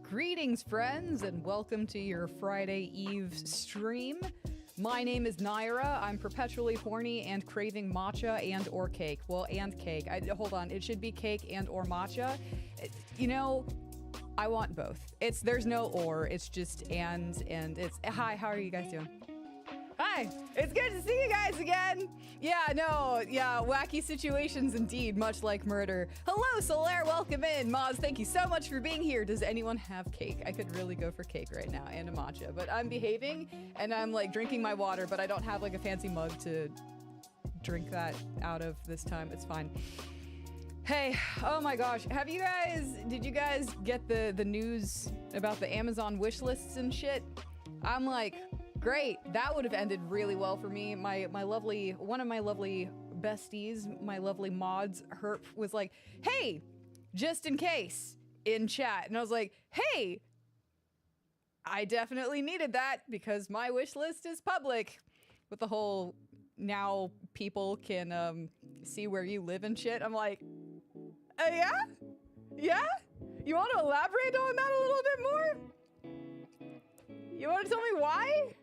Greetings, friends, and welcome to your Friday Eve stream. My name is Nayra. I'm perpetually horny and craving matcha and or cake. Well, and cake. Hold on. It should be cake and or matcha. You know, I want both. There's no or. It's just and it's... Hi, how are you guys doing? Hi, it's good to see you guys again. Yeah, wacky situations indeed, much like murder. Hello, Solaire, welcome in. Moz, thank you so much for being here. Does anyone have cake? I could really go for cake right now and a matcha, but I'm behaving and I'm like drinking my water, but I don't have like a fancy mug to drink that out of this time. It's fine. Hey, oh my gosh, did you guys get the news about the Amazon wish lists and shit? I'm like, great, that would have ended really well for me. One of my lovely besties, my lovely mods, Herp, was like, hey, just in case, in chat. And I was like, hey, I definitely needed that because my wish list is public. With the whole, now people can see where you live and shit. I'm like, yeah? Yeah? You want to elaborate on that a little bit more? You want to tell me why?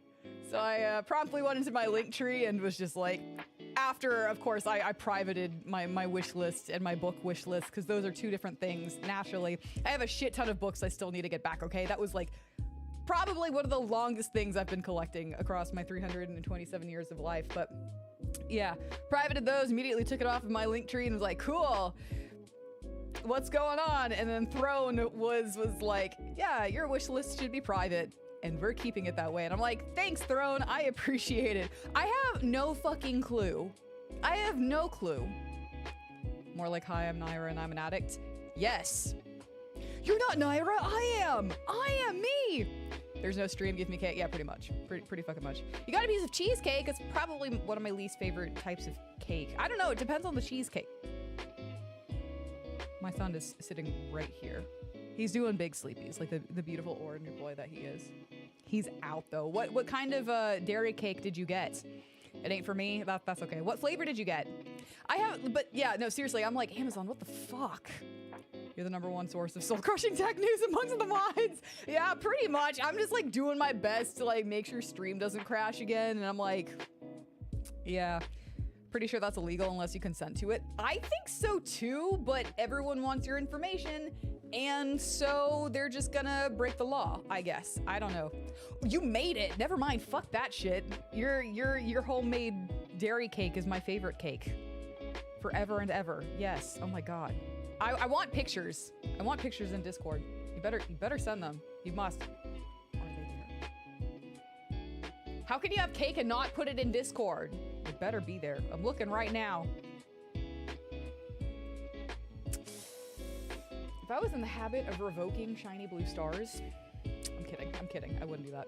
So I promptly went into my link tree and was just like, after, of course, I privated my wish list and my book wish list because those are two different things, naturally. I have a shit ton of books I still need to get back, okay? That was like probably one of the longest things I've been collecting across my 327 years of life, but yeah. Privated those, immediately took it off of my link tree and was like, cool. What's going on? And then Throne was like, yeah, your wish list should be private. And we're keeping it that way. And I'm like, thanks, Throne. I appreciate it. I have no fucking clue. I have no clue. More like, hi, I'm Nayra and I'm an addict. Yes. You're not Nayra. I am. I am me. There's no stream. Give me cake. Yeah, pretty much. Pretty fucking much. You got a piece of cheesecake. It's probably one of my least favorite types of cake. I don't know. It depends on the cheesecake. My son is sitting right here. He's doing big sleepies, like the beautiful ordinary boy that he is. He's out though. What kind of dairy cake did you get? It ain't for me. That's okay. What flavor did you get? But yeah, no, seriously, I'm like, Amazon, what the fuck? You're the #1 source of soul-crushing tech news amongst the mods. Yeah, pretty much. I'm just like doing my best to like make sure stream doesn't crash again. And I'm like, yeah. Pretty sure that's illegal unless you consent to it. I think so too, but everyone wants your information, and so they're just gonna break the law, I guess. I don't know. You made it. Never mind. Fuck that shit. Your homemade dairy cake is my favorite cake. Forever and ever. Yes. Oh my god. I want pictures. I want pictures in Discord. You better send them. You must. Are they there? How can you have cake and not put it in Discord? It better be there. I'm looking right now. If I was in the habit of revoking shiny blue stars, I'm kidding. I wouldn't do that.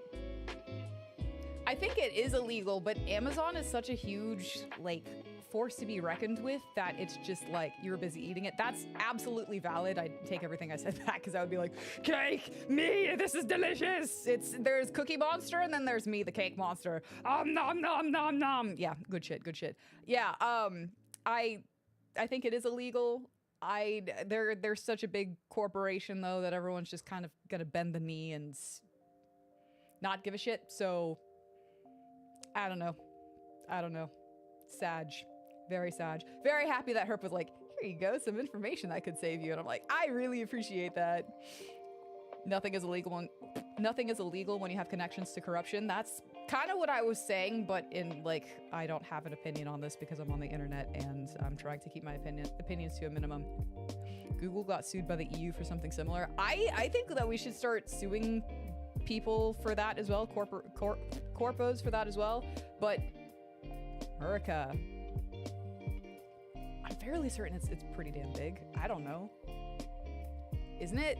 I think it is illegal, but Amazon is such a huge, like, force to be reckoned with that it's just like, you're busy eating it. That's absolutely valid. I take everything I said back because I would be like, cake, me, this is delicious. There's Cookie Monster and then there's me, the cake monster. Nom, nom, nom, nom. Yeah, good shit. Yeah, I think it is illegal. They're such a big corporation though that everyone's just kind of gonna bend the knee and not give a shit. So I don't know. Sag. Very Sag. Very happy that Herp was like, here you go, some information that could save you. And I'm like, I really appreciate that. Nothing is illegal when you have connections to corruption. That's kind of what I was saying, but in like, I don't have an opinion on this because I'm on the internet and I'm trying to keep my opinions to a minimum. Google got sued by the EU for something similar. I think that we should start suing people for that as well, corpos for that as well, but America. I'm fairly certain it's pretty damn big. I don't know. Isn't it?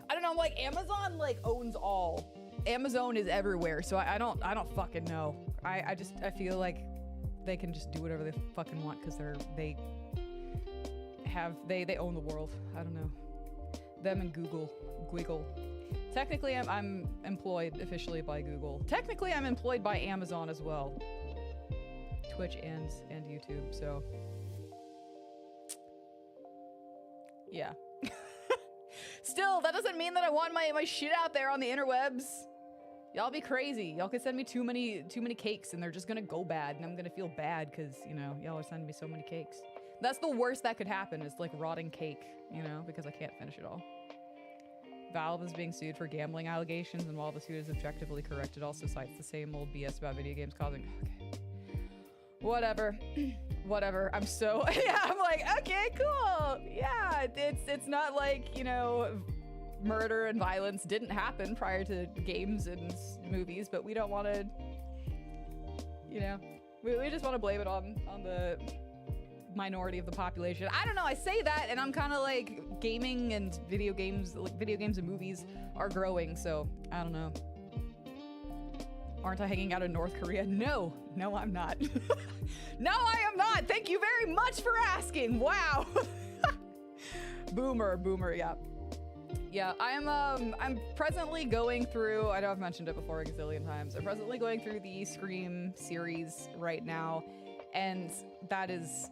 I don't know. I'm like, Amazon like owns all. Amazon is everywhere, so I don't fucking know. I feel like they can just do whatever they fucking want because they own the world. I don't know. Them and Google. Technically, I'm employed officially by Google. Technically, I'm employed by Amazon as well. Twitch and YouTube, so yeah. still, that doesn't mean that I want my shit out there on the interwebs. Y'all be crazy. Y'all could send me too many cakes and they're just gonna go bad and I'm gonna feel bad because, you know, y'all are sending me so many cakes. That's the worst that could happen is like rotting cake, you know, because I can't finish it all. Valve is being sued for gambling allegations, and while the suit is objectively correct, it also cites the same old BS about video games causing... Okay. Whatever. Whatever. I'm so... Yeah, I'm like, okay, cool. Yeah, it's not like, you know, murder and violence didn't happen prior to games and movies, but we don't want to... You know, we just want to blame it on the... minority of the population. I don't know, I say that and I'm kind of like gaming and video games and movies are growing, so I don't know. Aren't I hanging out in North Korea? No, I'm not. No, I am not. Thank you very much for asking. Wow. Boomer, yeah. Yeah, I'm presently going through, I know I've mentioned it before a gazillion times, I'm presently going through the Scream series right now, and that is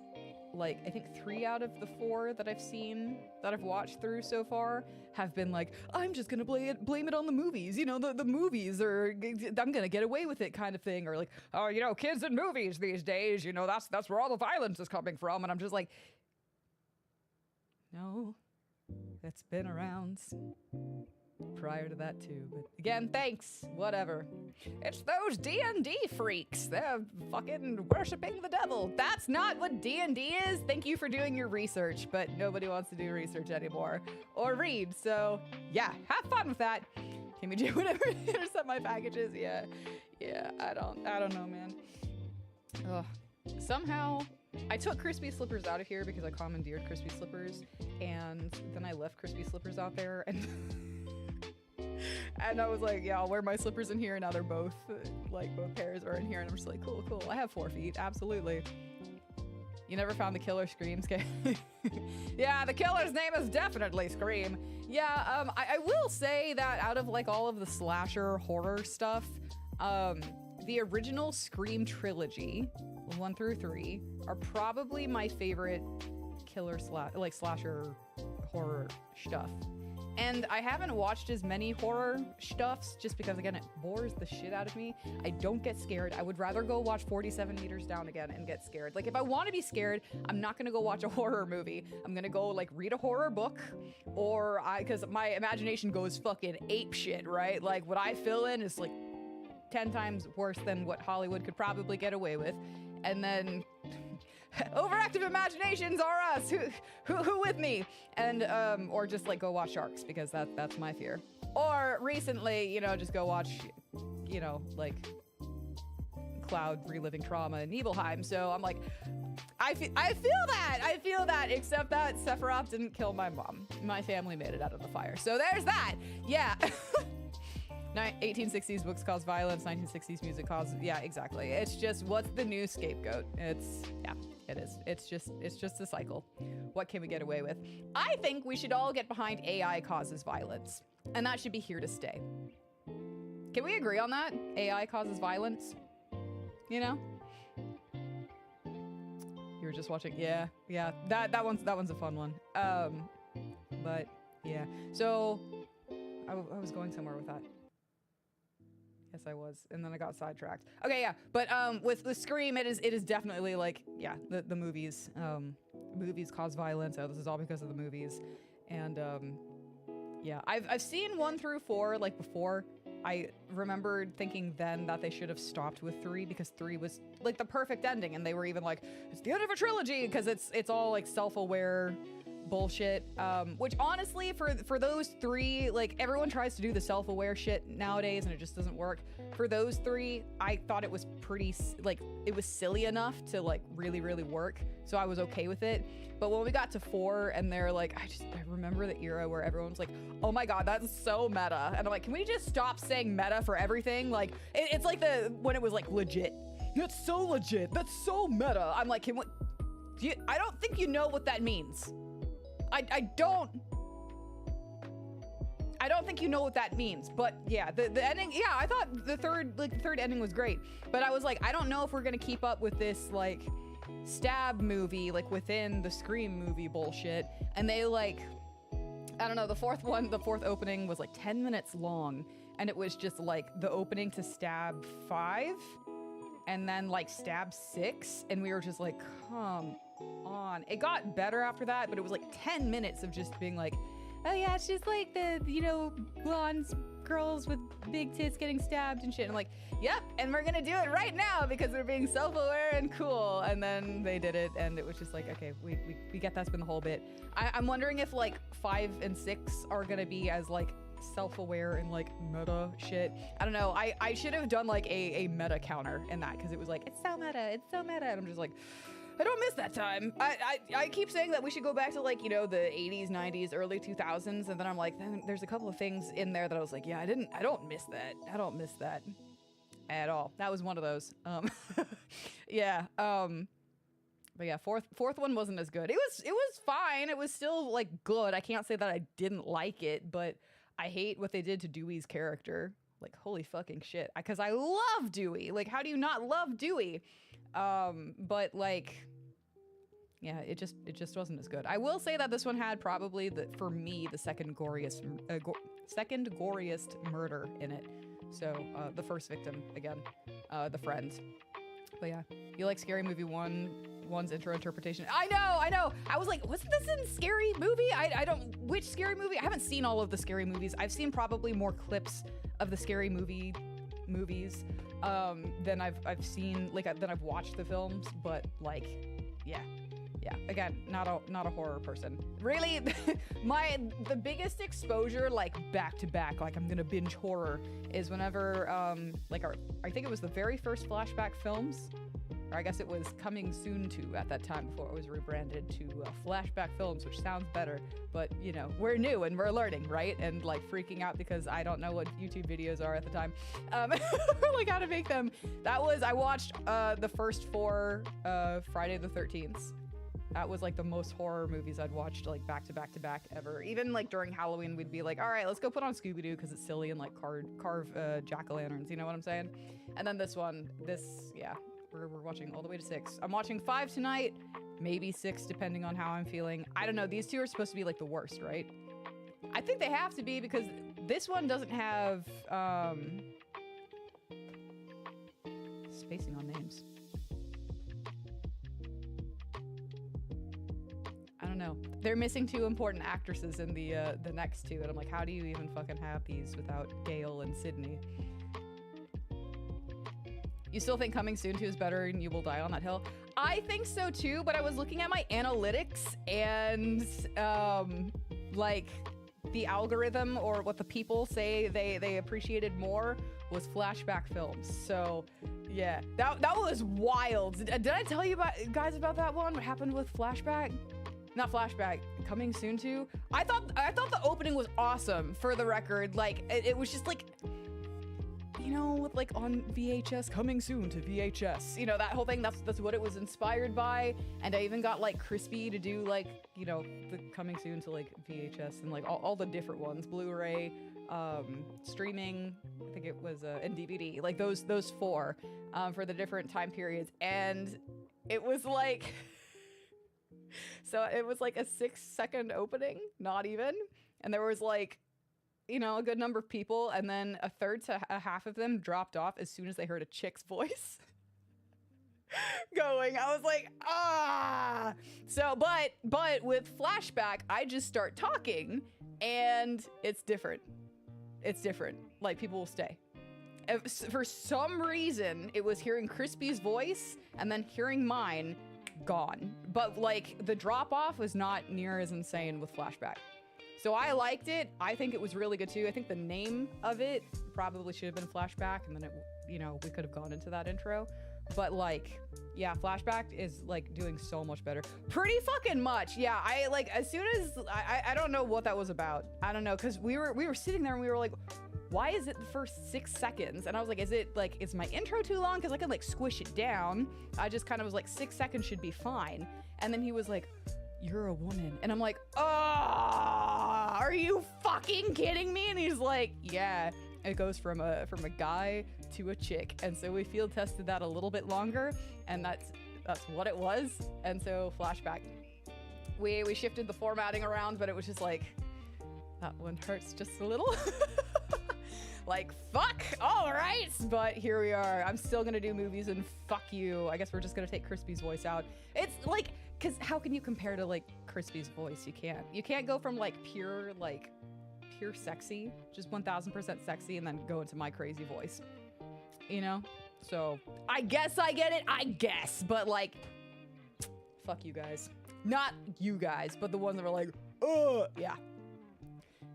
like, I think 3 out of the 4 that I've watched through so far have been like, I'm just gonna blame it on the movies, you know, the movies, or I'm gonna get away with it kind of thing, or like, oh, you know, kids in movies these days, you know, that's where all the violence is coming from, and I'm just like, no, that's been around prior to that too, but again, thanks, whatever. It's those D&D freaks. They're fucking worshiping the devil. That's not what D&D is. Thank you for doing your research, but nobody wants to do research anymore or read, so yeah, have fun with that. Can we do whatever to intercept my packages? Yeah, I don't know, man. Ugh. Somehow I took Crispy Slippers out of here because I commandeered Crispy Slippers, and then I left Crispy Slippers out there, and and I was like, yeah, I'll wear my slippers in here, and now they're both, like, both pairs are in here, and I'm just like, cool, I have 4 feet, absolutely. You never found the killer Scream game? Yeah, the killer's name is definitely Scream. Yeah, I will say that out of, like, all of the slasher horror stuff, the original Scream trilogy, 1 through 3, are probably my favorite killer slasher horror stuff. And I haven't watched as many horror stuffs just because, again, it bores the shit out of me. I don't get scared. I would rather go watch 47 Meters Down again and get scared. Like, if I want to be scared, I'm not going to go watch a horror movie. I'm going to go, like, read a horror book, or because my imagination goes fucking ape shit, right? Like, what I fill in is, like, 10 times worse than what Hollywood could probably get away with. And then... overactive imaginations are us. Who with me? And or just like go watch Sharks, because that's my fear. Or recently, you know, just go watch, you know, like Cloud reliving trauma in Nibelheim. So I'm like, I feel that, except that Sephiroth didn't kill my mom. My family made it out of the fire. So there's that. Yeah. 1860s books cause violence, 1960s music causes, yeah, exactly. It's just, what's the new scapegoat? Yeah, it is. It's just a cycle. What can we get away with? I think we should all get behind AI causes violence, and that should be here to stay. Can we agree on that? AI causes violence? You know? You were just watching, yeah, that one's a fun one. But yeah, so I was going somewhere with that. Yes, I was, and then I got sidetracked. Okay, yeah, but with Scream, it is definitely like, yeah, the movies. Movies cause violence. Oh, this is all because of the movies, and yeah, I've seen 1 through 4 like before. I remembered thinking then that they should have stopped with 3 because 3 was like the perfect ending, and they were even like, it's the end of a trilogy because it's all like self-aware bullshit, which honestly for those 3, like, everyone tries to do the self-aware shit nowadays and it just doesn't work. For those 3, I thought it was pretty, like, it was silly enough to like really work, so I was okay with it. But when we got to 4 and they're like, I remember the era where everyone's like, oh my god, that's so meta, and I'm like, can we just stop saying meta for everything? Like, it's like when it was like legit. It's so legit, that's so meta. I'm like, I don't think you know what that means. I don't think you know what that means, but yeah, the ending, yeah, I thought the third ending was great, but I was like, I don't know if we're gonna keep up with this, like, stab movie, like, within the Scream movie bullshit, and they, like, I don't know, the fourth opening was like 10 minutes long, and it was just like the opening to stab 5 and then like stab 6, and we were just like, come on. It got better after that, but it was like 10 minutes of just being like, oh yeah, it's just like the, you know, blonde girls with big tits getting stabbed and shit. And I'm like, yep, and we're gonna do it right now because we're being self-aware and cool. And then they did it, and it was just like, okay, we get that's been the whole bit. I'm wondering if like 5 and 6 are gonna be as like self-aware and like meta shit. I don't know. I should have done like a meta counter in that, because it was like, it's so meta, and I'm just like, I don't miss that time. I keep saying that we should go back to like, you know, the 80s, 90s, early 2000s, and then I'm like, there's a couple of things in there that I was like, yeah, I don't miss that. I don't miss that at all. That was one of those. Yeah. But yeah, fourth one wasn't as good. It was fine. It was still like good. I can't say that I didn't like it, but I hate what they did to Dewey's character. Like, holy fucking shit. Because I love Dewey. Like, how do you not love Dewey? But like, yeah, it just wasn't as good. I will say that this one had probably for me the second goriest murder in it. So the first victim again, the friend. But yeah, you like Scary Movie 1's intro interpretation? I know. I was like, wasn't this in Scary Movie? I don't. Which Scary Movie? I haven't seen all of the Scary Movies. I've seen probably more clips of the Scary Movie movies than I've seen, like, than I've watched the films. But like, yeah. Again, not a horror person. Really, the biggest exposure, like back to back, like I'm gonna binge horror, is whenever I think it was the very first Flashback Films, or I guess it was Coming Soon to at that time before it was rebranded to Flashback Films, which sounds better, but you know, we're new and we're learning, right? And like freaking out because I don't know what YouTube videos are at the time, like how to make them. I watched the first 4 Friday the 13th. That was like the most horror movies I'd watched like back to back to back ever. Even like during Halloween, we'd be like, all right, let's go put on Scooby-Doo because it's silly and like carve jack-o'-lanterns, you know what I'm saying? And then yeah, we're watching all the way to 6. I'm watching 5 tonight, maybe 6 depending on how I'm feeling. I don't know, these 2 are supposed to be like the worst, right? I think they have to be because this one doesn't have spacing on names. I don't know. They're missing 2 important actresses in the next 2, and I'm like, how do you even fucking have these without Gail and Sydney? You still think Coming Soon 2 is better and You Will Die on That Hill? I think so too, but I was looking at my analytics and like the algorithm or what the people say they appreciated more was Flashback Films. So yeah, that was wild. Did I tell you guys about that one? What happened with Flashback? Not Flashback, Coming Soon 2. I thought the opening was awesome, for the record. Like it was just like, you know, with like on VHS, Coming Soon to VHS. You know, that whole thing, that's what it was inspired by. And I even got like Crispy to do like, you know, the Coming Soon to like VHS and like all the different ones, Blu-ray, streaming, I think it was, and DVD, like those 4 for the different time periods. And it was like, so it was like a 6-second opening, not even. And there was like, you know, a good number of people, and then a third to a half of them dropped off as soon as they heard a chick's voice going. I was like, ah. So, but with Flashback, I just start talking, and it's different. It's different. Like, people will stay. For some reason, it was hearing Crispy's voice, and then hearing mine, gone. But like, the drop off was not near as insane with Flashback. So I liked it. I think it was really good too. I think the name of it probably should have been Flashback, and then it, you know, we could have gone into that intro. But like, yeah, Flashback is like doing so much better. Pretty fucking much. Yeah, I like, as soon as I don't know what that was about. I don't know, because we were sitting there and we were like, why is it the first 6 seconds? And I was like, is my intro too long? Because I could like squish it down. I just kind of was like, 6 seconds should be fine. And then he was like, you're a woman. And I'm like, oh, are you fucking kidding me? And he's like, yeah, it goes from a guy to a chick. And so we field tested that a little bit longer, and that's what it was. And so Flashback, we shifted the formatting around, but it was just like, That one hurts just a little. Like, fuck, all right. But here we are. I'm still gonna do movies and fuck you. I guess we're just gonna take Crispy's voice out. It's like, cause how can you compare to like Crispy's voice? You can't. You can't go from like pure sexy, just 1000% sexy, and then go into my crazy voice. You know? So I guess I get it, I guess. But like, fuck you guys. Not you guys, but the ones that were like, yeah.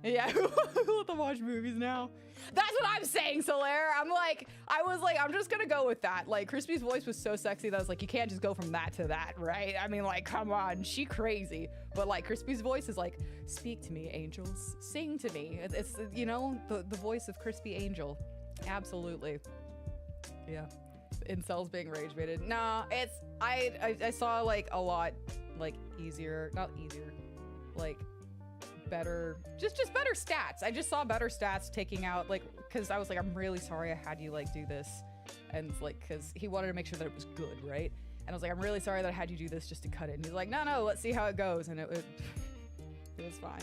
Yeah, who let them watch movies now? That's what I'm saying, Solaire. I'm just gonna go with that. Like, Crispy's voice was so sexy that I was like, you can't just go from that to that, right? I mean, like, come on, she crazy. But like, Crispy's voice is like, speak to me, angels. Sing to me. It's you know, the voice of Crispy Angel. Absolutely. Yeah. Incels being rage baited. Nah, it's, I saw like a lot, like, not easier, like, better, just better stats. I just saw better stats taking out, like, because I was like, I'm really sorry I had you like do this, and like, because he wanted to make sure that it was good, right? And I was like, I'm really sorry that I had you do this just to cut it. And he's like, no, let's see how it goes, and it was fine.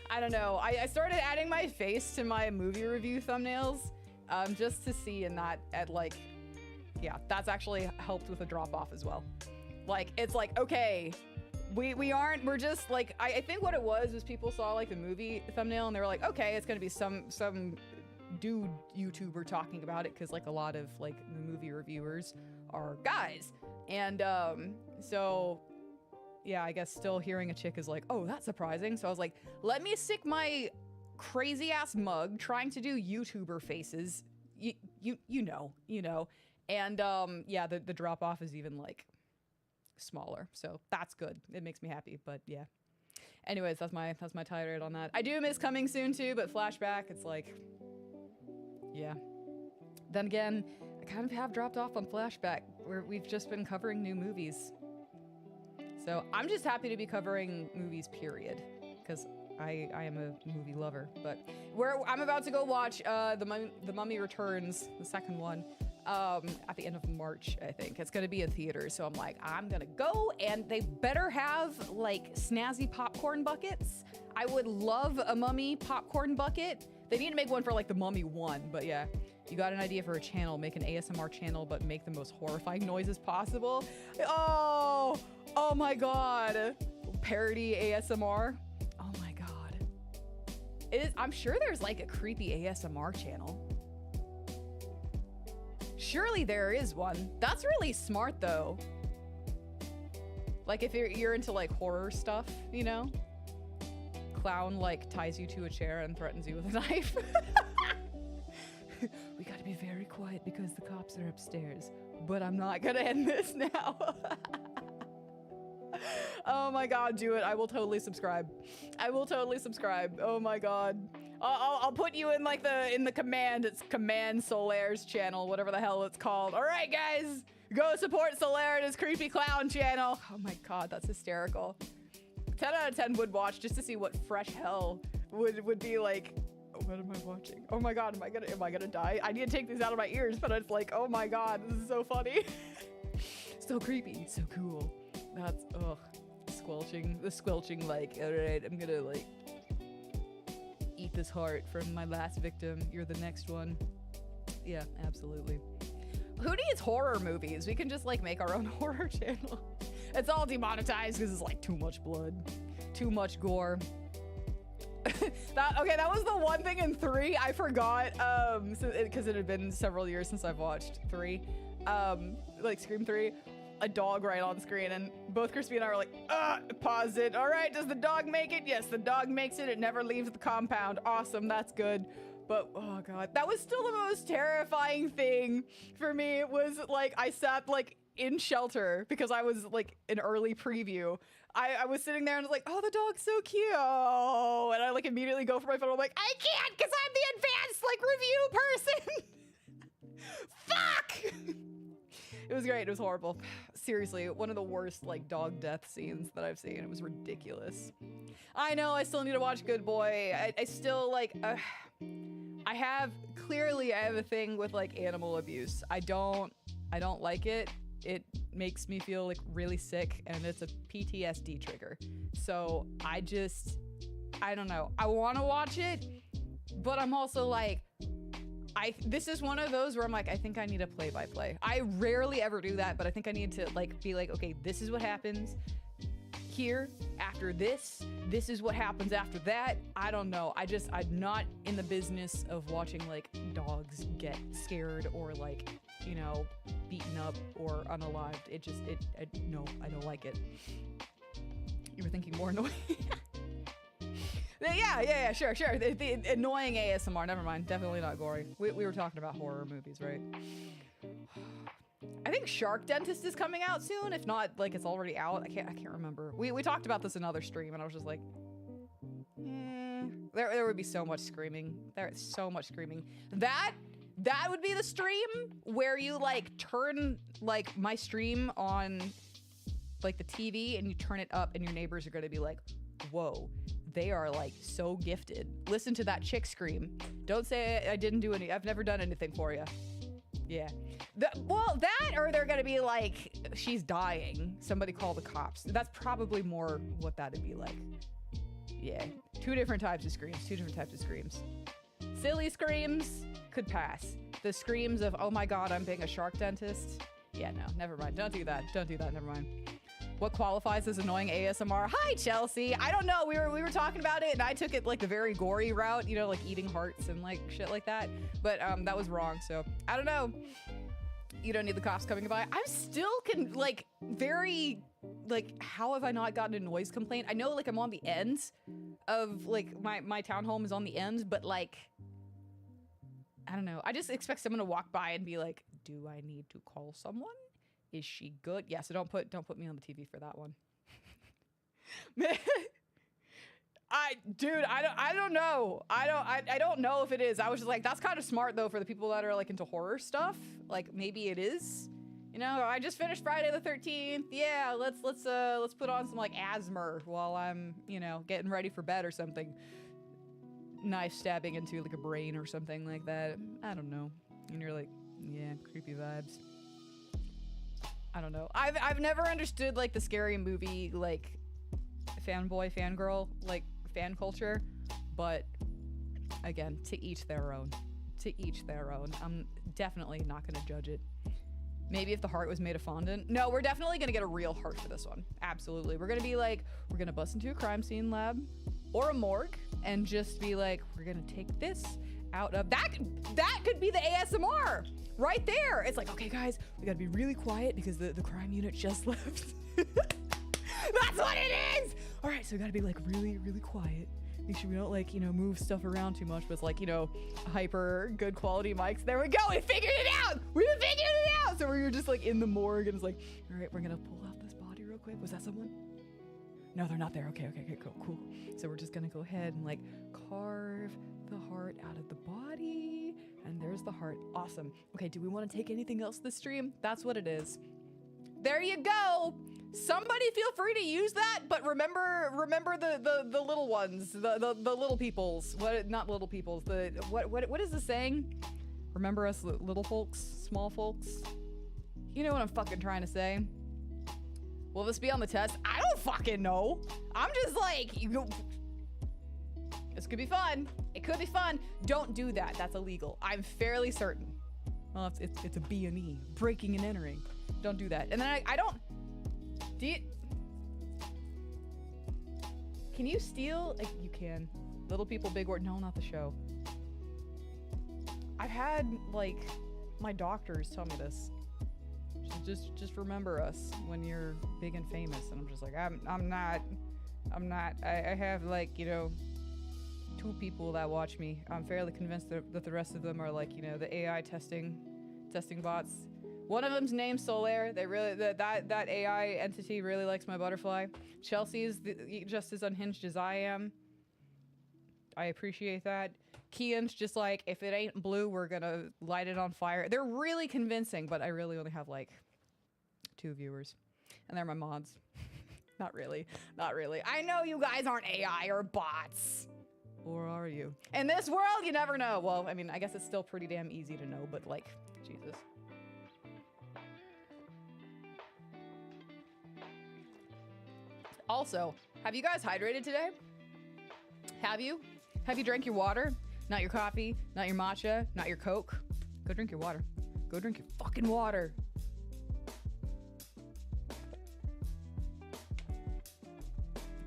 I don't know. I started adding my face to my movie review thumbnails, just to see, and that at like, yeah, that's actually helped with the drop off as well. Like, it's like, okay, we're just like, I think what it was people saw like the movie thumbnail and they were like, okay, it's gonna be some dude YouTuber talking about it, because like a lot of like the movie reviewers are guys, and so yeah, I guess still hearing a chick is like, oh, that's surprising. So I was like, let me stick my crazy ass mug trying to do YouTuber faces, you know, and yeah, the drop off is even like smaller, so that's good. It makes me happy. But yeah, anyways, that's my tirade on that. I do miss Coming Soon too, but Flashback, it's like, yeah. Then again, I kind of have dropped off on Flashback, where we've just been covering new movies, so I'm just happy to be covering movies, period, because I am a movie lover. But I'm about to go watch the Mummy Returns, the second one, at the end of March. I think it's gonna be in theaters, so I'm like, I'm gonna go, and they better have like snazzy popcorn buckets. I would love a Mummy popcorn bucket. They need to make one for like the Mummy 1, but yeah, you got an idea for a channel, make an ASMR channel, but make the most horrifying noises possible. Oh my god, parody ASMR. Oh my god, I'm sure there's like a creepy ASMR channel. Surely there is one. That's really smart though. Like if you're into like horror stuff, you know? Clown like ties you to a chair and threatens you with a knife. We gotta be very quiet because the cops are upstairs. But I'm not gonna end this now. Oh my god, do it. I will totally subscribe. I will totally subscribe. Oh my god. I'll put you in like in the command. It's Command Solaire's channel, whatever the hell it's called. All right, guys, go support Solaire and his creepy clown channel. Oh my god, that's hysterical. 10 out of 10 would watch just to see what fresh hell would be like. What am I watching? Oh my god, am I gonna die? I need to take these out of my ears, but it's like, oh my god, this is so funny. So creepy, so cool. That's the squelching, like, all right, I'm gonna like eat this heart from my last victim. You're the next one. Yeah, absolutely. Who needs horror movies? We can just like make our own horror channel. It's all demonetized because it's like too much blood, too much gore. That was the one thing in 3 I forgot, because it had been several years since I've watched 3, like Scream 3. A dog right on screen, and both Crispy and I were like, pause it. All right, does the dog make it? Yes, the dog makes it. It never leaves the compound. Awesome, that's good. But oh god, that was still the most terrifying thing for me. It was like, I sat like in shelter because I was like an early preview. I was sitting there and I was like, oh, the dog's so cute. And I like immediately go for my phone. I'm like, I can't because I'm the advanced like review person. Fuck! It was great. It was horrible. Seriously, one of the worst like dog death scenes that I've seen. It was ridiculous. I know, I still need to watch Good Boy. I still like, I have a thing with like animal abuse. I don't like it. It makes me feel like really sick, and it's a PTSD trigger. So I just I don't know. I want to watch it, but I'm also like, this is one of those where I'm like, I think I need a play-by-play. I rarely ever do that, but I think I need to like be like, okay, this is what happens here after this. This is what happens after that. I don't know. I'm not in the business of watching like dogs get scared or like, you know, beaten up or unalived. No, I don't like it. You were thinking more annoying. Yeah, sure. The annoying ASMR, never mind. Definitely not gory. We were talking about horror movies, right? I think Shark Dentist is coming out soon. If not, like it's already out. I can't remember. We talked about this in another stream, and I was just like, there would be so much screaming. There's so much screaming. That would be the stream where you like turn like my stream on like the TV and you turn it up, and your neighbors are gonna be like, whoa. They are like so gifted. Listen to that chick scream. Don't say I didn't do any. I've never done anything for you. Yeah. Well, that or they're gonna be like, she's dying. Somebody call the cops. That's probably more what that'd be like. Yeah. Two different types of screams. Silly screams could pass. The screams of, oh my God, I'm being a shark dentist. Yeah, no, never mind. Don't do that. Never mind. What qualifies as annoying ASMR? Hi, Chelsea. I don't know. We were talking about it, and I took it like the very gory route, you know, like eating hearts and like shit like that. But that was wrong. So I don't know. You don't need the cops coming by. I'm still very how have I not gotten a noise complaint? I know like I'm on the end of like my townhome is on the end, but like I don't know. I just expect someone to walk by and be like, do I need to call someone? Is she good? Yeah, so don't put me on the TV for that one. I don't know. I don't know if it is. I was just like, that's kind of smart though for the people that are like into horror stuff. Like maybe it is. You know, I just finished Friday the 13th. Yeah, let's put on some like Asthma while I'm, you know, getting ready for bed or something. Knife stabbing into like a brain or something like that. I don't know. And you're like, yeah, creepy vibes. I don't know. I've never understood like the scary movie like fanboy, fangirl, like fan culture, but again, to each their own. I'm definitely not gonna judge it. Maybe if the heart was made of fondant. No, we're definitely gonna get a real heart for this one. Absolutely. We're gonna be like, we're gonna bust into a crime scene lab or a morgue and just be like, we're gonna take this out of that could be the ASMR. Right there. It's like, okay, guys, we gotta be really quiet because the crime unit just left. That's what it is! All right, so we gotta be like really, really quiet. Make sure we don't like, you know, move stuff around too much with like, you know, hyper good quality mics. There we go, we figured it out! We figured it out! So we're just like in the morgue and it's like, all right, we're gonna pull out this body real quick. Was that someone? No, they're not there. Okay, cool. So we're just gonna go ahead and like carve the heart out of the body. And there's the heart. Awesome. Okay, do we want to take anything else this stream? That's what it is. There you go. Somebody feel free to use that, but remember the little ones, the little peoples. Not little peoples. What is the saying? Remember us little folks, small folks. You know what I'm fucking trying to say. Will this be on the test? I don't fucking know. I'm just like, this could be fun. It could be fun. Don't do that. That's illegal. I'm fairly certain. Well, it's a B&E, breaking and entering. Don't do that. And then I don't. Do you? Can you steal? You can. Little people, big word. No, not the show. I've had like my doctors tell me this. Just remember us when you're big and famous. And I'm just like, I'm not. I have like, you know, 2 people that watch me. I'm fairly convinced that the rest of them are like, you know, the AI testing bots. One of them's named Solaire. They really that AI entity really likes my butterfly. Chelsea is just as unhinged as I am. I appreciate that. Kian's just like, if it ain't blue, we're gonna light it on fire. They're really convincing, but I really only have like 2 viewers, and they're my mods. Not really. I know you guys aren't AI or bots. Or are you? In this world, you never know. Well, I mean, I guess it's still pretty damn easy to know, but like, Jesus. Also, have you guys hydrated today? Have you? Have you drank your water? Not your coffee, not your matcha, not your Coke. Go drink your water. Go drink your fucking water.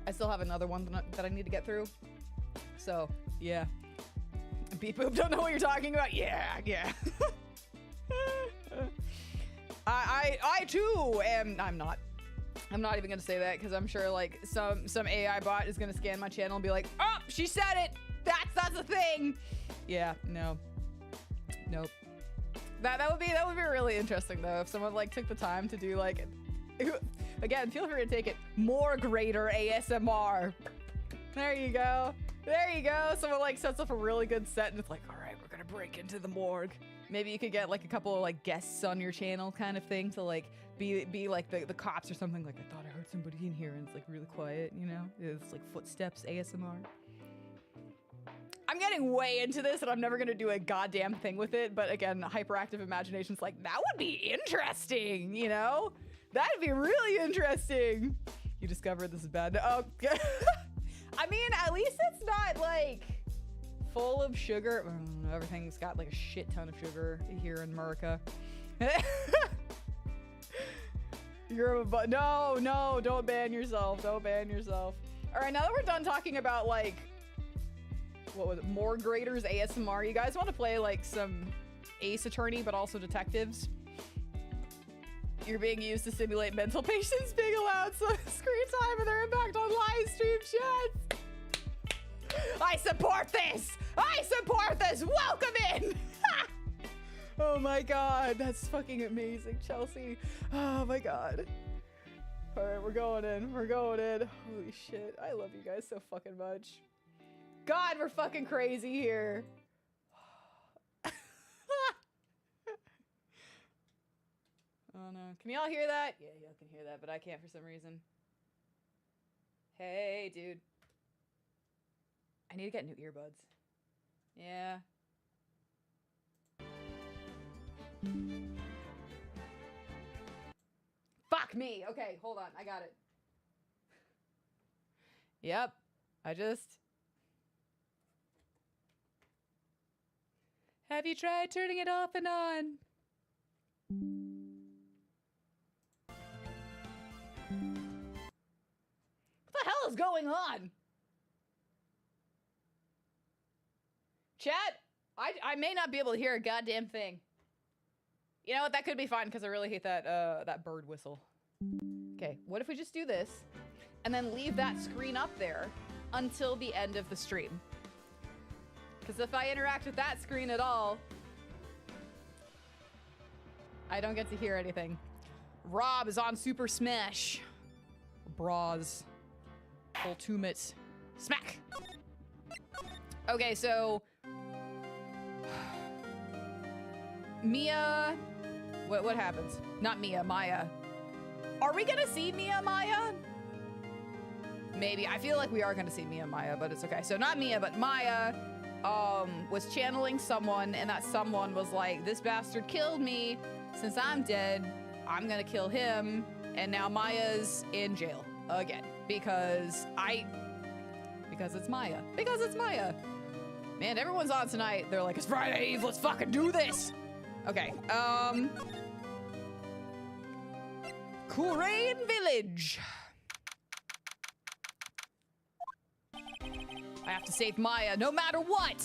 I still have another one that I need to get through. So, yeah. Beep boop, don't know what you're talking about? Yeah. I too am, I'm not even gonna say that because I'm sure like some AI bot is gonna scan my channel and be like, oh, she said it. That's a thing. Yeah, no. Nope. That would be really interesting though if someone like took the time to do like, again, feel free to take it, more greater ASMR. There you go. Someone like sets up a really good set and it's like, all right, we're gonna break into the morgue. Maybe you could get like a couple of like guests on your channel kind of thing to like be like the cops or something. Like, I thought I heard somebody in here and it's like really quiet, you know? It's like footsteps ASMR. I'm getting way into this and I'm never gonna do a goddamn thing with it, but again, hyperactive imagination's like, that would be interesting, you know? That'd be really interesting. You discovered this is bad. Oh, I mean, at least it's not like full of sugar. Everything's got like a shit ton of sugar here in America. No, don't ban yourself. Don't ban yourself. All right, now that we're done talking about like, what was it, more graders ASMR, you guys want to play like some Ace Attorney, but also detectives? You're being used to simulate mental patients being allowed some screen time and their impact on live stream chats. I support this! Welcome in! Oh my god, that's fucking amazing, Chelsea. Oh my god. Alright, we're going in. Holy shit, I love you guys so fucking much. God, we're fucking crazy here. Oh no. Can y'all hear that? Yeah, y'all can hear that, but I can't for some reason. Hey, dude. I need to get new earbuds. Yeah. Fuck me. Okay, hold on. I got it. Yep. Have you tried turning it off and on? What the hell is going on? Chat, I may not be able to hear a goddamn thing. You know what? That could be fine because I really hate that bird whistle. Okay, what if we just do this and then leave that screen up there until the end of the stream? Because if I interact with that screen at all, I don't get to hear anything. Rob is on Super Smash. Bras. Ultimate. Smack! Okay, so... Mia... What happens? Not Mia, Maya. Are we gonna see Mia Maya? Maybe. I feel like we are gonna see Mia Maya, but it's okay. So not Mia, but Maya was channeling someone, and that someone was like, this bastard killed me. Since I'm dead, I'm gonna kill him. And now Maya's in jail again. Because it's Maya. Because it's Maya. Man, everyone's on tonight. They're like, it's Friday Eve, let's fucking do this. Okay, Kurain Village. I have to save Maya no matter what.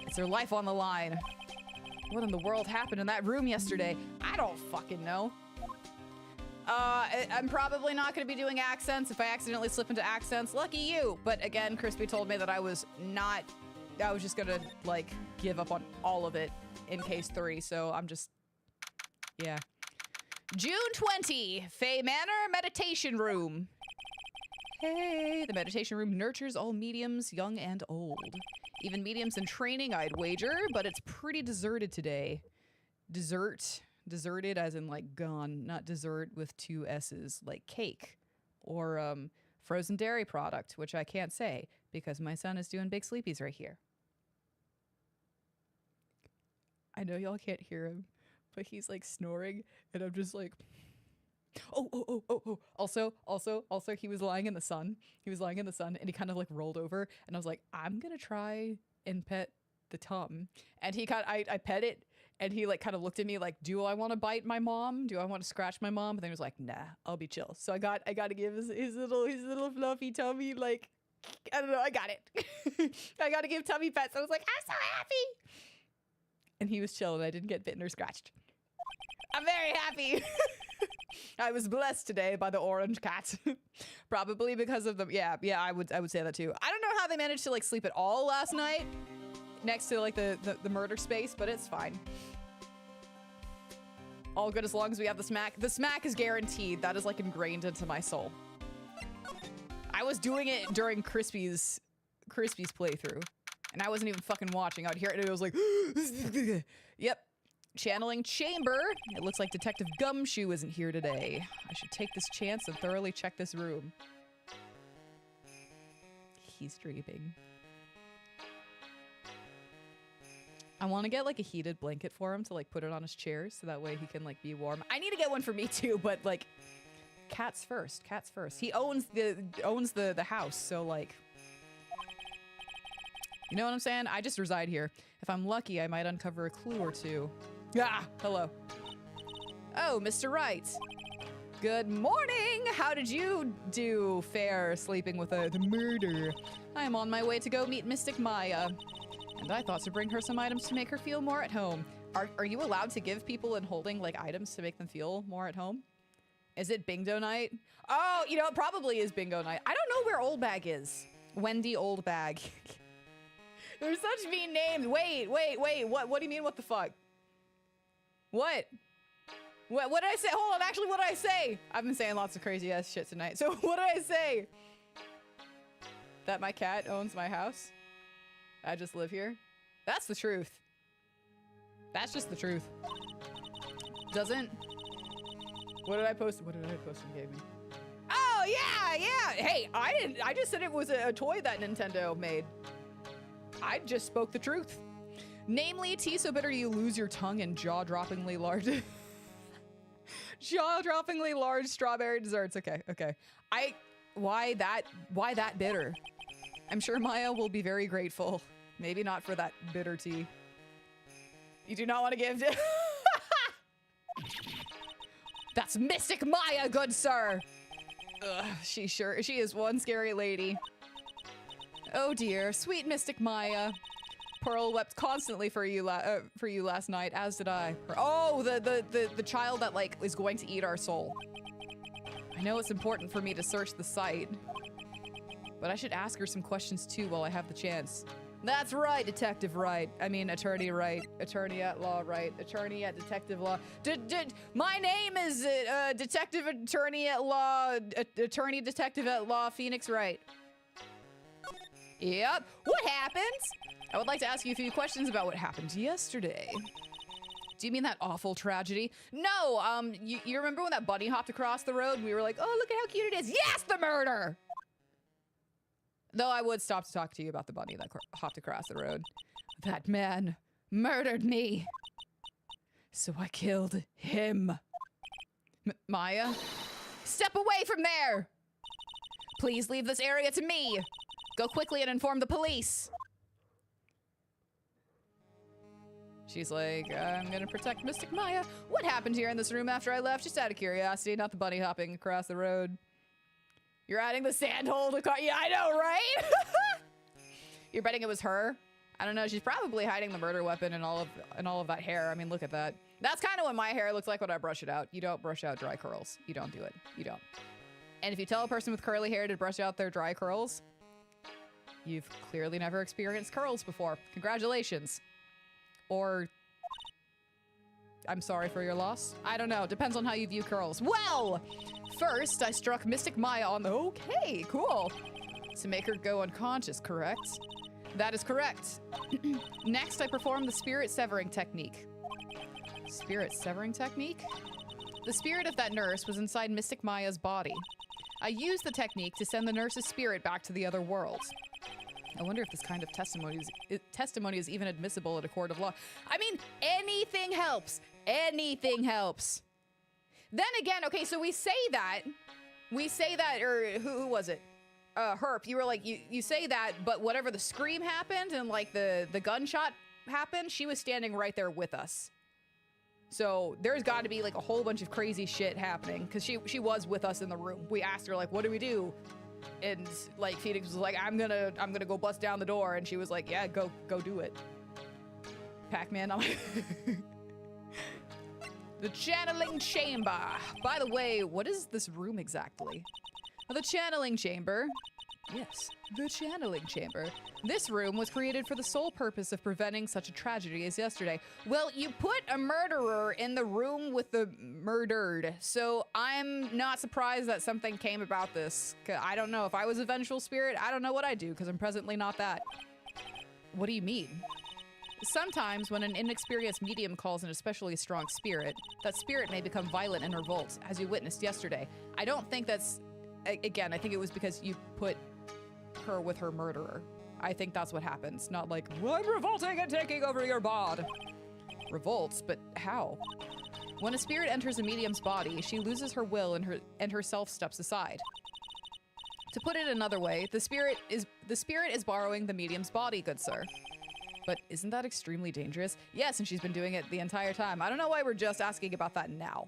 It's her life on the line. What in the world happened in that room yesterday? I don't fucking know. I'm probably not going to be doing accents. If I accidentally slip into accents, lucky you. But again, Crispy told me that I was just going to, like, give up on all of it in case 3. So I'm just, yeah. June 20, Fae Manor Meditation Room. Hey, the meditation room nurtures all mediums, young and old. Even mediums in training, I'd wager, but it's pretty deserted today. Deserted as in like gone, not dessert with 2 S's, like cake. Or frozen dairy product, which I can't say because my son is doing big sleepies right here. I know y'all can't hear him, but he's like snoring and I'm just like, Oh. Also, he was lying in the sun. He was lying in the sun and he kind of like rolled over and I was like, I'm gonna try and pet the tum. And I pet it and he like kind of looked at me like, do I want to bite my mom? Do I want to scratch my mom? But then he was like, nah, I'll be chill. So I got to give his little fluffy tummy, like, I don't know, I got it. I got to give tummy pets. I was like, I'm so happy. And he was chill and I didn't get bitten or scratched. I'm very happy. I was blessed today by the orange cat. Probably because of the, yeah, I would say that too. I don't know how they managed to like sleep at all last night next to like the murder space, but it's fine. All good as long as we have the smack. The smack is guaranteed. That is like ingrained into my soul. I was doing it during Crispy's playthrough and I wasn't even fucking watching. I would hear it and it was like, yep. Channeling chamber. It looks like Detective Gumshoe isn't here today. I should take this chance and thoroughly check this room. He's dreaming. I want to get like a heated blanket for him to like put it on his chair so that way he can like be warm. I need to get one for me too, but like cats first. Cats first. He owns the house, so like, you know what I'm saying? I just reside here. If I'm lucky, I might uncover a clue or two. Ah, hello. Oh, Mr. Wright. Good morning. How did you do fare sleeping with the murder? I am on my way to go meet Mystic Maya. And I thought to bring her some items to make her feel more at home. Are you allowed to give people in holding like items to make them feel more at home? Is it bingo night? Oh, you know, it probably is bingo night. I don't know where Old Bag is. Wendy Old Bag. There's such mean names. Wait. What do you mean, what the fuck? What did I say? Hold on, actually, what did I say? I've been saying lots of crazy ass shit tonight. So what did I say? That my cat owns my house? I just live here? That's the truth. That's just the truth. Doesn't... What did I post? What did I post and gave me? Oh, yeah! Hey, I just said it was a toy that Nintendo made. I just spoke the truth. Namely, tea so bitter you lose your tongue and jaw-droppingly large... jaw-droppingly large strawberry desserts. Okay. Why that bitter? I'm sure Maya will be very grateful. Maybe not for that bitter tea. You do not want to give... That's Mystic Maya, good sir! Ugh, she is one scary lady. Oh dear, sweet Mystic Maya. Pearl wept constantly for you last night, as did I. Oh, the child that like is going to eat our soul. I know it's important for me to search the site, but I should ask her some questions too while I have the chance. That's right, Detective Wright. I mean, Attorney Wright. Attorney at Law Wright. Attorney at Detective Law. My name is Detective Attorney at Law. Attorney Detective at Law Phoenix Wright. Yep. What happened? I would like to ask you a few questions about what happened yesterday. Do you mean that awful tragedy? No, you remember when that bunny hopped across the road and we were like, oh, look at how cute it is. Yes, the murder! Though I would stop to talk to you about the bunny that hopped across the road. That man murdered me. So I killed him. Maya? Step away from there! Please leave this area to me. Go quickly and inform the police. She's like, I'm gonna protect Mystic Maya. What happened here in this room after I left? Just out of curiosity, not the bunny hopping across the road. You're adding the sand hole to car. Yeah, I know, right? You're betting it was her? I don't know. She's probably hiding the murder weapon and all of that hair. I mean, look at that. That's kind of what my hair looks like when I brush it out. You don't brush out dry curls. You don't do it. You don't. And if you tell a person with curly hair to brush out their dry curls, you've clearly never experienced curls before. Congratulations. Or, I'm sorry for your loss. I don't know. Depends on how you view curls. Well, first I struck Mystic Maya on the... Okay, cool. To make her go unconscious, correct? That is correct. Next, I performed the spirit severing technique. Spirit severing technique? The spirit of that nurse was inside Mystic Maya's body. I used the technique to send the nurse's spirit back to the other world. I wonder if this kind of testimony is even admissible at a court of law. I mean, anything helps. Anything helps. Then again, okay, so we say that, or who was it? Herp, you were like, you say that, but whatever the scream happened and like the gunshot happened, she was standing right there with us. So there's got to be like a whole bunch of crazy shit happening because she was with us in the room. We asked her like, what do we do? And like Phoenix was like, I'm gonna go bust down the door, and she was like, yeah, go do it. Pac-Man, I'm like the channeling chamber. By the way, what is this room exactly? The channeling chamber. Yes, the channeling chamber. This room was created for the sole purpose of preventing such a tragedy as yesterday. Well, you put a murderer in the room with the murdered, so I'm not surprised that something came about this. 'Cause I don't know. If I was a vengeful spirit, I don't know what I'd do, because I'm presently not that. What do you mean? Sometimes, when an inexperienced medium calls an especially strong spirit, that spirit may become violent and revolt, as you witnessed yesterday. I don't think that's... Again, I think it was because you put her with her murderer. I think that's what happens. Not like, I'm revolting and taking over your bod. Revolts, but how? When a spirit enters a medium's body, she loses her will and her self steps aside. To put it another way, the spirit is borrowing the medium's body, good sir. But isn't that extremely dangerous? Yes, and she's been doing it the entire time. I don't know why we're just asking about that now.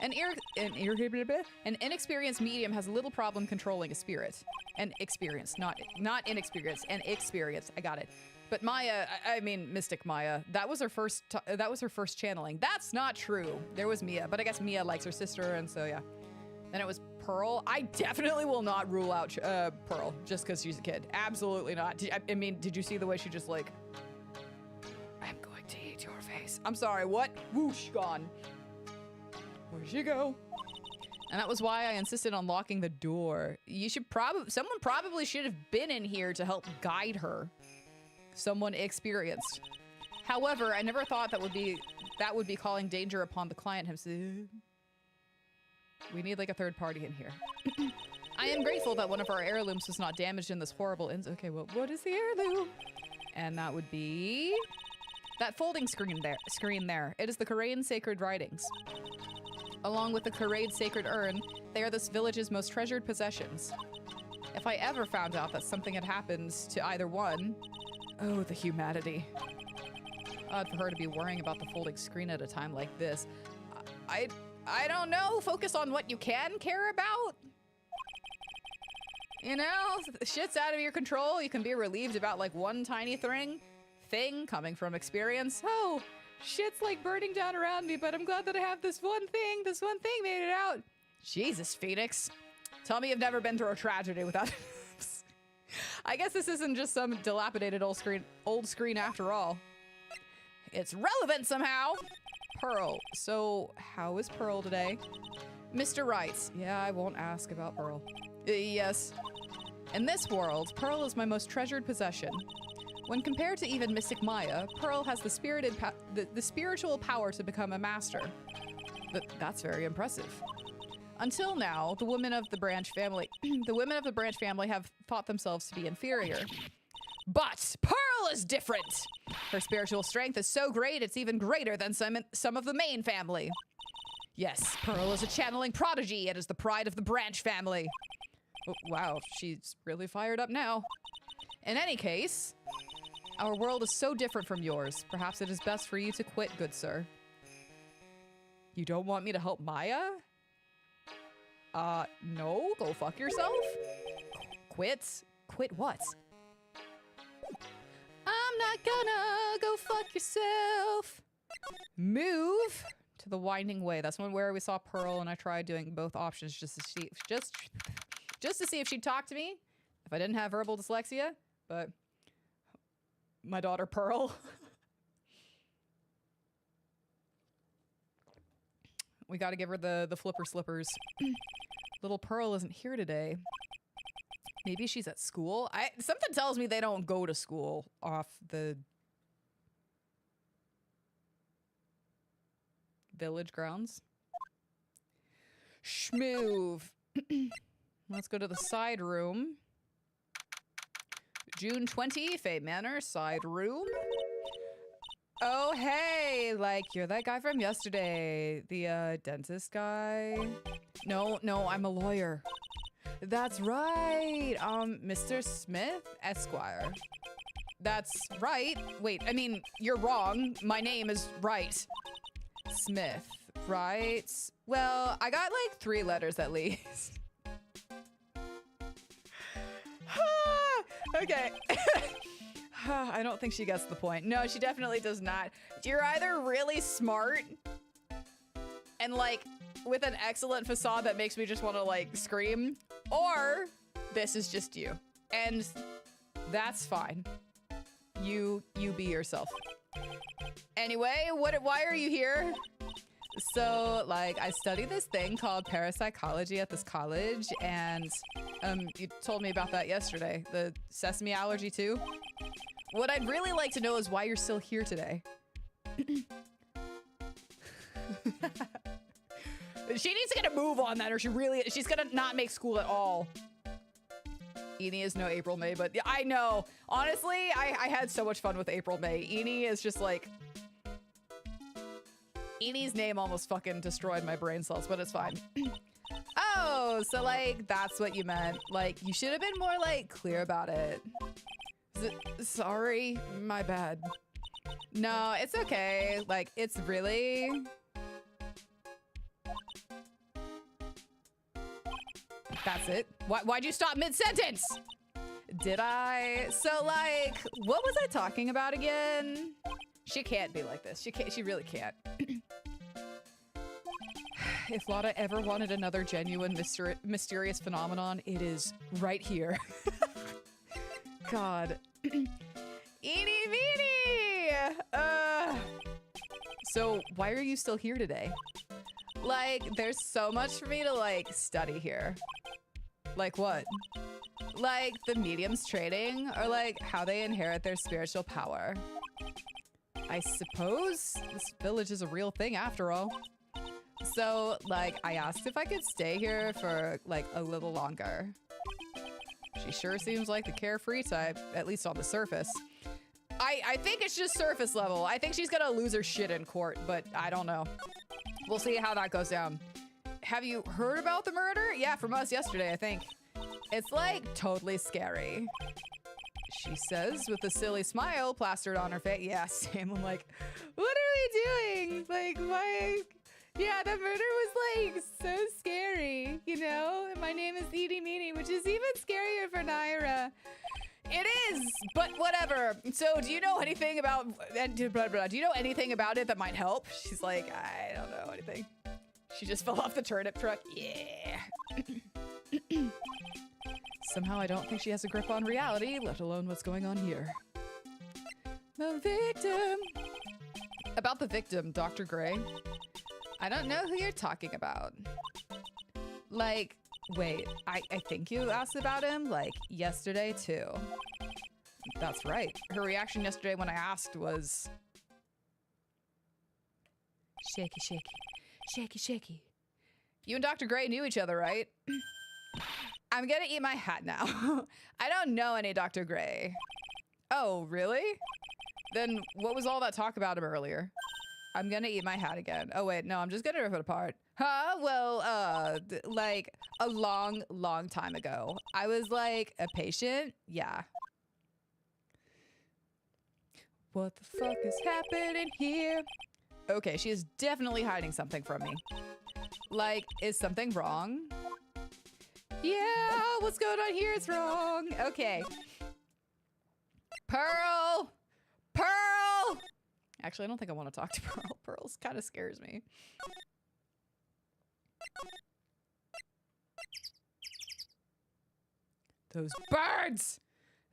An inexperienced medium has little problem controlling a spirit. And experience, not inexperienced, and experience. I got it. But Maya, I mean Mystic Maya, that was her first channeling. That's not true. There was Mia, but I guess Mia likes her sister, and so yeah. Then it was Pearl. I definitely will not rule out Pearl just because she's a kid. Absolutely not. I mean, did you see the way she just like, I'm going to eat your face. I'm sorry, what? Whoosh, gone. Where'd she go? And that was why I insisted on locking the door. Someone probably should have been in here to help guide her. Someone experienced. However, I never thought that would be calling danger upon the client himself. We need like a third party in here. I am grateful that one of our heirlooms was not damaged in this horrible okay, well, what is the heirloom? And that would be that folding screen there. It is the Karain sacred writings. Along with the Karaid sacred urn, they are this village's most treasured possessions. If I ever found out that something had happened to either one, oh, the humanity. Odd for her to be worrying about the folding screen at a time like this. I don't know. Focus on what you can care about. You know, shit's out of your control. You can be relieved about like one tiny thing coming from experience. Oh, shit's like burning down around me, but I'm glad that I have this one thing. This one thing made it out. Jesus, Phoenix. Tell me you've never been through a tragedy without... I guess this isn't just some dilapidated old screen after all. It's relevant somehow. Pearl. So, how is Pearl today? Mr. Wright. Yeah, I won't ask about Pearl. Yes. In this world, Pearl is my most treasured possession. When compared to even Mystic Maya, Pearl has the spiritual power to become a master. That's very impressive. Until now, the women of the branch family have thought themselves to be inferior. But Pearl is different! Her spiritual strength is so great, it's even greater than some of the main family. Yes, Pearl is a channeling prodigy and is the pride of the branch family. Oh, wow, she's really fired up now. In any case, our world is so different from yours. Perhaps it is best for you to quit, good sir. You don't want me to help Maya? No, go fuck yourself. Quit? Quit what? I'm not gonna go fuck yourself. Move to the winding way. That's one where we saw Pearl and I tried doing both options just to see if she'd talk to me. If I didn't have verbal dyslexia, but my daughter Pearl. We gotta give her the flipper slippers. Little Pearl isn't here today. Maybe she's at school? Something tells me they don't go to school off the village grounds. Schmoove. Let's go to the side room. June 20, Fay Manor, side room. Oh, hey, like, you're that guy from yesterday. The, dentist guy? No, I'm a lawyer. That's right. Mr. Smith, Esquire. That's right. Wait, I mean, you're wrong. My name is Wright. Smith, right? Well, I got like 3 letters at least. Okay. I don't think she gets the point. No, she definitely does not. You're either really smart and like with an excellent facade that makes me just want to like scream, or this is just you. And that's fine. You be yourself. Anyway, why are you here? So, like, I study this thing called parapsychology at this college, and you told me about that yesterday. The sesame allergy too. What I'd really like to know is why you're still here today. She needs to get a move on that, or she's gonna not make school at all. Eni is no April May, but I know. Honestly, I had so much fun with April May. Eni is just like... Eni's name almost fucking destroyed my brain cells, but it's fine. Oh, so like, that's what you meant. Like, you should have been more like clear about it. Sorry, my bad. No, it's okay. Like, it's really... That's it. Why'd you stop mid-sentence? Did I? So like, what was I talking about again? She can't be like this. She really can't. If Lotta ever wanted another genuine mysterious phenomenon, it is right here. God. Eeny meeny! So why are you still here today? Like, there's so much for me to like study here. Like what? Like the mediums trading, or like how they inherit their spiritual power. I suppose this village is a real thing after all. So, like, I asked if I could stay here for, like, a little longer. She sure seems like the carefree type, at least on the surface. I think it's just surface level. I think she's gonna lose her shit in court, but I don't know. We'll see how that goes down. Have you heard about the murder? Yeah, from us yesterday, I think. It's, like, totally scary. She says with a silly smile plastered on her face. Yeah, same. I'm like, what are we doing? Like, why? Yeah, the murder was like so scary, you know? And my name is Edie Meanie, which is even scarier for Nayra. It is, but whatever. So do you know anything about, do you know anything about it that might help? She's like, I don't know anything. She just fell off the turnip truck. Yeah. Somehow I don't think she has a grip on reality, let alone what's going on here. The victim. About the victim, Dr. Gray. I don't know who you're talking about. Like, wait, I think you asked about him, like, yesterday too. That's right. Her reaction yesterday when I asked was... shaky, shaky. Shaky, shaky. You and Dr. Gray knew each other, right? I'm gonna eat my hat now. I don't know any Dr. Gray. Oh, really? Then what was all that talk about him earlier? I'm gonna eat my hat again. Oh wait, no, I'm just gonna rip it apart. Huh? Well, like a long, long time ago. I was like a patient. Yeah. What the fuck is happening here? Okay, she is definitely hiding something from me. Like, is something wrong? Yeah, what's going on here is wrong. Okay. Pearl! Pearl! Actually, I don't think I want to talk to Pearl. Pearl kind of scares me. Those birds!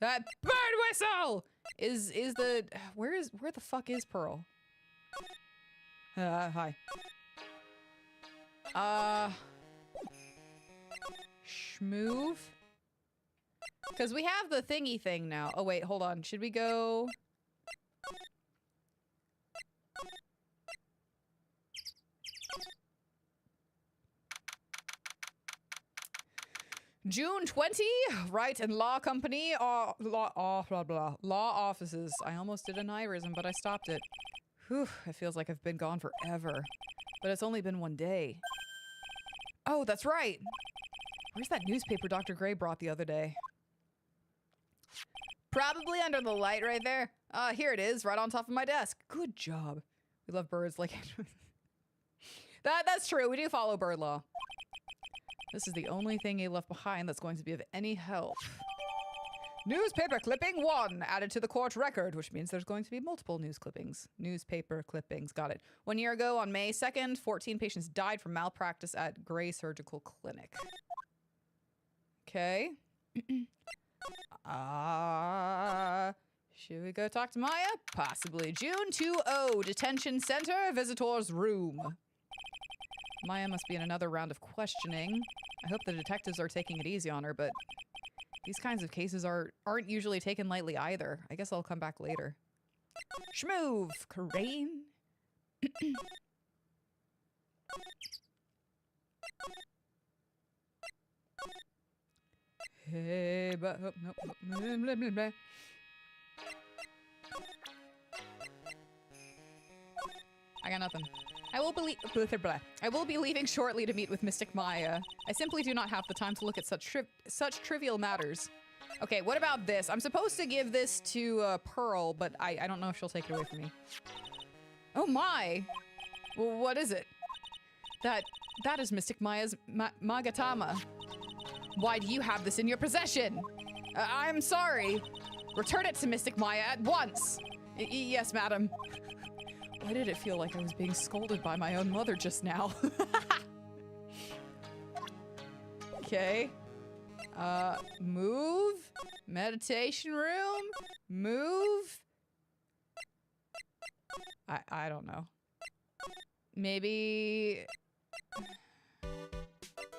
That bird whistle! Is the... Where the fuck is Pearl? Hi. Schmoove? Because we have the thingy thing now. Oh wait, hold on. Should we go... June 20, Wright and Law Company, law offices. I almost did an irism, but I stopped it. Whew, it feels like I've been gone forever. But it's only been one day. Oh, that's right! Where's that newspaper Dr. Gray brought the other day? Probably under the light right there. Here it is, right on top of my desk. Good job. We love birds like... That's true, we do follow bird law. This is the only thing he left behind that's going to be of any help. Newspaper clipping 1 added to the court record, which means there's going to be multiple news clippings. Newspaper clippings, got it. 1 year ago on May 2nd, 14 patients died from malpractice at Gray Surgical Clinic. Okay. Should we go talk to Maya? Possibly. June 20, detention center, visitors room. Maya must be in another round of questioning. I hope the detectives are taking it easy on her, but these kinds of cases aren't usually taken lightly either. I guess I'll come back later. Schmoove, Crane. Hey, but no. I got nothing. I will be leaving shortly to meet with Mystic Maya. I simply do not have the time to look at such trivial matters. Okay, what about this? I'm supposed to give this to Pearl, but I don't know if she'll take it away from me. Oh my! Well, what is it? That is Mystic Maya's Magatama. Why do you have this in your possession? I'm sorry. Return it to Mystic Maya at once. Yes, madam. Why did it feel like I was being scolded by my own mother just now? Okay. Move. Meditation room. Move. I don't know. Maybe...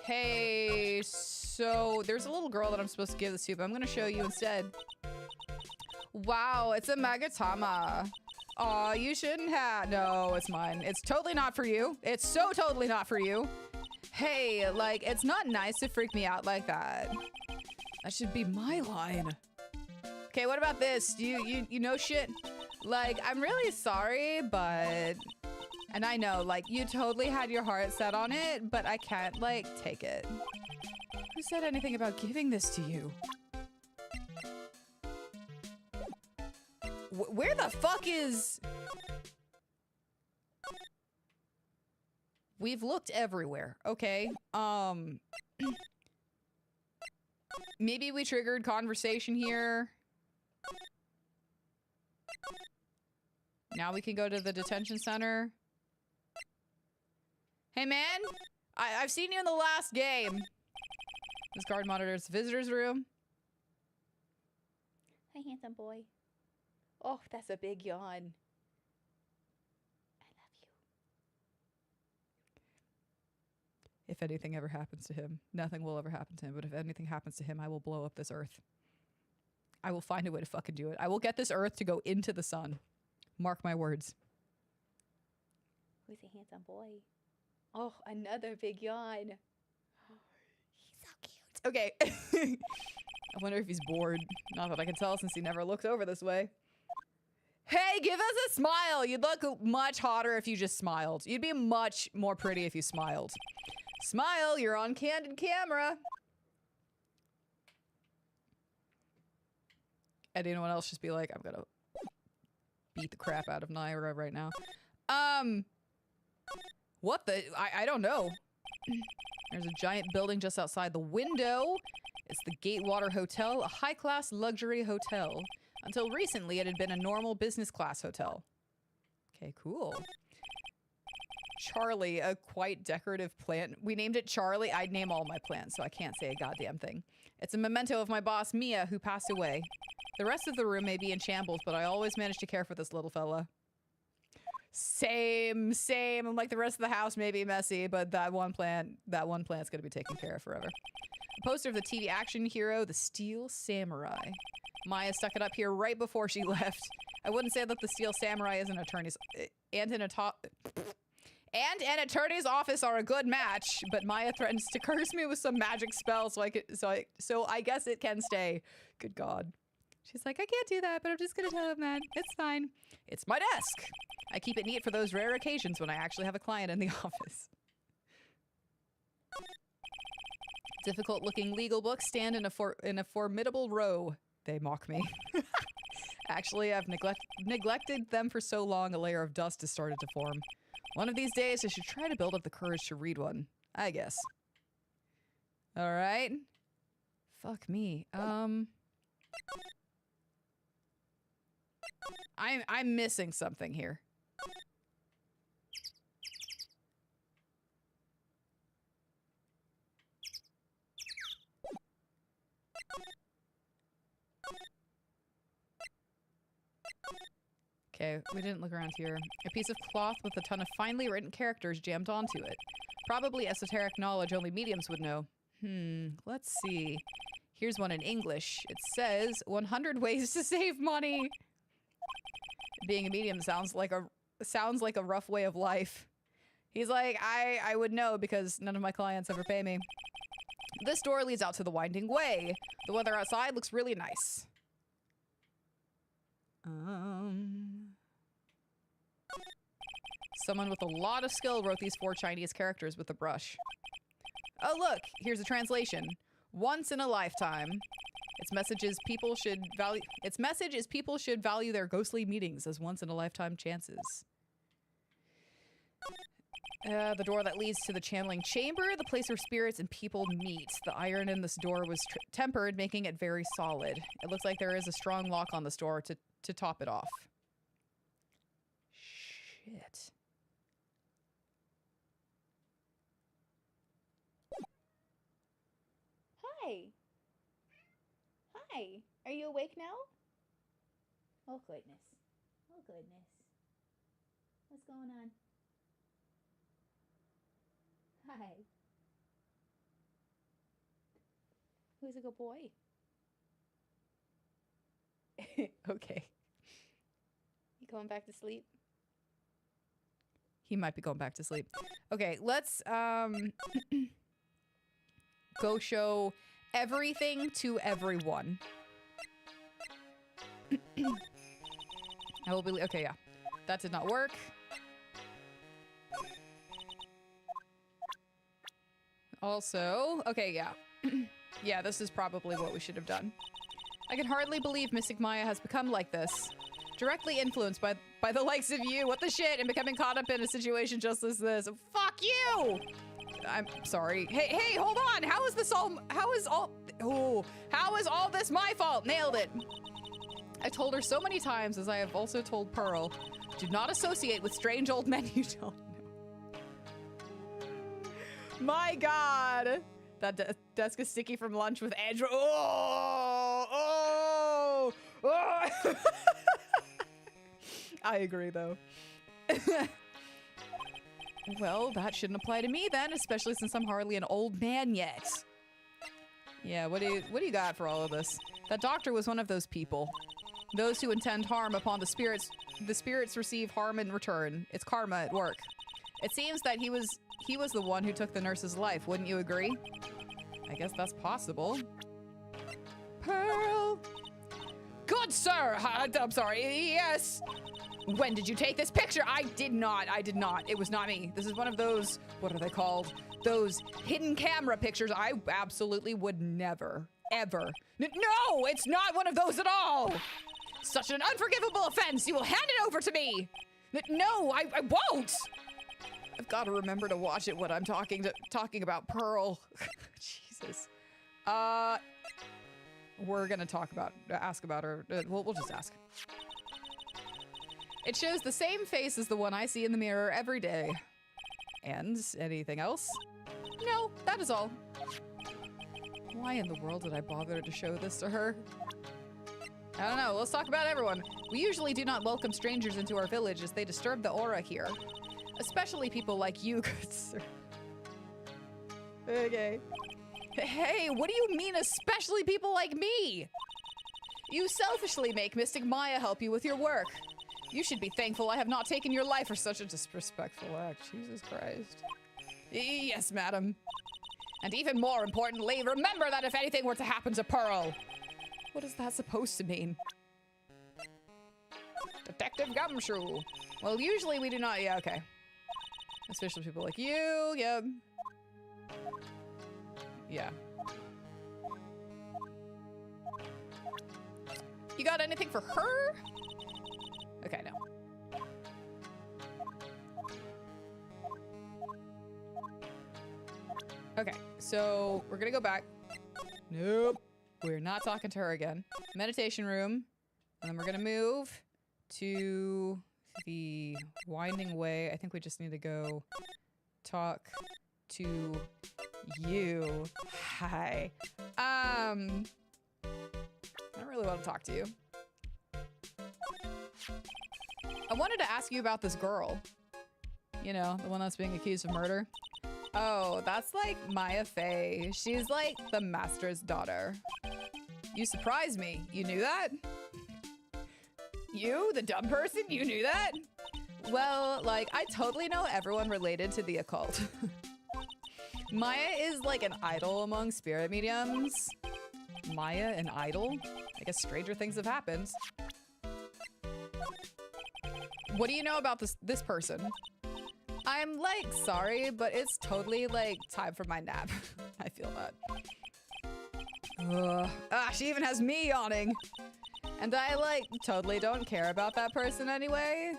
Hey, so there's a little girl that I'm supposed to give this to, but I'm gonna show you instead. Wow, it's a Magatama. Aw, you shouldn't have. No, it's mine. It's totally not for you. It's so totally not for you. Hey, like, it's not nice to freak me out like that. That should be my line. Okay, what about this? You know shit? Like, I'm really sorry, but... And I know, like, you totally had your heart set on it, but I can't, like, take it. Who said anything about giving this to you? Where the fuck is... We've looked everywhere, okay? Maybe we triggered conversation here. Now we can go to the detention center. Hey man, I've seen you in the last game. This guard monitors the visitor's room. Hi, handsome boy. Oh, that's a big yawn. I love you. If anything ever happens to him, nothing will ever happen to him, but if anything happens to him, I will blow up this earth. I will find a way to fucking do it. I will get this earth to go into the sun. Mark my words. Who's a handsome boy? Oh, another big yawn. He's so cute. Okay. I wonder if he's bored. Not that I can tell since he never looks over this way. Hey, give us a smile. You'd look much hotter if you just smiled. You'd be much more pretty if you smiled. Smile, you're on candid camera. And anyone else just be like, I'm gonna beat the crap out of Nayra right now. What the? I don't know. There's a giant building just outside the window. It's the Gatewater Hotel, a high-class luxury hotel. Until recently, it had been a normal business class hotel. Okay, cool. Charlie, a quite decorative plant. We named it Charlie. I'd name all my plants, so I can't say a goddamn thing. It's a memento of my boss, Mia, who passed away. The rest of the room may be in shambles, but I always manage to care for this little fella. Same. I'm like, the rest of the house may be messy, but that one plant's gonna be taken care of forever. A poster of the TV action hero, the Steel Samurai. Maya stuck it up here right before she left. I wouldn't say that the Steel Samurai is an attorney's and an attorney's office are a good match, but Maya threatens to curse me with some magic spell, so I guess it can stay. Good God. She's like, I can't do that, but I'm just gonna tell him that. It's fine. It's my desk. I keep it neat for those rare occasions when I actually have a client in the office. Difficult-looking legal books stand in a formidable row. They mock me. Actually, I've neglected them for so long, a layer of dust has started to form. One of these days, I should try to build up the courage to read one. I guess. All right. Fuck me. I'm missing something here. Okay, we didn't look around here. A piece of cloth with a ton of finely written characters jammed onto it. Probably esoteric knowledge only mediums would know. Let's see. Here's one in English. It says 100 ways to save money. Being a medium sounds like a rough way of life. He's like, I would know because none of my clients ever pay me. This door leads out to the winding way. The weather outside looks really nice. Someone with a lot of skill wrote these 4 Chinese characters with a brush. Oh look, here's a translation. Once in a lifetime. Its message is people should value their ghostly meetings as once in a lifetime chances. The door that leads to the channeling chamber, the place where spirits and people meet. The iron in this door was tempered, making it very solid. It looks like there is a strong lock on this door to top it off. Shit. Hi. Hi. Are you awake now? Oh, goodness. Oh, goodness. What's going on? Hi. Who's a good boy? Okay. You going back to sleep? He might be going back to sleep. Okay, let's go show everything to everyone. I will believe. Okay, yeah. That did not work. Also, okay, yeah. Yeah, this is probably what we should have done. I can hardly believe Mystic Maya has become like this. Directly influenced by the likes of you. What the shit? And becoming caught up in a situation just as this. Fuck you! I'm sorry. Hey, hold on! How is all this my fault? Nailed it. I told her so many times, as I have also told Pearl, do not associate with strange old men you don't know. My God. That desk is sticky from lunch with Andrew. Oh! I agree, though. Well, that shouldn't apply to me then, especially since I'm hardly an old man yet. Yeah, what do you got for all of this? That doctor was one of those people. Those who intend harm upon the spirits receive harm in return. It's karma at work. It seems that he was the one who took the nurse's life, wouldn't you agree? I guess that's possible. Pearl! Good sir! I'm sorry, yes! When did you take this picture? I did not. It was not me. This is one of those, what are they called? Those hidden camera pictures. I absolutely would never, ever. No, it's not one of those at all! Such an unforgivable offense! You will hand it over to me! No, I won't! I've got to remember to watch it when I'm talking about Pearl. Jesus. We're gonna ask about her. We'll just ask. It shows the same face as the one I see in the mirror every day. And anything else? No, that is all. Why in the world did I bother to show this to her? I don't know. Let's talk about everyone. We usually do not welcome strangers into our village as they disturb the aura here. Especially people like you, good sir. Okay. Hey, what do you mean, especially people like me? You selfishly make Mystic Maya help you with your work. You should be thankful I have not taken your life for such a disrespectful act. Jesus Christ. Yes, madam. And even more importantly, remember that if anything were to happen to Pearl, What is that supposed to mean? Detective Gumshoe. Well, usually we do not. Yeah, okay. Especially people like you. Yep. Yeah. You got anything for her? Okay, no. Okay, so we're gonna go back. Nope. We're not talking to her again. Meditation room. And then we're gonna move to the winding way. I think we just need to go talk to you. Hi. I don't really want to talk to you. I wanted to ask you about this girl. You know, the one that's being accused of murder. Oh, that's like Maya Fey. She's like the master's daughter. You surprised me. You knew that? You, the dumb person, you knew that? Well, like, I totally know everyone related to the occult. Maya is like an idol among spirit mediums. Maya, an idol? I guess stranger things have happened. What do you know about this person? I'm like, sorry, but it's totally like time for my nap. I feel that. She even has me yawning. And I like totally don't care about that person anyway.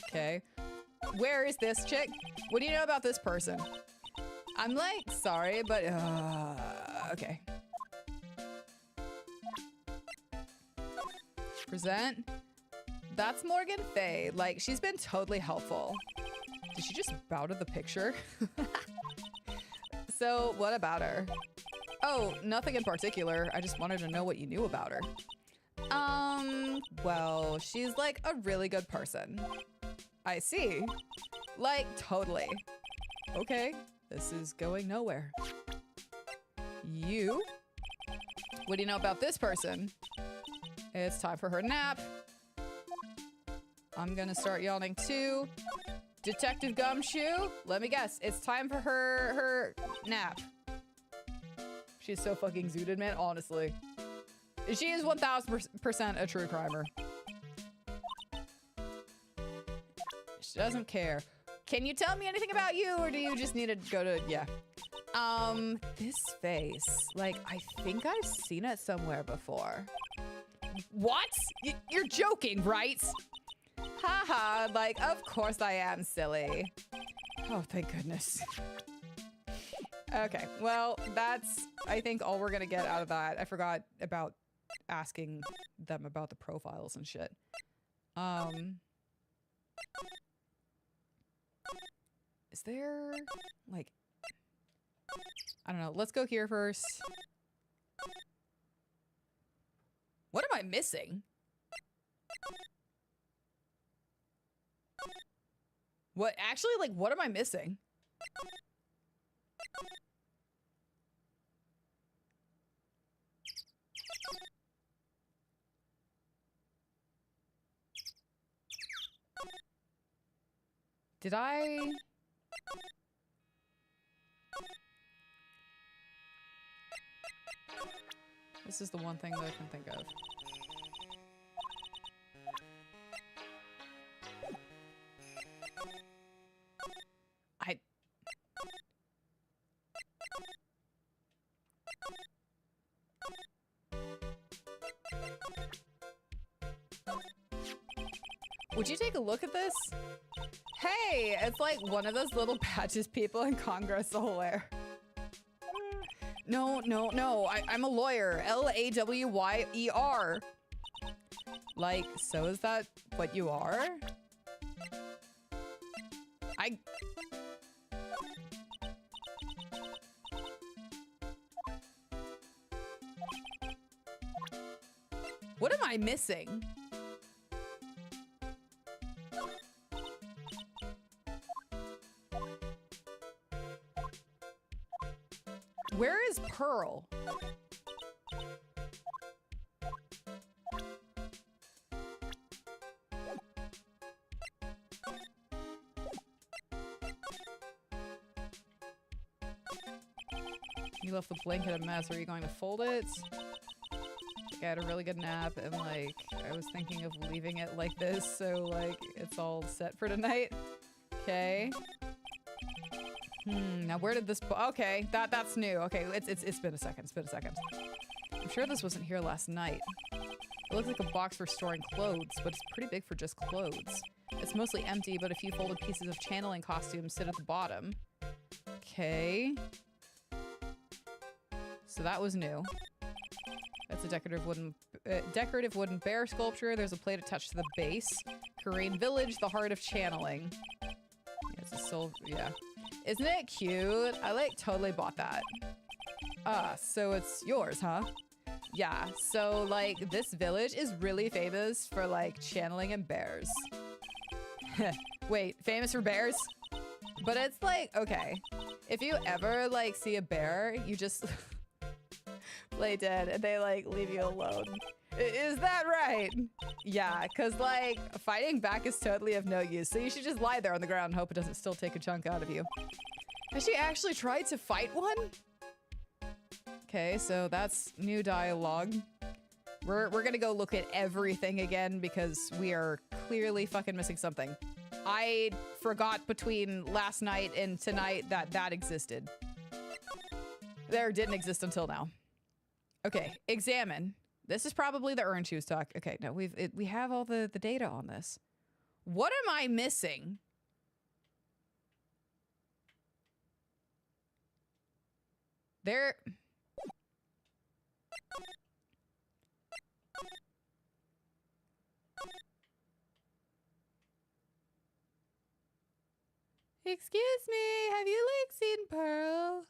Okay. Where is this chick? What do you know about this person? I'm like, sorry, but okay. Present. That's Morgan Fay. Like, she's been totally helpful. Did she just bow to the picture? So, what about her? Oh, nothing in particular. I just wanted to know what you knew about her. Well, she's like a really good person. I see. Like, totally. Okay, this is going nowhere. You? What do you know about this person? It's time for her nap. I'm gonna start yawning too. Detective Gumshoe? Let me guess. It's time for her nap. She's so fucking zooted, man, honestly. She is 1000% a true crimer. She doesn't care. Can you tell me anything about you, or do you just need to go to... Yeah. This face. Like, I think I've seen it somewhere before. What? You're joking, right? Haha, like, of course I am silly. Oh, thank goodness. Okay, well, that's, I think, all we're gonna get out of that. I forgot about asking them about the profiles and shit. Is there, like, I don't know. Let's go here first. What am I missing? What, actually, like, what am I missing? Did I... This is the one thing that I can think of. Would you take a look at this? Hey, it's like one of those little patches people in Congress will wear. No, no, no. I'm a lawyer. L-A-W-Y-E-R. Like, so is that what you are? What am I missing? Where is Pearl? You left the blanket a mess. Are you going to fold it? I I had a really good nap, and like I was thinking of leaving it like this, so like it's all set for tonight. Okay. Now where did this? Okay, that's new. Okay, it's been a second. It's been a second. I'm sure this wasn't here last night. It looks like a box for storing clothes, but it's pretty big for just clothes. It's mostly empty, but a few folded pieces of channeling costumes sit at the bottom. Okay. So that was new. That's a decorative wooden bear sculpture. There's a plate attached to the base. Korean village, the heart of channeling. Yeah, it's a silver. Yeah. Isn't it cute? I like totally bought that. So it's yours, huh? Yeah, so like this village is really famous for like channeling and bears. Wait, famous for bears? But it's like, okay, if you ever like see a bear, you just lay dead and they like leave you alone. Is that right? Yeah, because like fighting back is totally of no use. So you should just lie there on the ground and hope it doesn't still take a chunk out of you. Has she actually tried to fight one? Okay, so that's new dialogue. We're gonna go look at everything again because we are clearly fucking missing something. I forgot between last night and tonight that that existed. There didn't exist until now. Okay, examine. This is probably the urn she was talking. Okay, no, we have all the data on this. What am I missing? There. Excuse me, have you like seen Pearl?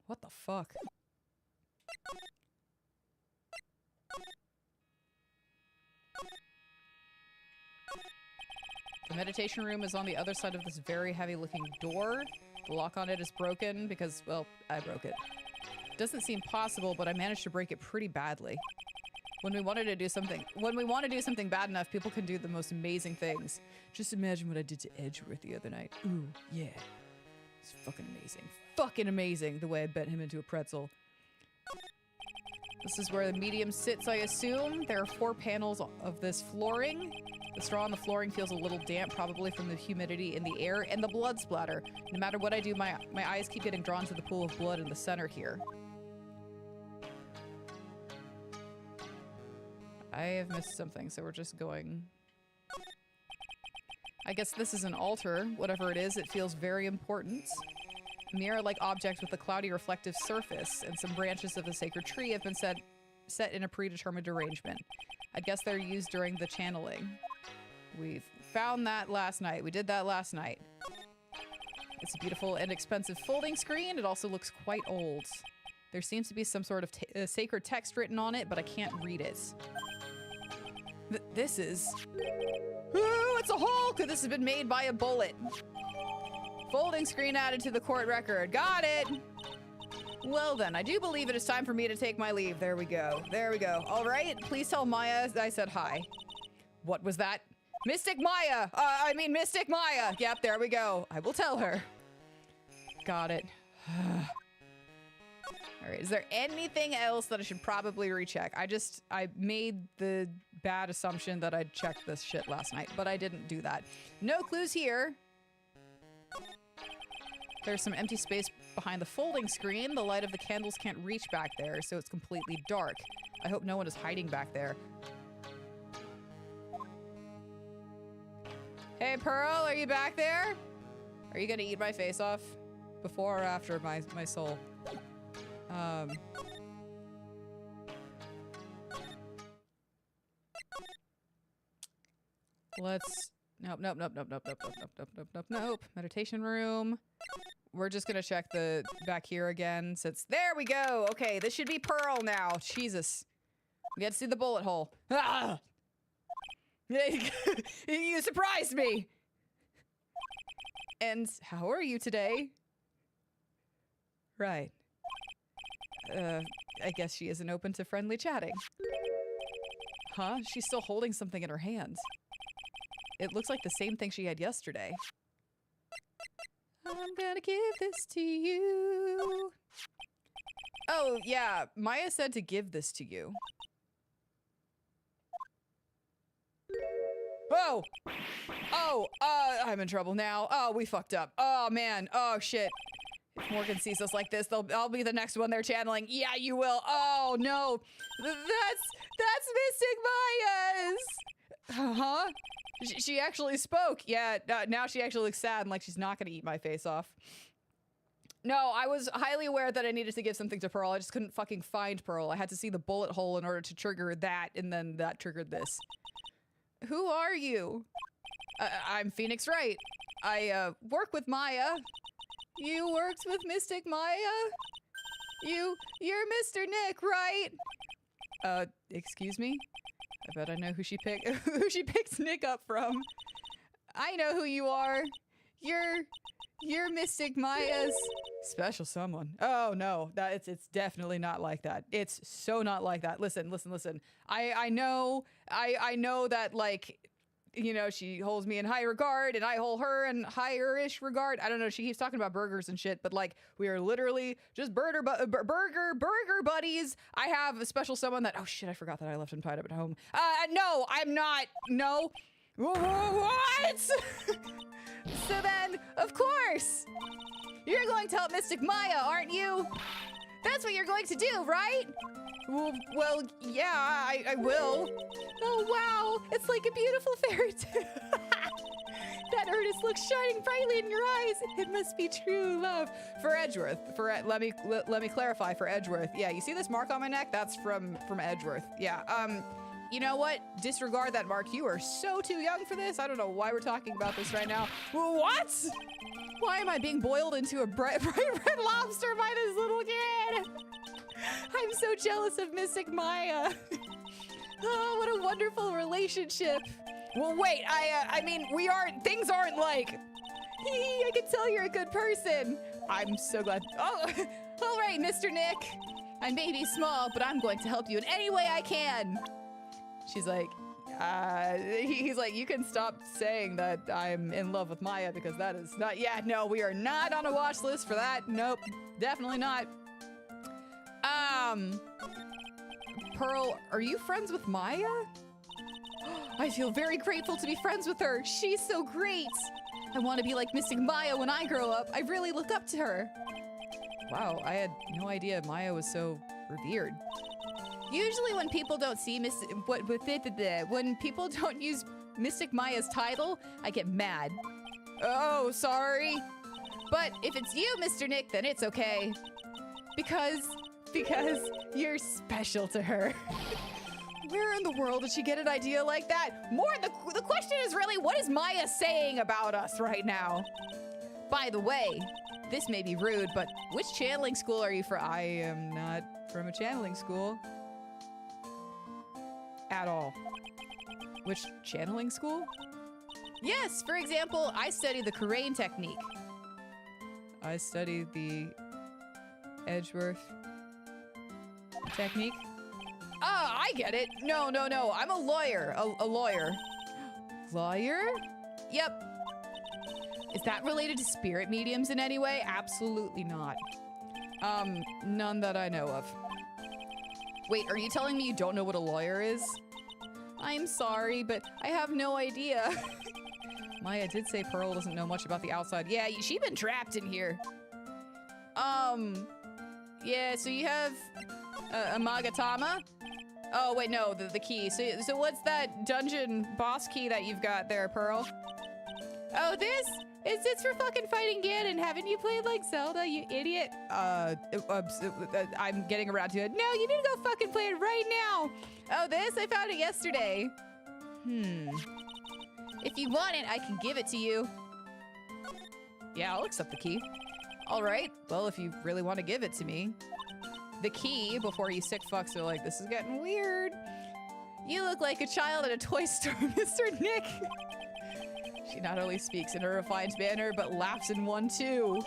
What the fuck? The meditation room is on the other side of this very heavy looking door. The lock on it is broken because, well, I broke it. Doesn't seem possible, but I managed to break it pretty badly. When we want to do something bad enough, people can do the most amazing things. Just imagine what I did to Edgeworth the other night. Ooh, yeah. It's fucking amazing. Fucking amazing, the way I bent him into a pretzel. This is where the medium sits, I assume. There are 4 panels of this flooring. The straw on the flooring feels a little damp, probably from the humidity in the air and the blood splatter. No matter what I do, my eyes keep getting drawn to the pool of blood in the center here. I have missed something, so we're just going. I guess this is an altar. Whatever it is, it feels very important. A mirror-like object with a cloudy reflective surface, and some branches of the sacred tree have been set in a predetermined arrangement. I guess they're used during the channeling. We've found that last night. We did that last night. It's a beautiful and expensive folding screen. It also looks quite old. There seems to be some sort of sacred text written on it, but I can't read it. This is... Ooh, it's a hole! This has been made by a bullet. Folding screen added to the court record. Got it! Well then, I do believe it is time for me to take my leave. There we go. There we go. All right, please tell Maya I said hi. What was that? Mystic Maya! Mystic Maya! Yep, there we go. I will tell her. Got it. All right, is there anything else that I should probably recheck? I made the bad assumption that I'd checked this shit last night, but I didn't do that. No clues here. There's some empty space behind the folding screen. The light of the candles can't reach back there, so it's completely dark. I hope no one is hiding back there. Hey, Pearl, are you back there? Are you gonna eat my face off? Before or after my soul? Let's... Nope. Meditation room. We're just gonna check the back here again since... There we go! Okay, this should be Pearl now. Jesus. We get to see the bullet hole. Ah! You surprised me! And how are you today? Right. I guess she isn't open to friendly chatting. Huh? She's still holding something in her hand. It looks like the same thing she had yesterday. I'm gonna give this to you. Oh, yeah. Maya said to give this to you. Oh! Oh, I'm in trouble now. Oh, we fucked up. Oh, man. Oh, shit. If Morgan sees us like this, I'll be the next one they're channeling. Yeah, you will. Oh, no. That's Mystic Maya's. Huh? She actually spoke. Yeah, now she actually looks sad and like she's not gonna eat my face off. No, I was highly aware that I needed to give something to Pearl. I just couldn't fucking find Pearl. I had to see the bullet hole in order to trigger that, and then that triggered this. Who are you? I'm Phoenix Wright. I work with Maya. You worked with Mystic Maya? You're Mr. Nick, right? Excuse me? I bet I know who she picks Nick up from. I know who you are. You're Mystic Maya's special someone. Oh no, it's definitely not like that. It's so not like that. Listen. I know that, like, you know, she holds me in high regard and I hold her in higher-ish regard. I don't know, she keeps talking about burgers and shit, but like, we are literally just burger buddies. I have a special someone that, oh shit, I forgot that I left him tied up at home. No, I'm not. No. What? So then, of course, you're going to help Mystic Maya, aren't you? That's what you're going to do, right? Well, yeah, I will. Oh, wow. It's like a beautiful fairy tale. That earnest look shining brightly in your eyes. It must be true love. For Edgeworth. Let me clarify, for Edgeworth. Yeah, you see this mark on my neck? That's from Edgeworth. Yeah, you know what? Disregard that mark. You are so too young for this. I don't know why we're talking about this right now. What? Why am I being boiled into a bright red lobster by this little kid? I'm so jealous of Mystic Maya. Oh, what a wonderful relationship. Well, wait, I mean, things aren't like, I can tell you're a good person. I'm so glad. Oh, all right, Mr. Nick. I may be small, but I'm going to help you in any way I can. She's like, he's like, you can stop saying that I'm in love with Maya because that is not, yeah, no, we are not on a watch list for that. Nope, definitely not. Pearl, are you friends with Maya? I feel very grateful to be friends with her. She's so great. I want to be like Mystic Maya when I grow up. I really look up to her. Wow, I had no idea Maya was so revered. Usually when people don't see when people don't use Mystic Maya's title, I get mad. Oh, sorry. But if it's you, Mr. Nick, then it's okay. Because you're special to her. Where in the world did she get an idea like that? The question is really, what is Maya saying about us right now? By the way, this may be rude, but which channeling school are you from? I am not from a channeling school. At all. Which channeling school? Yes, for example, I study the Karain technique. I study the Edgeworth technique. Oh, I get it. No. I'm a lawyer. A lawyer. Lawyer? Yep. Is that related to spirit mediums in any way? Absolutely not. None that I know of. Wait, are you telling me you don't know what a lawyer is? I'm sorry, but I have no idea. Maya did say Pearl doesn't know much about the outside. Yeah, she's been trapped in here. Yeah, so you have a Magatama? Oh, wait, no, the key. So what's that dungeon boss key that you've got there, Pearl? Oh, this? It's for fucking fighting Ganon. Haven't you played like Zelda, you idiot? I'm getting around to it. No, you need to go fucking play it right now. Oh, this? I found it yesterday. If you want it, I can give it to you. Yeah, I'll accept the key. All right. Well, if you really want to give it to me. The key, before you sick fucks are like, this is getting weird. You look like a child at a toy store, Mr. Nick. She not only speaks in a refined manner, but laughs in one too.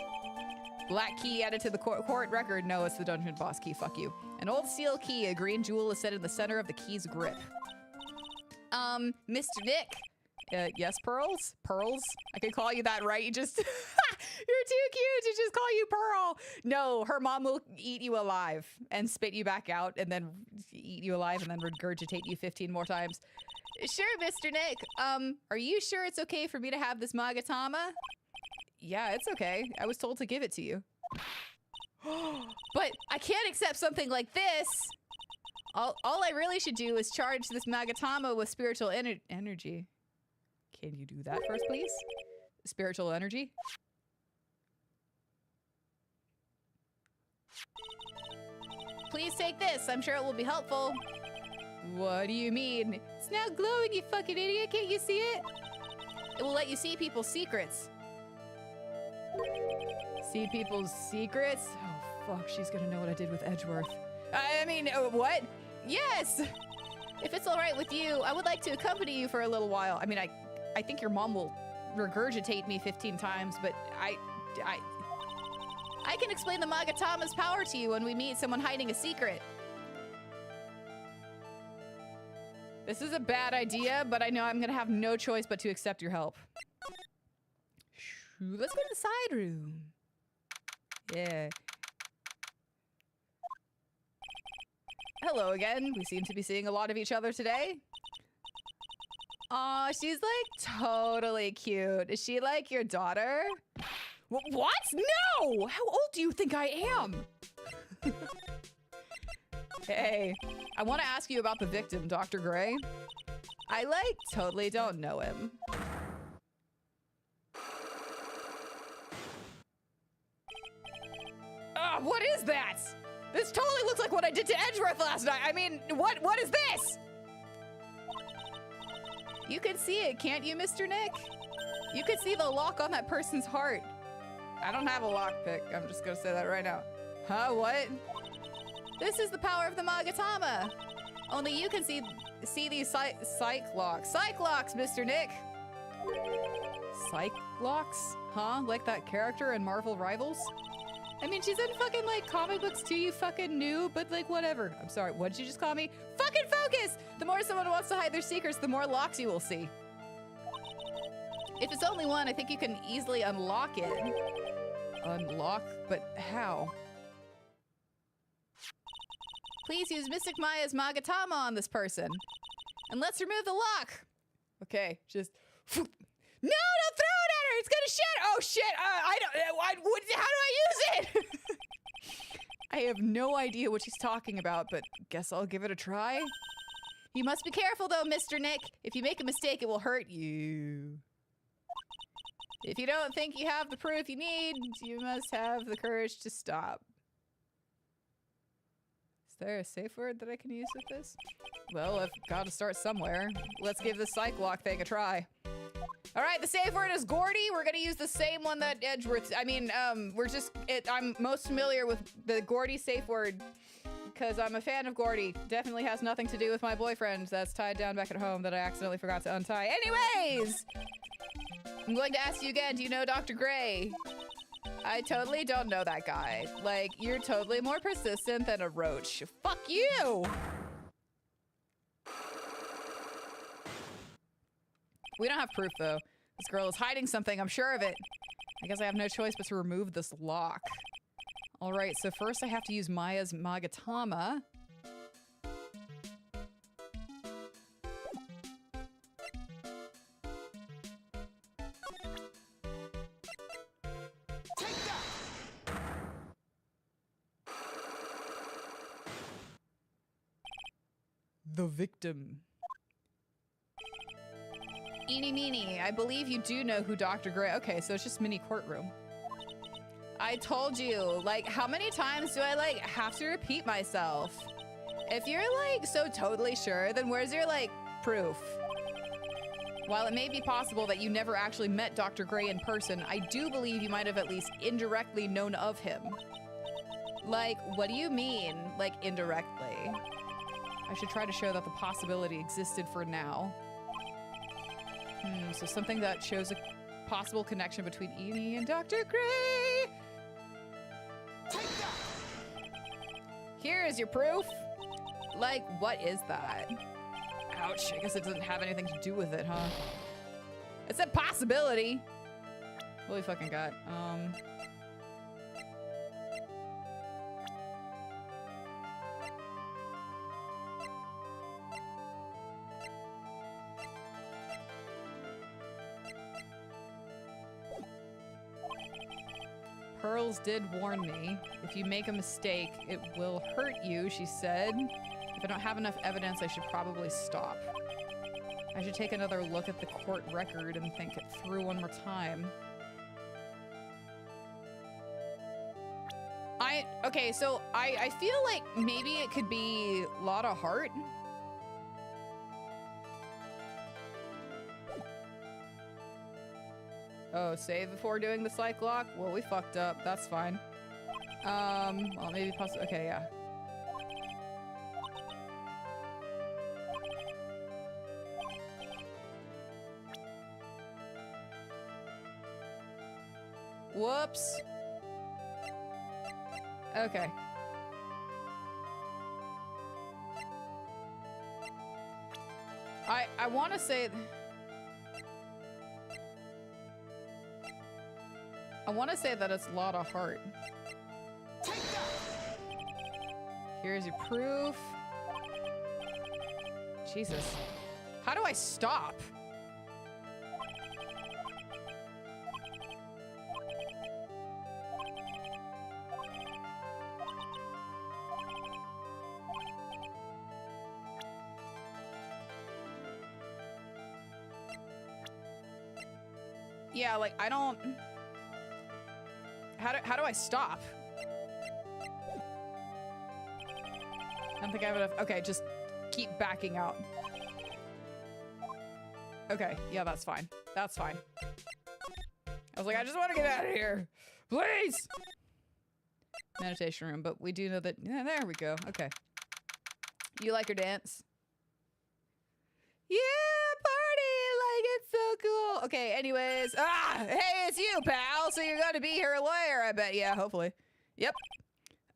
Black key added to the court record. No, it's the dungeon boss key. Fuck you. An old steel key. A green jewel is set in the center of the key's grip. Mr. Nick. Yes, Pearls? Pearls? I could call you that, right? You just... You're You're too cute to just call you Pearl. No, her mom will eat you alive and spit you back out and then eat you alive and then regurgitate you 15 more times. Sure, Mr. Nick. Are you sure it's okay for me to have this Magatama? Yeah, it's okay. I was told to give it to you. But I can't accept something like this. All I really should do is charge this Magatama with spiritual energy. Can you do that first, please? Spiritual energy? Please take this. I'm sure it will be helpful. What do you mean? It's now glowing, you fucking idiot. Can't you see it? It will let you see people's secrets. See people's secrets? Oh, fuck. She's gonna know what I did with Edgeworth. I mean, what? Yes! If it's all right with you, I would like to accompany you for a little while. I mean, I think your mom will regurgitate me 15 times, but I can explain the Magatama's power to you when we meet someone hiding a secret. This is a bad idea, but I know I'm gonna have no choice but to accept your help. Let's go to the side room. Yeah. Hello again. We seem to be seeing a lot of each other today. Aw, she's like totally cute. Is she like your daughter? What? No! How old do you think I am? Hey, I want to ask you about the victim, Dr. Gray. I like totally don't know him. What is that? This totally looks like what I did to Edgeworth last night. I mean, what is this? You can see it, can't you, Mr. Nick? You can see the lock on that person's heart. I don't have a lockpick. I'm just gonna say that right now. Huh, what? This is the power of the Magatama. Only you can see these psych locks. Psych locks, Mr. Nick. Psych locks? Huh? Like that character in Marvel Rivals? I mean, she's in fucking, like, comic books too, you fucking knew, but, like, whatever. I'm sorry, what did you just call me? Fucking focus! The more someone wants to hide their secrets, the more locks you will see. If it's only one, I think you can easily unlock it. Unlock? But how? Please use Mystic Maya's Magatama on this person. And let's remove the lock. Okay, just... No, don't throw it at her! It's gonna shit! Oh shit! How do I use it? I have no idea what she's talking about, but guess I'll give it a try. You must be careful though, Mr. Nick. If you make a mistake, it will hurt you. If you don't think you have the proof you need, you must have the courage to stop. Is there a safe word that I can use with this? Well, I've got to start somewhere. Let's give this psych lock thing a try. All right, the safe word is Gordy. We're gonna use the same one that Edgeworth. I'm most familiar with the Gordy safe word because I'm a fan of Gordy. Definitely has nothing to do with my boyfriend that's tied down back at home that I accidentally forgot to untie. Anyways, I'm going to ask you again. Do you know Dr. Gray? I totally don't know that guy. Like, you're totally more persistent than a roach. Fuck you! We don't have proof, though. This girl is hiding something, I'm sure of it. I guess I have no choice but to remove this lock. All right, so first I have to use Maya's Magatama. Take that! The victim. Eeny meeny, I believe you do know who Dr. Gray... Okay, so it's just mini courtroom. I told you, like, how many times do I, like, have to repeat myself? If you're, like, so totally sure, then where's your, like, proof? While it may be possible that you never actually met Dr. Gray in person, I do believe you might have at least indirectly known of him. Like, what do you mean, like, indirectly? I should try to show that the possibility existed for now. So something that shows a possible connection between Edie and Dr. Gray. Take that! Here is your proof. Like, what is that? Ouch, I guess it doesn't have anything to do with it, huh? It's a possibility. What we fucking got? Pearls did warn me. If you make a mistake, it will hurt you, she said. If I don't have enough evidence, I should probably stop. I should take another look at the court record and think it through one more time. Okay, so I feel like maybe it could be Lotta Hart. Oh, save before doing the psych lock? Well, we fucked up. That's fine. Well, maybe possibly. Okay, yeah. Whoops. Okay. I want to say... I want to say that it's Lotta Hart. Here's your proof. Jesus. How do I stop? Yeah, like, I don't... How do I stop? I don't think I have enough. Okay, just keep backing out. Okay, yeah, that's fine. That's fine. I was like, I just want to get out of here. Please! Meditation room, but we do know that... Yeah, there we go. Okay. You like her dance? Yeah, party like it's so cool. Okay, anyways. Hey, it's you, pal. So you're going to be her lawyer, I bet. Yeah, hopefully. Yep.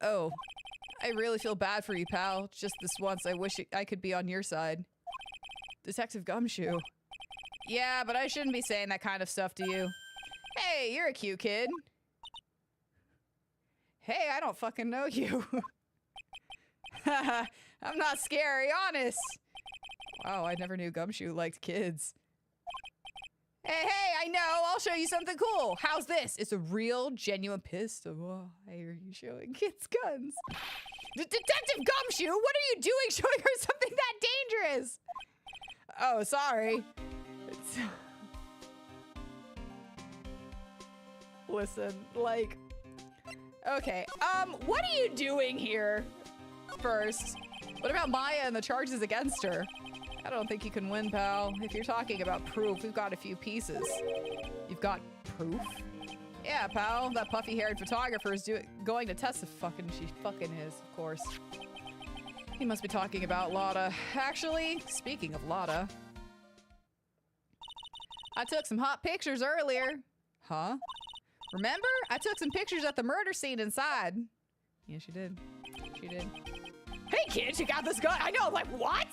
Oh, I really feel bad for you, pal. Just this once, I wish I could be on your side. Detective Gumshoe. Yeah, but I shouldn't be saying that kind of stuff to you. Hey, you're a cute kid. Hey, I don't fucking know you. I'm not scary, honest. Wow, I never knew Gumshoe liked kids. Hey, I know. I'll show you something cool. How's this? It's a real, genuine pistol. Why are you showing kids guns? Detective Gumshoe, what are you doing showing her something that dangerous? Oh, sorry. Listen, like... Okay, what are you doing here? First, what about Maya and the charges against her? I don't think you can win, pal. If you're talking about proof, we've got a few pieces. You've got proof? Yeah, pal. That puffy-haired photographer is going to testify. She fucking is, of course. He must be talking about Lotta. Actually, speaking of Lotta, I took some hot pictures earlier. Huh? Remember? I took some pictures at the murder scene inside. Yeah, she did. She did. Hey, kid, you got this gun. I know, like, what?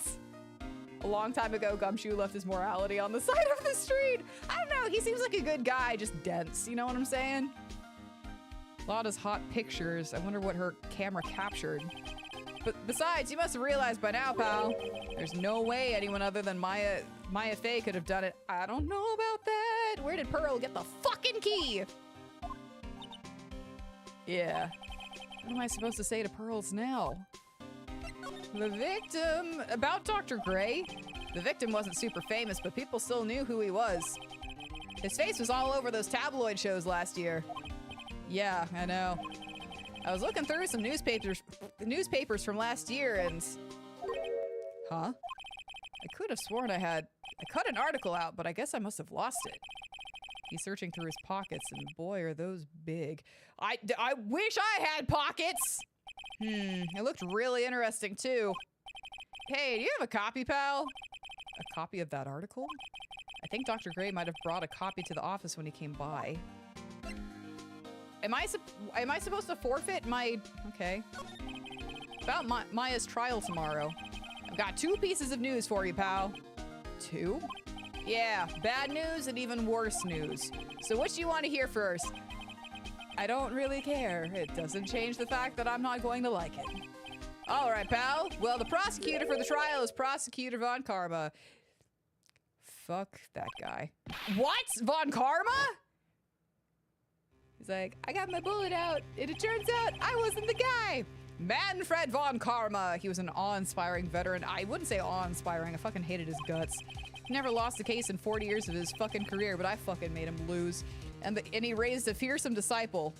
A long time ago, Gumshoe left his morality on the side of the street. I don't know, he seems like a good guy, just dense, you know what I'm saying? Lotta's hot pictures. I wonder what her camera captured. But besides, you must have realized by now, pal, there's no way anyone other than Maya Fey could have done it. I don't know about that. Where did Pearl get the fucking key? Yeah. What am I supposed to say to Pearls now? The victim... About Dr. Gray. The victim wasn't super famous, but people still knew who he was. His face was all over those tabloid shows last year. Yeah, I know. I was looking through some newspapers from last year and... Huh? I could have sworn I cut an article out, but I guess I must have lost it. He's searching through his pockets, and boy, are those big. I wish I had pockets! It looked really interesting, too. Hey, do you have a copy, pal? A copy of that article? I think Dr. Gray might have brought a copy to the office when he came by. Am I supposed to forfeit my... Okay. About Maya's trial tomorrow. I've got 2 pieces of news for you, pal. 2? Yeah, bad news and even worse news. So which do you want to hear first? I don't really care. It doesn't change the fact that I'm not going to like it. All right, pal. Well, the prosecutor for the trial is Prosecutor Von Karma. Fuck that guy. What? Von Karma? He's like, I got my bullet out, and it turns out I wasn't the guy. Manfred Von Karma. He was an awe-inspiring veteran. I wouldn't say awe-inspiring. I fucking hated his guts. Never lost a case in 40 years of his fucking career, but I fucking made him lose. And he raised a fearsome disciple.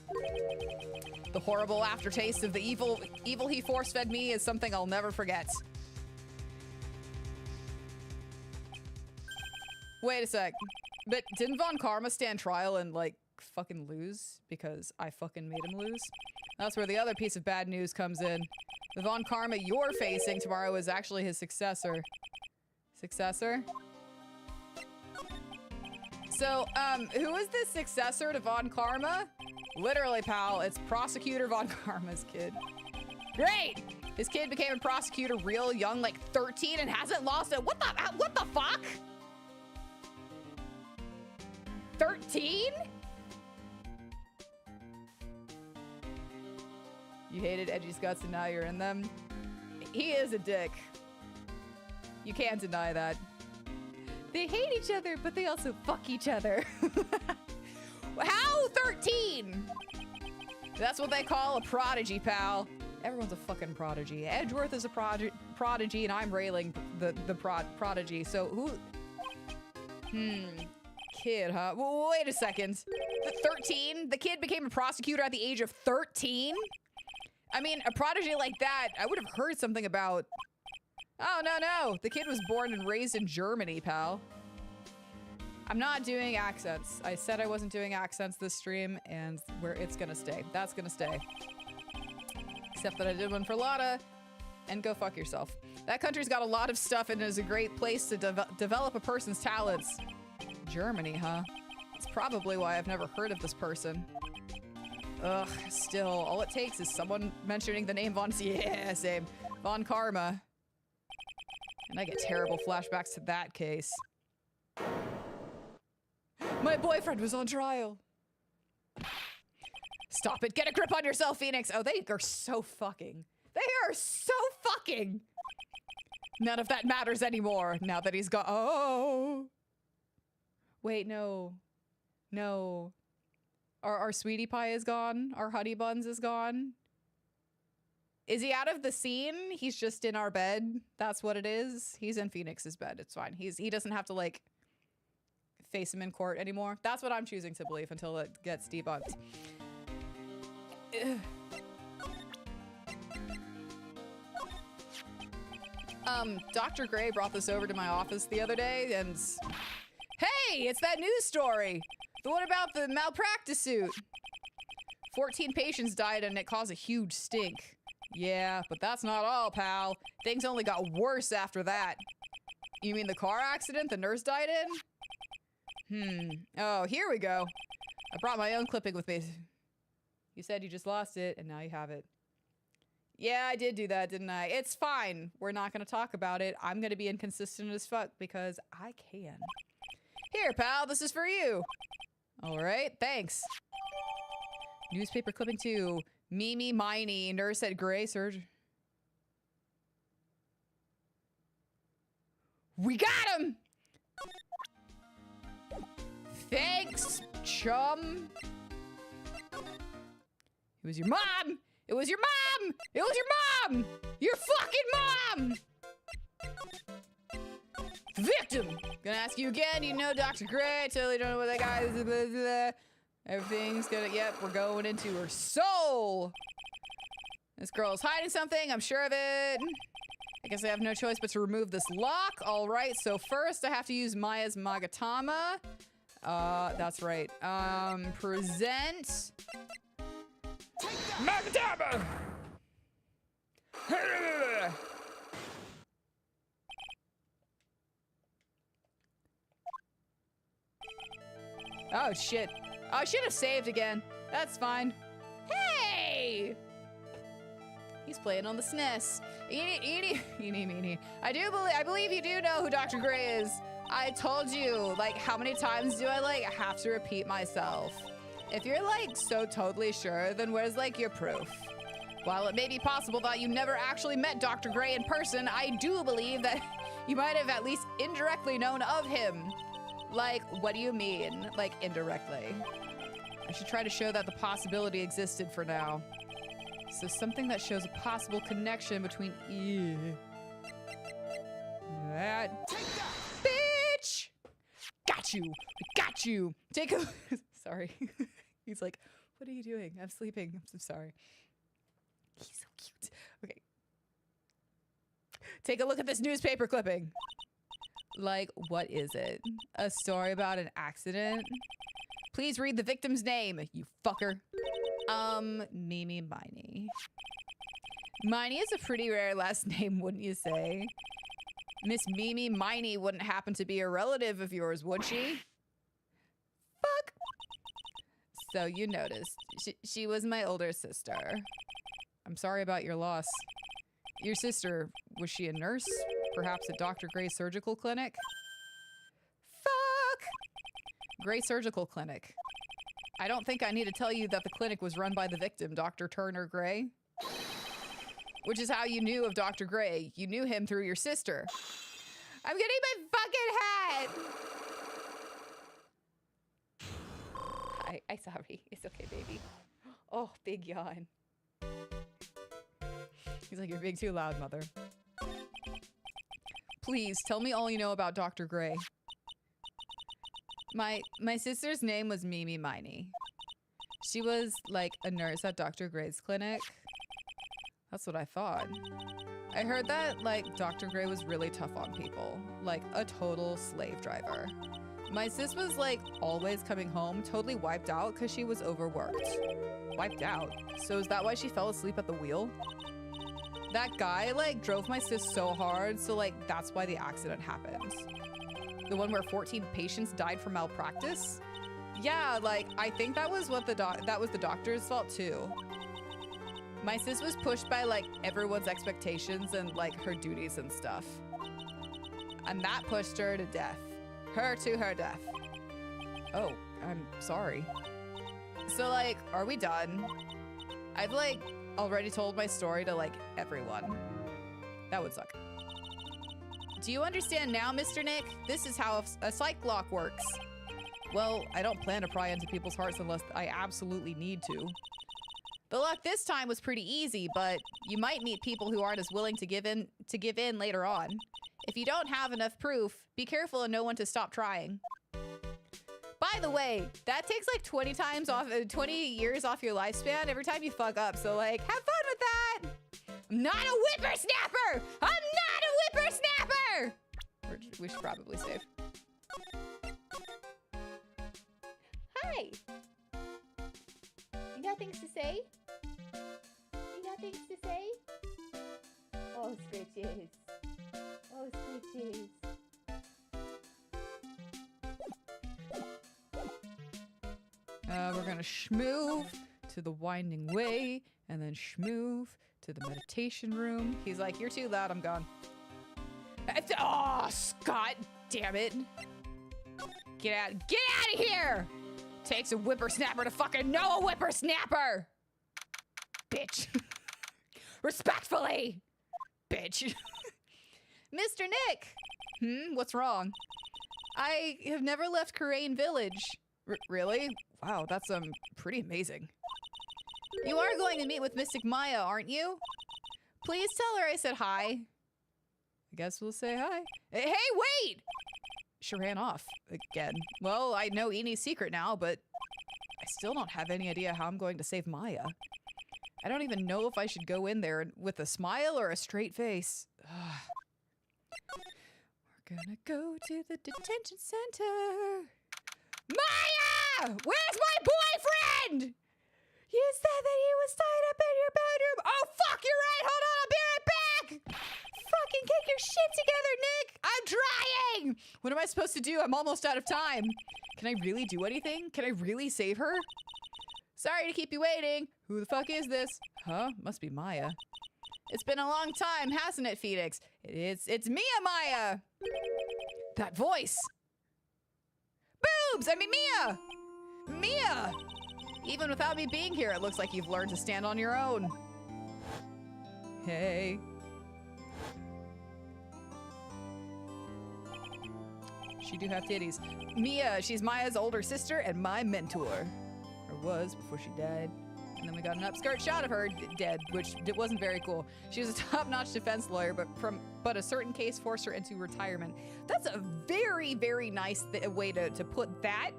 The horrible aftertaste of the evil he force-fed me is something I'll never forget. Wait a sec. But didn't Von Karma stand trial and, like, fucking lose? Because I fucking made him lose? That's where the other piece of bad news comes in. The Von Karma you're facing tomorrow is actually his successor. Successor? So, who is the successor to Von Karma? Literally, pal, it's Prosecutor Von Karma's kid. Great! His kid became a prosecutor real young, like 13, and hasn't lost it. What the fuck? 13? You hated Edgy's guts and now you're in them. He is a dick. You can't deny that. They hate each other, but they also fuck each other. How 13? That's what they call a prodigy, pal. Everyone's a fucking prodigy. Edgeworth is a prodigy, and I'm railing the prodigy. So who? Kid, huh? Well, wait a second. 13? The kid became a prosecutor at the age of 13? I mean, a prodigy like that, I would have heard something about. Oh, no. The kid was born and raised in Germany, pal. I'm not doing accents. I said I wasn't doing accents this stream, and where it's gonna stay. That's gonna stay. Except that I did one for Lotta, and go fuck yourself. That country's got a lot of stuff and is a great place to develop a person's talents. Germany, huh? It's probably why I've never heard of this person. Ugh, still, all it takes is someone mentioning the name Von... Yeah, same. Von Karma. And I get terrible flashbacks to that case. My boyfriend was on trial. Stop it. Get a grip on yourself, Phoenix. Oh, they are so fucking. They are so fucking. None of that matters anymore now that he's gone. Oh. Wait, no. No. Our sweetie pie is gone. Our honey buns is gone. Is he out of the scene? He's just in our bed. That's what it is. He's in Phoenix's bed. It's fine. He doesn't have to, like, face him in court anymore. That's what I'm choosing to believe until it gets debunked. Dr. Gray brought this over to my office the other day, and... Hey! It's that news story! The one about the malpractice suit! 14 patients died and it caused a huge stink. Yeah, but that's not all, pal. Things only got worse after that. You mean the car accident the nurse died in? Oh, here we go. I brought my own clipping with me. You said you just lost it, and now you have it. Yeah, I did do that, didn't I? It's fine. We're not going to talk about it. I'm going to be inconsistent as fuck because I can. Here, pal, this is for you. All right, thanks. Newspaper clipping 2. Mimi Miney, nurse at Gray Surgery. We got him! Thanks, chum. It was your mom! It was your mom! It was your mom! Your fucking mom! Victim! Gonna ask you again, you know Dr. Gray, I totally don't know what that guy is. Blah, blah, blah. Everything's gonna, yep, we're going into her soul! This girl's hiding something, I'm sure of it. I guess I have no choice but to remove this lock. Alright, so first I have to use Maya's Magatama. That's right. Present... Magatama! Oh, shit. Oh, I should have saved again. That's fine. Hey! He's playing on the SNES. Eeny, meeny. I believe you do know who Dr. Gray is. I told you, like, how many times do I, like, have to repeat myself? If you're, like, so totally sure, then where's, like, your proof? While it may be possible that you never actually met Dr. Gray in person, I do believe that you might have at least indirectly known of him. Like, what do you mean? Like, indirectly? I should try to show that the possibility existed for now. So something that shows a possible connection between that bitch. Got you. Got you. Take a sorry. He's like, what are you doing? I'm sleeping. I'm so sorry. He's so cute. Okay. Take a look at this newspaper clipping. Like, what is it? A story about an accident? Please read the victim's name, you fucker. Mimi Miney. Miney is a pretty rare last name, wouldn't you say? Miss Mimi Miney wouldn't happen to be a relative of yours, would she? Fuck. So you noticed. She was my older sister. I'm sorry about your loss. Your sister, was she a nurse? Perhaps at Dr. Gray's surgical clinic? Fuck! Gray Surgical Clinic. I don't think I need to tell you that the clinic was run by the victim, Dr. Turner Gray. Which is how you knew of Dr. Gray. You knew him through your sister. I'm getting my fucking hat! I'm sorry. It's okay, baby. Oh, big yawn. He's like, you're being too loud, mother. Please, tell me all you know about Dr. Gray. My sister's name was Mimi Miney. She was, like, a nurse at Dr. Gray's clinic. That's what I thought. I heard that, like, Dr. Gray was really tough on people. Like, a total slave driver. My sis was, like, always coming home totally wiped out because she was overworked. Wiped out? So is that why she fell asleep at the wheel? That guy, like, drove my sis so hard, so, like, that's why the accident happened. The one where 14 patients died from malpractice? Yeah, like, I think that was what the doctor's fault, too. My sis was pushed by, like, everyone's expectations and, like, her duties and stuff. And that pushed her to death. Her to her death. Oh, I'm sorry. So, like, are we done? I've, like, already told my story to, like, everyone. That would suck. Do you understand now, Mr. Nick? This is how a psych lock works. Well, I don't plan to pry into people's hearts unless I absolutely need to. The lock this time was pretty easy, but you might meet people who aren't as willing to give in later on. If you don't have enough proof, be careful and know when to stop trying. By the way, that takes like 20 years off your lifespan every time you fuck up. So like, have fun with that. I'm not a whippersnapper. I'm not a whippersnapper. We should probably save. Hi. You got things to say? You got things to say? Oh, scritches. Oh, scritches. We're gonna schmoove to the winding way and then schmoove to the meditation room. He's like, you're too loud, I'm gone. Oh, Scott, damn it. Get out of here! Takes a whippersnapper to fucking know a whippersnapper! Bitch. Respectfully! Bitch. Mr. Nick! What's wrong? I have never left Karain Village. Really? Wow, that's pretty amazing. You are going to meet with Mystic Maya, aren't you? Please tell her I said hi. I guess we'll say hi. Hey, wait! She ran off again. Well, I know Eni's secret now, but I still don't have any idea how I'm going to save Maya. I don't even know if I should go in there with a smile or a straight face. We're gonna go to the detention center. Maya! Where's my boyfriend? You said that he was tied up in your bedroom. Oh, fuck, you're right. Hold on, I'll be right back. Fucking get your shit together, Nick. I'm trying. What am I supposed to do? I'm almost out of time. Can I really do anything? Can I really save her? Sorry to keep you waiting. Who the fuck is this? Huh? Must be Maya. It's been a long time, hasn't it, Phoenix? It's Mia, Maya. That voice. Boobs! I mean, Mia! Mia! Even without me being here, it looks like you've learned to stand on your own. Hey. She do have titties. Mia, she's Maya's older sister and my mentor. Or was before she died. And then we got an upskirt shot of her dead, which wasn't very cool. She was a top-notch defense lawyer, but a certain case forced her into retirement. That's a very, very nice way to put that.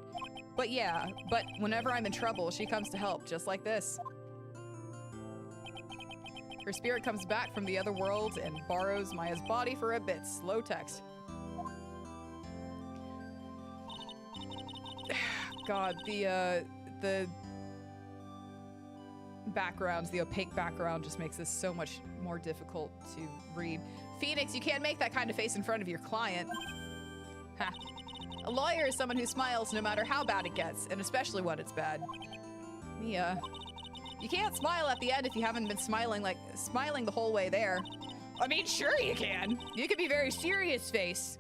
But yeah, but whenever I'm in trouble, she comes to help, just like this. Her spirit comes back from the other world and borrows Maya's body for a bit. Slow text. God, the backgrounds, the opaque background just makes this so much more difficult to read. Phoenix, you can't make that kind of face in front of your client. Ha. A lawyer is someone who smiles no matter how bad it gets, and especially when it's bad. Mia, you can't smile at the end if you haven't been smiling the whole way there. I mean, sure you can. You can be very serious face.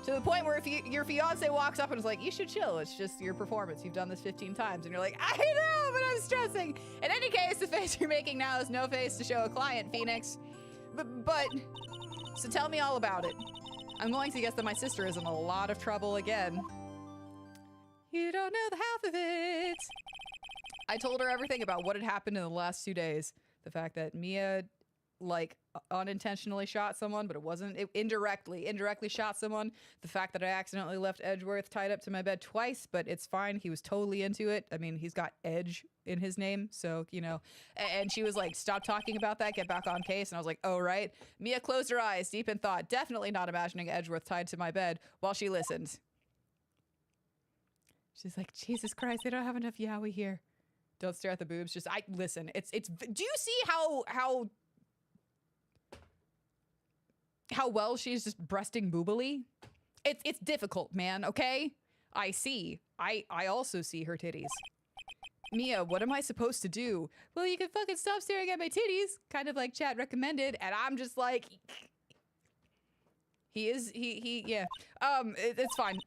To the point where if your fiance walks up and is like, you should chill, it's just your performance. You've done this 15 times. And you're like, I know, but I'm stressing. In any case, the face you're making now is no face to show a client, Phoenix. But, so tell me all about it. I'm going to guess that my sister is in a lot of trouble again. You don't know the half of it. I told her everything about what had happened in the last 2 days. The fact that Mia, like, unintentionally shot someone, but it wasn't. It indirectly shot someone. The fact that I accidentally left Edgeworth tied up to my bed twice, but it's fine. He was totally into it. I mean, he's got Edge in his name, so, you know. And she was like, stop talking about that, get back on case. And I was like, oh, right. Mia closed her eyes, deep in thought, definitely not imagining Edgeworth tied to my bed while she listened. She's like, Jesus Christ, they don't have enough yaoi here. Don't stare at the boobs. Just, listen, it's, do you see how well she's just breasting boobily? It's difficult, man, okay? I see. I also see her titties. Mia, what am I supposed to do? Well, you can fucking stop staring at my titties, kind of like chat recommended, and I'm just like, yeah. It's fine.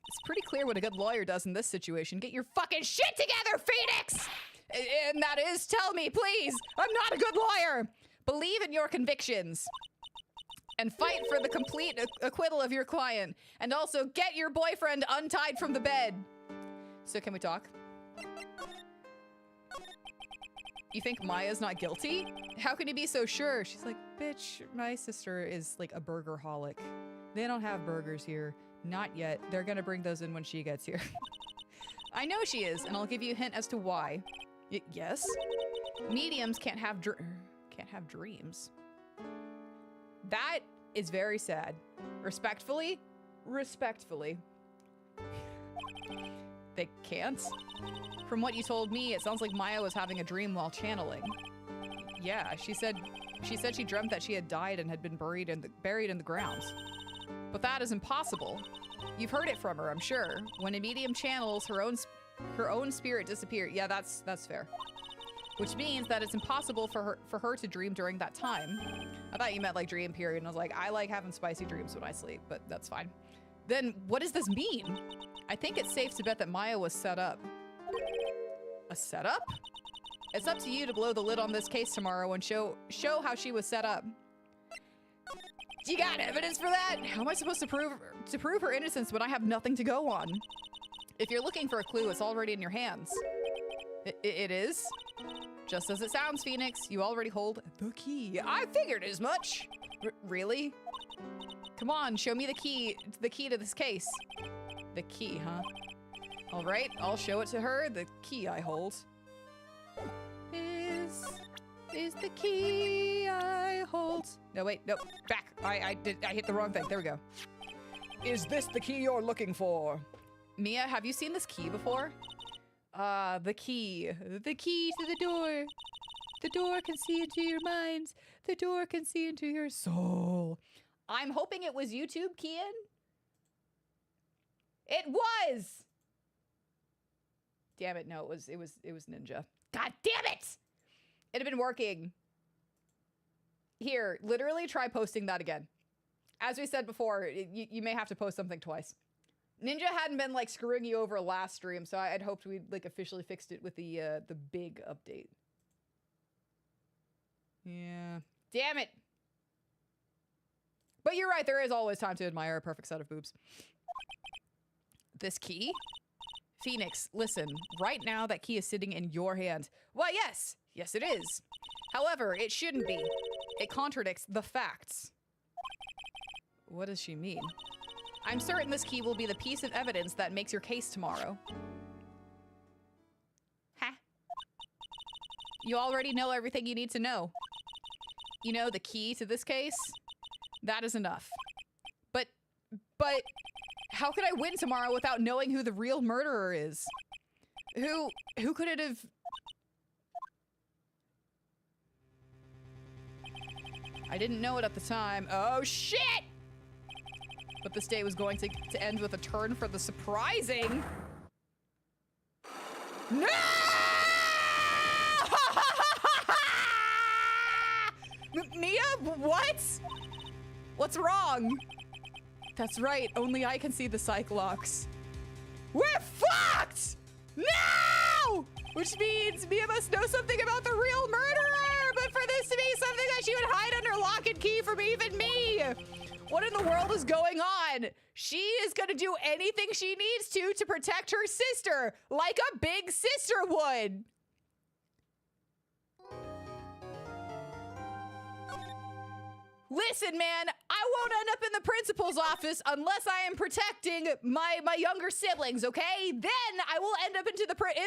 It's pretty clear what a good lawyer does in this situation. Get your fucking shit together, Phoenix! And that is, tell me, please, I'm not a good lawyer. Believe in your convictions. And fight for the complete acquittal of your client. And also get your boyfriend untied from the bed. So can we talk? You think Maya's not guilty? How can you be so sure? She's like, bitch, my sister is like a burger-holic. They don't have burgers here. Not yet. They're gonna bring those in when she gets here. I know she is, and I'll give you a hint as to why. Yes? Mediums can't have dreams. That is very sad. Respectfully? Respectfully. They can't? From what you told me, it sounds like Maya was having a dream while channeling. Yeah, she said she dreamt that she had died and had been buried in the ground. But that is impossible. You've heard it from her, I'm sure. When a medium channels, her own spirit disappears. Yeah, that's fair. Which means that it's impossible for her to dream during that time. I thought you meant like dream period, and I was like, I like having spicy dreams when I sleep, but that's fine. Then what does this mean? I think it's safe to bet that Maya was set up. A setup? It's up to you to blow the lid on this case tomorrow and show how she was set up. You got evidence for that? How am I supposed to prove her innocence when I have nothing to go on? If you're looking for a clue, it's already in your hands. It is? Just as it sounds, Phoenix. You already hold the key. I figured as much. Really? Come on, show me the key to this case. The key, huh? All right, I'll show it to her. The key I hold is the key I hold. No, wait, no, back. I hit the wrong thing. There we go. Is this the key you're looking for? Mia, have you seen this key before? The key. The key to the door. The door can see into your mind. The door can see into your soul. I'm hoping it was YouTube, Kian. It was! Damn it, no, it was Ninja. God damn it! It had been working. Here, literally try posting that again. As we said before, you may have to post something twice. Ninja hadn't been like screwing you over last stream, so I'd hoped we'd like officially fixed it with the big update. Yeah. Damn it. But you're right, there is always time to admire a perfect set of boobs. This key? Phoenix, listen. Right now, that key is sitting in your hand. Well, yes. Yes, it is. However, it shouldn't be. It contradicts the facts. What does she mean? I'm certain this key will be the piece of evidence that makes your case tomorrow. Ha. You already know everything you need to know. You know the key to this case? That is enough. But how could I win tomorrow without knowing who the real murderer is? Who could it have... I didn't know it at the time. Oh, shit! But this day was going to end with a turn for the surprising. No! Mia, what? What's wrong? That's right, only I can see the Cyclops. We're fucked! No! Which means Mia must know something about the real murderer, but for this to be something that she would hide under lock and key from even me. What in the world is going on? She is gonna do anything she needs to protect her sister, like a big sister would. Listen, man, I won't end up in the principal's office unless I am protecting my younger siblings, okay? Then I will end up in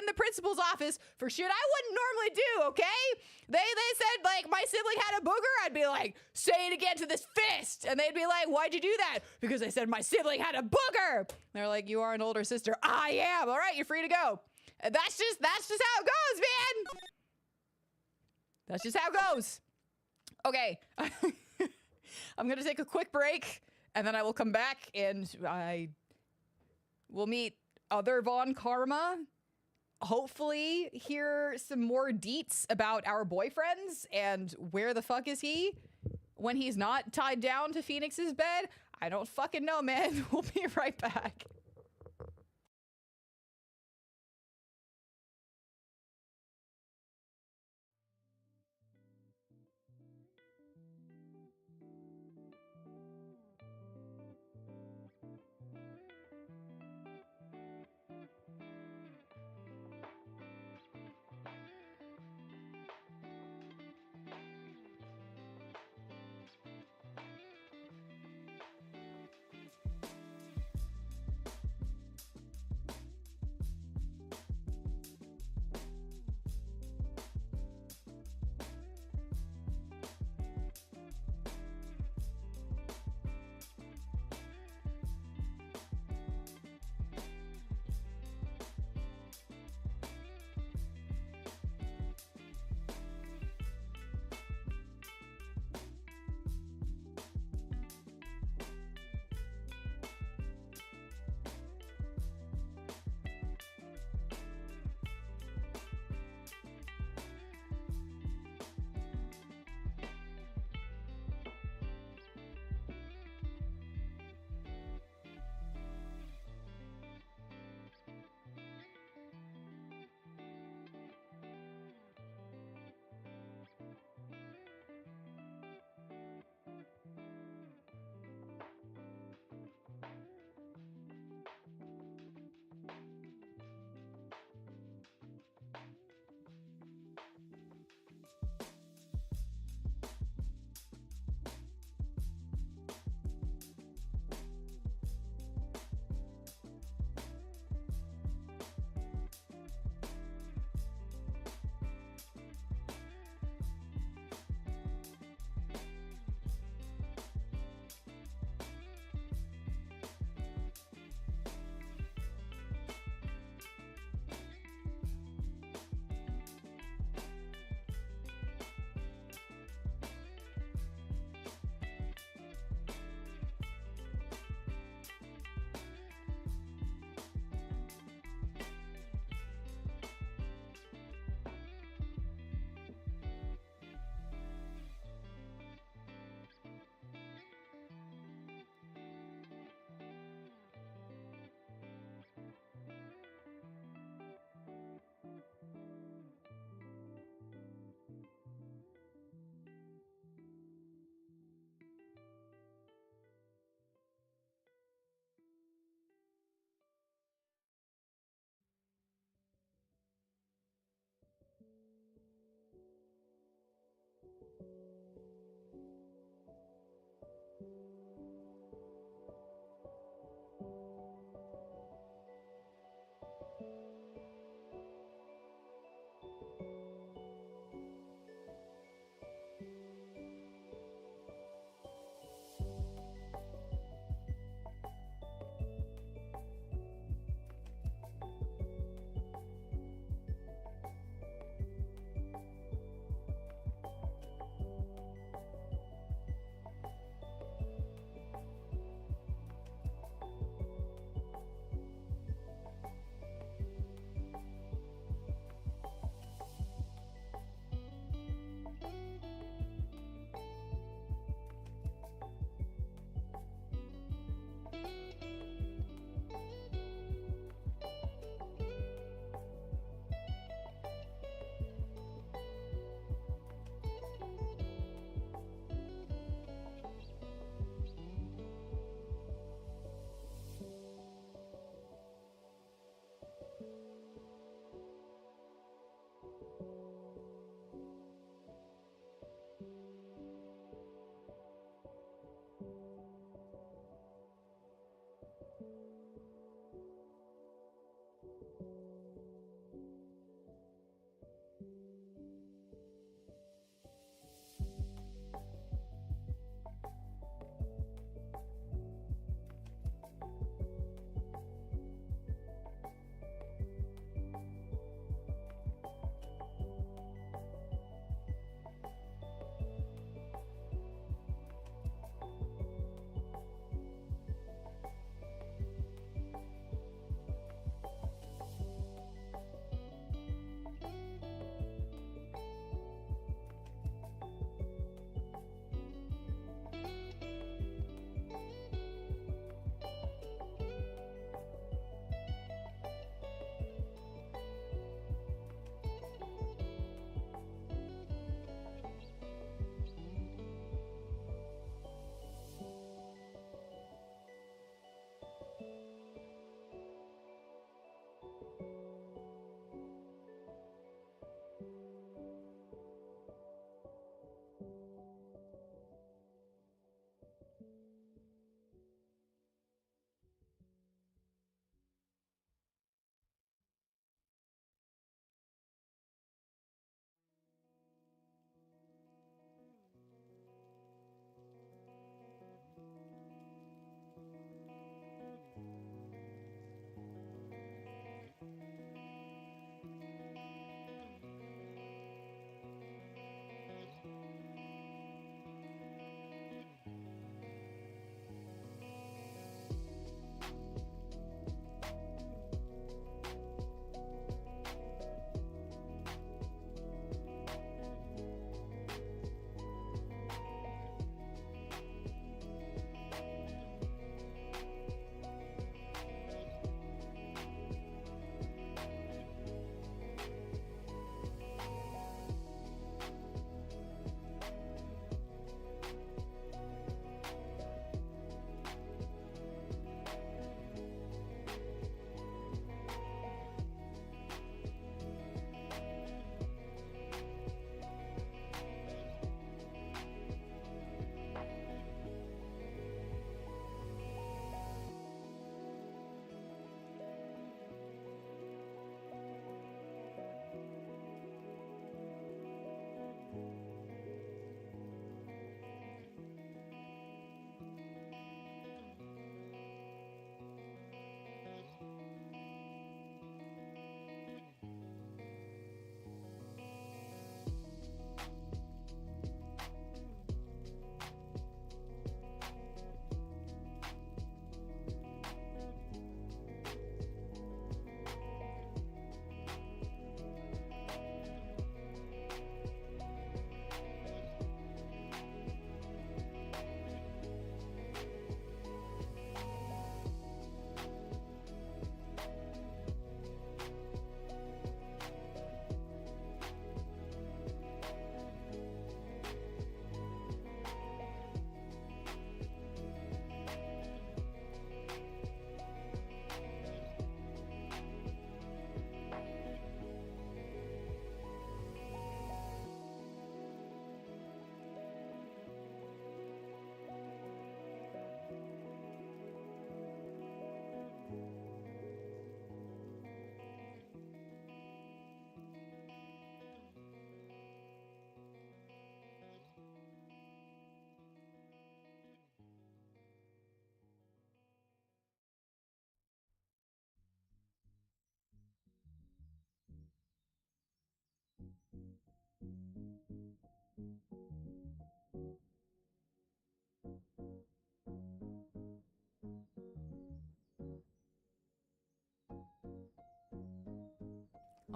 the principal's office for shit I wouldn't normally do, okay? They said, like, my sibling had a booger. I'd be like, say it again to this fist. And they'd be like, why'd you do that? Because I said my sibling had a booger. They're like, you are an older sister. I am. All right, you're free to go. And that's just how it goes, man. That's just how it goes. Okay. I'm going to take a quick break, and then I will come back, and I will meet other Von Karma. Hopefully hear some more deets about our boyfriends, and where the fuck is he when he's not tied down to Phoenix's bed? I don't fucking know, man. We'll be right back.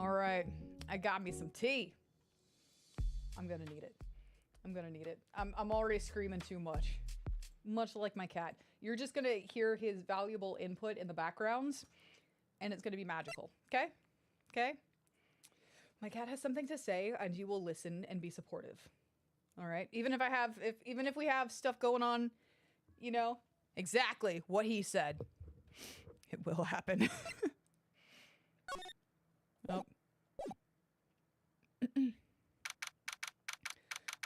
All right, I got me some tea. I'm gonna need it. I'm gonna need it. I'm already screaming too much. Much like my cat. You're just gonna hear his valuable input in the backgrounds, and it's gonna be magical. Okay? Okay? My cat has something to say, and you will listen and be supportive. All right? Even if we have stuff going on, you know, exactly what he said. It will happen. Oh.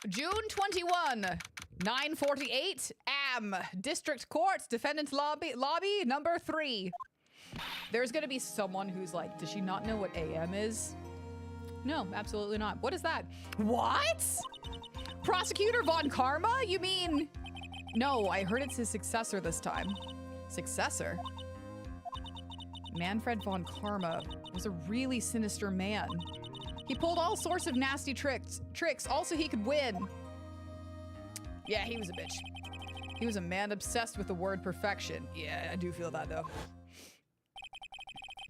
June 21, 9:48 AM. District Court, Defendant's Lobby number 3. There's gonna be someone who's like, does she not know what AM is? No, absolutely not. What is that? What? Prosecutor Von Karma? You mean... No, I heard it's his successor this time. Successor? Manfred Von Karma was a really sinister man. He pulled all sorts of nasty tricks all so he could win. Yeah, he was a bitch. He was a man obsessed with the word perfection. Yeah, I do feel that though.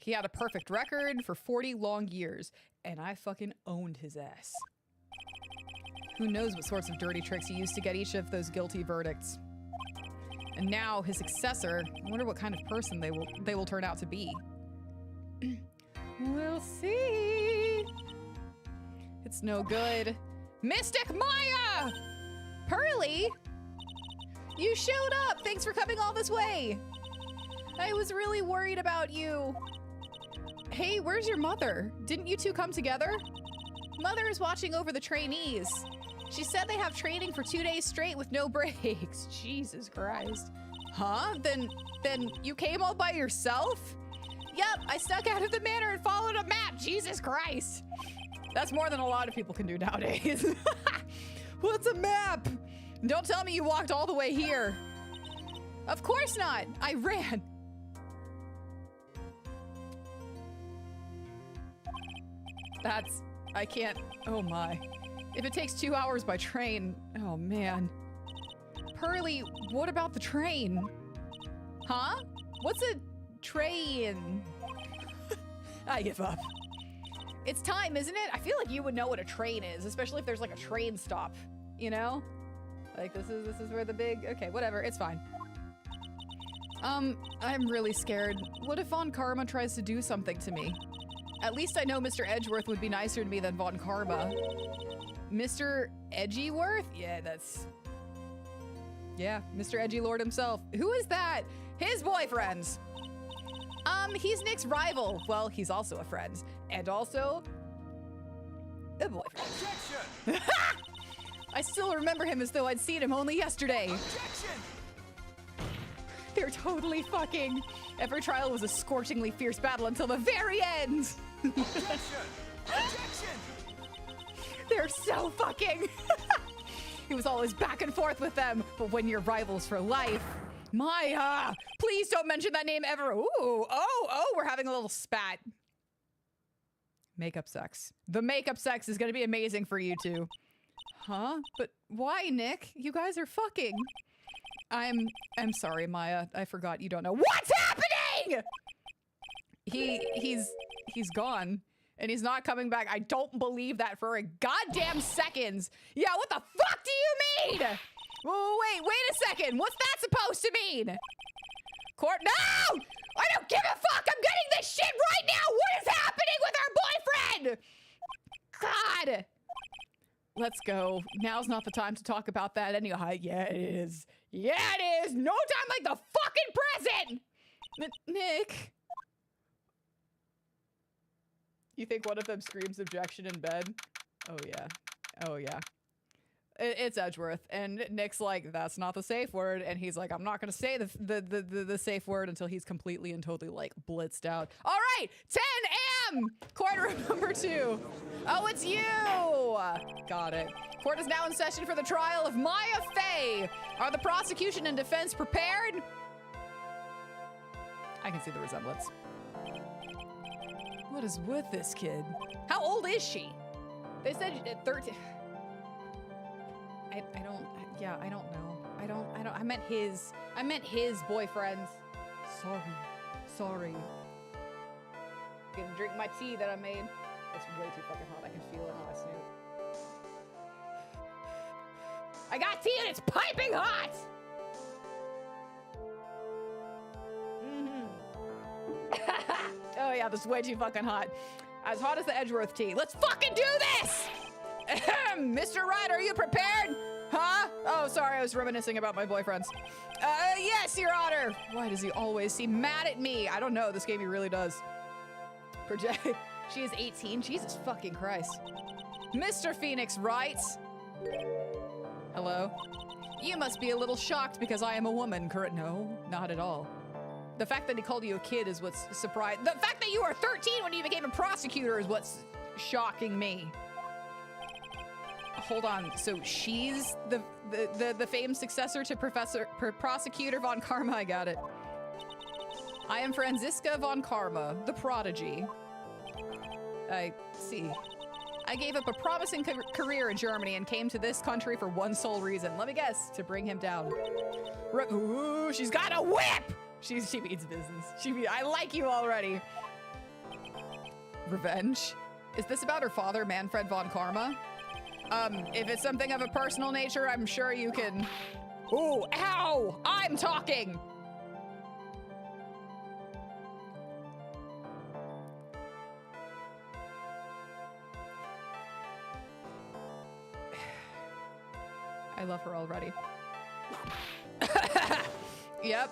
He had a perfect record for 40 long years, and I fucking owned his ass. Who knows what sorts of dirty tricks he used to get each of those guilty verdicts. And now his successor, I wonder what kind of person they will turn out to be. We'll see. It's no good. Mystic Maya! Pearly? You showed up! Thanks for coming all this way! I was really worried about you. Hey, where's your mother? Didn't you two come together? Mother is watching over the trainees. She said they have training for 2 days straight with no breaks. Jesus Christ. Huh? Then you came all by yourself? Yep, I stuck out of the manor and followed a map. Jesus Christ. That's more than a lot of people can do nowadays. What's a map? Don't tell me you walked all the way here. Of course not. I ran. I can't, oh my. If it takes 2 hours by train, oh man. Pearly, what about the train? Huh? What's a train? I give up. It's time, isn't it? I feel like you would know what a train is, especially if there's like a train stop, you know? Like this is where the big, okay, whatever, it's fine. I'm really scared. What if Von Karma tries to do something to me? At least I know Mr. Edgeworth would be nicer to me than Von Karma. Mr. Edgeworth? Yeah, that's... Yeah, Mr. Edgy Lord himself. Who is that? His boyfriend. He's Nick's rival. Well, he's also a friend. And also... a boyfriend. Objection! I still remember him as though I'd seen him only yesterday. Objection! They're totally fucking. Every trial was a scorchingly fierce battle until the very end. Objection! Objection! They're so fucking. He was always back and forth with them, but when you're rivals for life. Maya, please don't mention that name ever. Ooh, oh, we're having a little spat. Makeup sex. The makeup sex is gonna be amazing for you two. Huh? But why, Nick? You guys are fucking. I'm sorry, Maya. I forgot you don't know what's happening! He's gone. And he's not coming back. I don't believe that for a goddamn seconds. Yeah, what the fuck do you mean? Oh, wait a second. What's that supposed to mean? Court, no! I don't give a fuck! I'm getting this shit right now! What is happening with our boyfriend? God! Let's go. Now's not the time to talk about that anyhow. Yeah, it is. Yeah, it is! No time like the fucking present! Nick. You think one of them screams objection in bed? Oh yeah. Oh yeah. It's Edgeworth, and Nick's like, that's not the safe word, and he's like, I'm not gonna say the safe word until he's completely and totally like blitzed out. All right, 10 a.m. Courtroom number 2. Oh, it's you. Got it. Court is now in session for the trial of Maya Fey. Are the prosecution and defense prepared? I can see the resemblance. What is with this kid? How old is she? They said 13. I don't know. I meant his boyfriend. Sorry. Gonna drink my tea that I made. It's way too fucking hot. I can feel it when I snoot. I got tea and it's piping hot! Oh yeah, this is way too fucking hot. As hot as the Edgeworth tea. Let's fucking do this! Mr. Wright, are you prepared? Huh? Oh, sorry, I was reminiscing about my boyfriends. Yes, Your Honor! Why does he always seem mad at me? I don't know, this game he really does. Project. She is 18? Jesus fucking Christ. Mr. Phoenix Wright? Hello? You must be a little shocked because I am a woman, correct? No, not at all. The fact that he called you a kid is what's surprising. The fact that you were 13 when you became a prosecutor is what's shocking me. Hold on, so she's the famed successor to Prosecutor Von Karma, I got it. I am Franziska Von Karma, the prodigy. I see. I gave up a promising career in Germany and came to this country for one sole reason. Let me guess, to bring him down. Ooh, she's got a whip! She means business. I like you already. Revenge? Is this about her father, Manfred von Karma? If it's something of a personal nature, I'm sure you can... Ooh, ow! I'm talking! I love her already. Yep.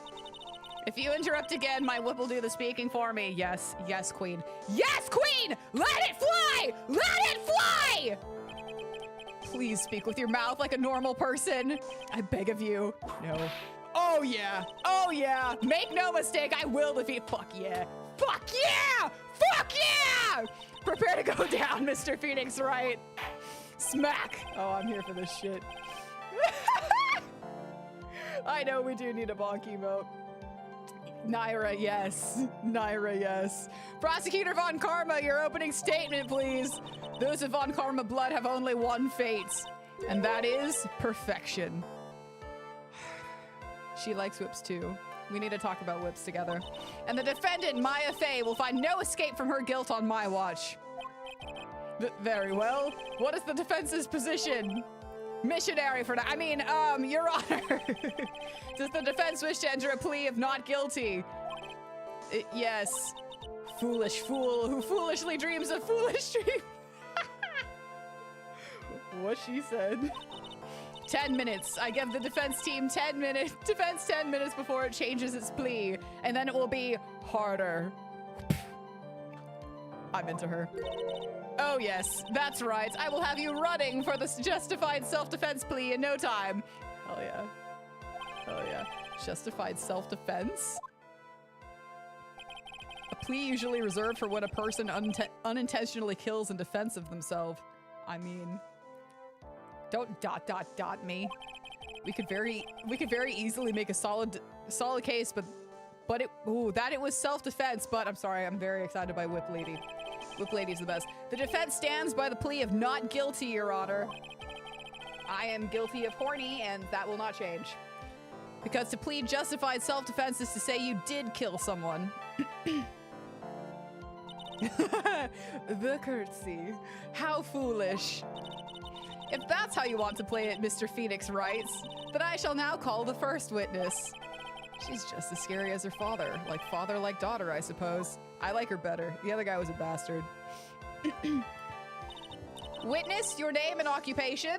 If you interrupt again, my whip will do the speaking for me. Yes, yes, queen. Yes, queen! Let it fly! Let it fly! Please speak with your mouth like a normal person. I beg of you. No. Oh yeah. Oh yeah. Make no mistake, I will defeat. Fuck yeah. Fuck yeah! Fuck yeah! Prepare to go down, Mr. Phoenix Wright. Smack. Oh, I'm here for this shit. I know we do need a bonk emote. Nayra, yes. Nayra, yes. Prosecutor Von Karma, your opening statement, please. Those of Von Karma blood have only one fate, and that is perfection. She likes whips too. We need to talk about whips together. And the defendant, Maya Fey, will find no escape from her guilt on my watch. Very well. What is the defense's position? Missionary for that. I mean, Your Honor. Does the defense wish to enter a plea of not guilty? Yes. Foolish fool who foolishly dreams a foolish dream. What she said. 10 minutes. I give the defense team 10 minutes. Defense 10 minutes before it changes its plea. And then it will be harder. I'm into her. Oh yes, that's right. I will have you running for this justified self-defense plea in no time. Hell yeah. Hell yeah. Justified self-defense? A plea usually reserved for when a person unintentionally kills in defense of themselves. I mean, don't ... me. We could very easily make a solid case, but it was self-defense. But I'm sorry, I'm very excited by Whip Lady. Whip Lady's the best. The defense stands by the plea of not guilty, Your Honor. I am guilty of horny, and that will not change. Because to plead justified self-defense is to say you did kill someone. The curtsy. How foolish. If that's how you want to play it, Mr. Phoenix Wright, then I shall now call the first witness. She's just as scary as her father. Like daughter, I suppose. I like her better. The other guy was a bastard. Witness, your name and occupation?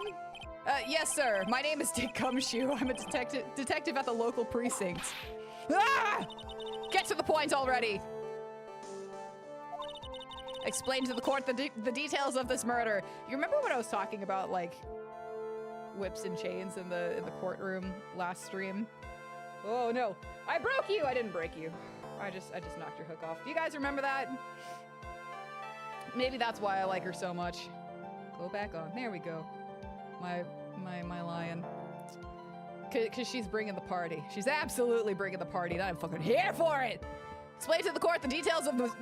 Yes, sir. My name is Dick Gumshoe. I'm a detective at the local precinct. Ah! Get to the point already. Explain to the court the details of this murder. You remember when I was talking about, like, whips and chains in the courtroom last stream? Oh no, I broke you! I didn't break you. I just knocked your hook off. Do you guys remember that? Maybe that's why I like her so much. Go back on. There we go. My lion. Cause she's bringing the party. She's absolutely bringing the party, and I'm fucking here for it! Explain to the court the details of this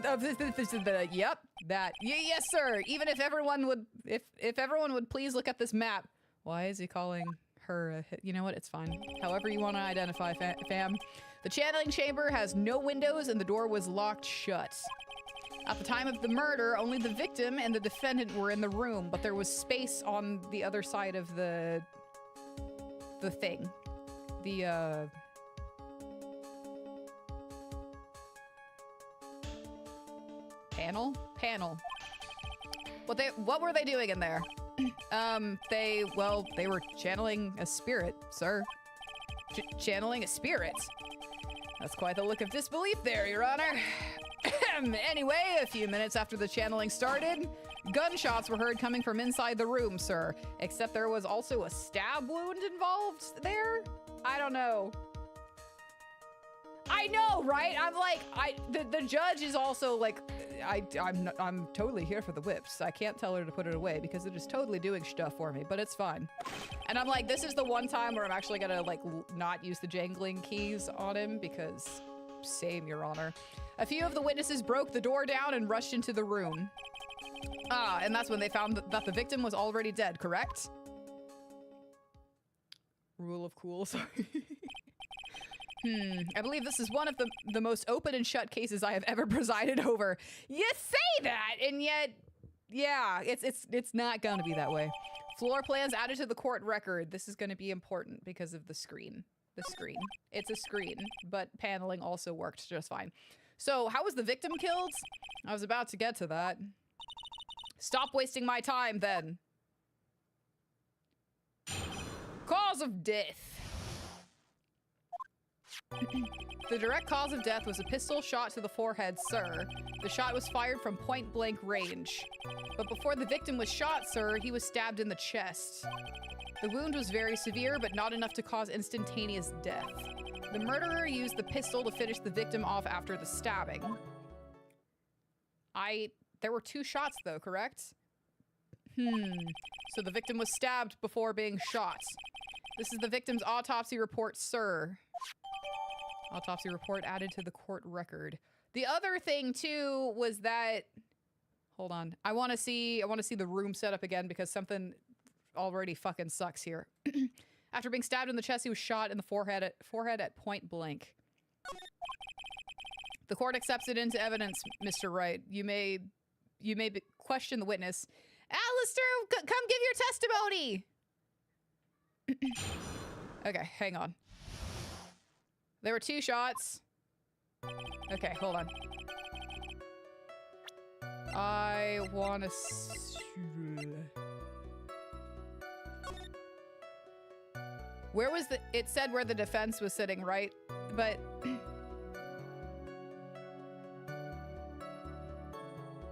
yep, that. Yes, sir. Even if everyone would please look at this map. Why is he calling her you know what? It's fine. However you want to identify, fam. The channeling chamber has no windows and the door was locked shut. At the time of the murder, only the victim and the defendant were in the room, but there was space on the other side of the thing. The, Panel. What were they doing in there? They were channeling a spirit, sir. Channeling a spirit. That's quite the look of disbelief there, Your Honor. Anyway, a few minutes after the channeling started, gunshots were heard coming from inside the room, sir. Except there was also a stab wound involved there? I don't know. I know, right? I'm like, the judge is also like, I'm totally here for the whips. I can't tell her to put it away because it is totally doing stuff for me, but it's fine. And I'm like, this is the one time where I'm actually gonna like not use the jangling keys on him because same, Your Honor. A few of the witnesses broke the door down and rushed into the room. And that's when they found that the victim was already dead, correct? Rule of cool, sorry. I believe this is one of the most open and shut cases I have ever presided over. You say that, and yet, yeah, it's not gonna be that way. Floor plans added to the court record. This is gonna be important because of the screen. It's a screen, but paneling also worked just fine. So, how was the victim killed? I was about to get to that. Stop wasting my time, then. Cause of death. The direct cause of death was a pistol shot to the forehead, sir. The shot was fired from point-blank range. But before the victim was shot, sir, he was stabbed in the chest. The wound was very severe, but not enough to cause instantaneous death. The murderer used the pistol to finish the victim off after the stabbing. There were 2 shots, though, correct? So the victim was stabbed before being shot. This is the victim's autopsy report, sir. Autopsy report added to the court record. The other thing too was that, hold on, I want to see the room set up again because something already fucking sucks here. After being stabbed in the chest, he was shot in the forehead at point blank. The court accepts it into evidence, Mr. Wright. You may question the witness. Alistair, come give your testimony. Okay, hang on. There were 2 shots. Okay, hold on. I wanna where was it said where the defense was sitting, right? But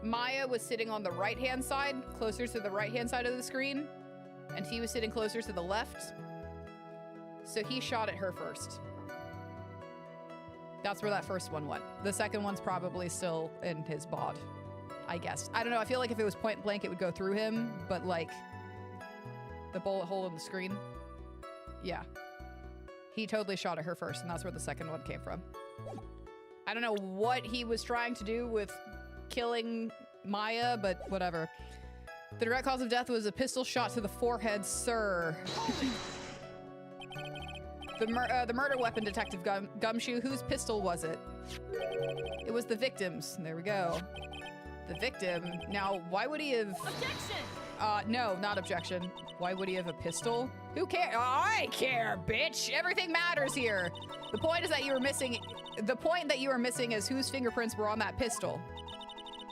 Maya was sitting on the right-hand side, closer to the right-hand side of the screen, and he was sitting closer to the left. So he shot at her first. That's where that first one went. The second one's probably still in his bod, I guess. I don't know, I feel like if it was point blank, it would go through him, but like, the bullet hole in the screen, yeah. He totally shot at her first, and that's where the second one came from. I don't know what he was trying to do with killing Maya, but whatever. The direct cause of death was a pistol shot to the forehead, sir. The murder weapon, Detective Gumshoe, whose pistol was it? It was the victim's. There we go. The victim. Now, why would he have... Objection! No, not objection. Why would he have a pistol? Who cares? I care, bitch! Everything matters here! The point is that you were missing... The point that you were missing is whose fingerprints were on that pistol.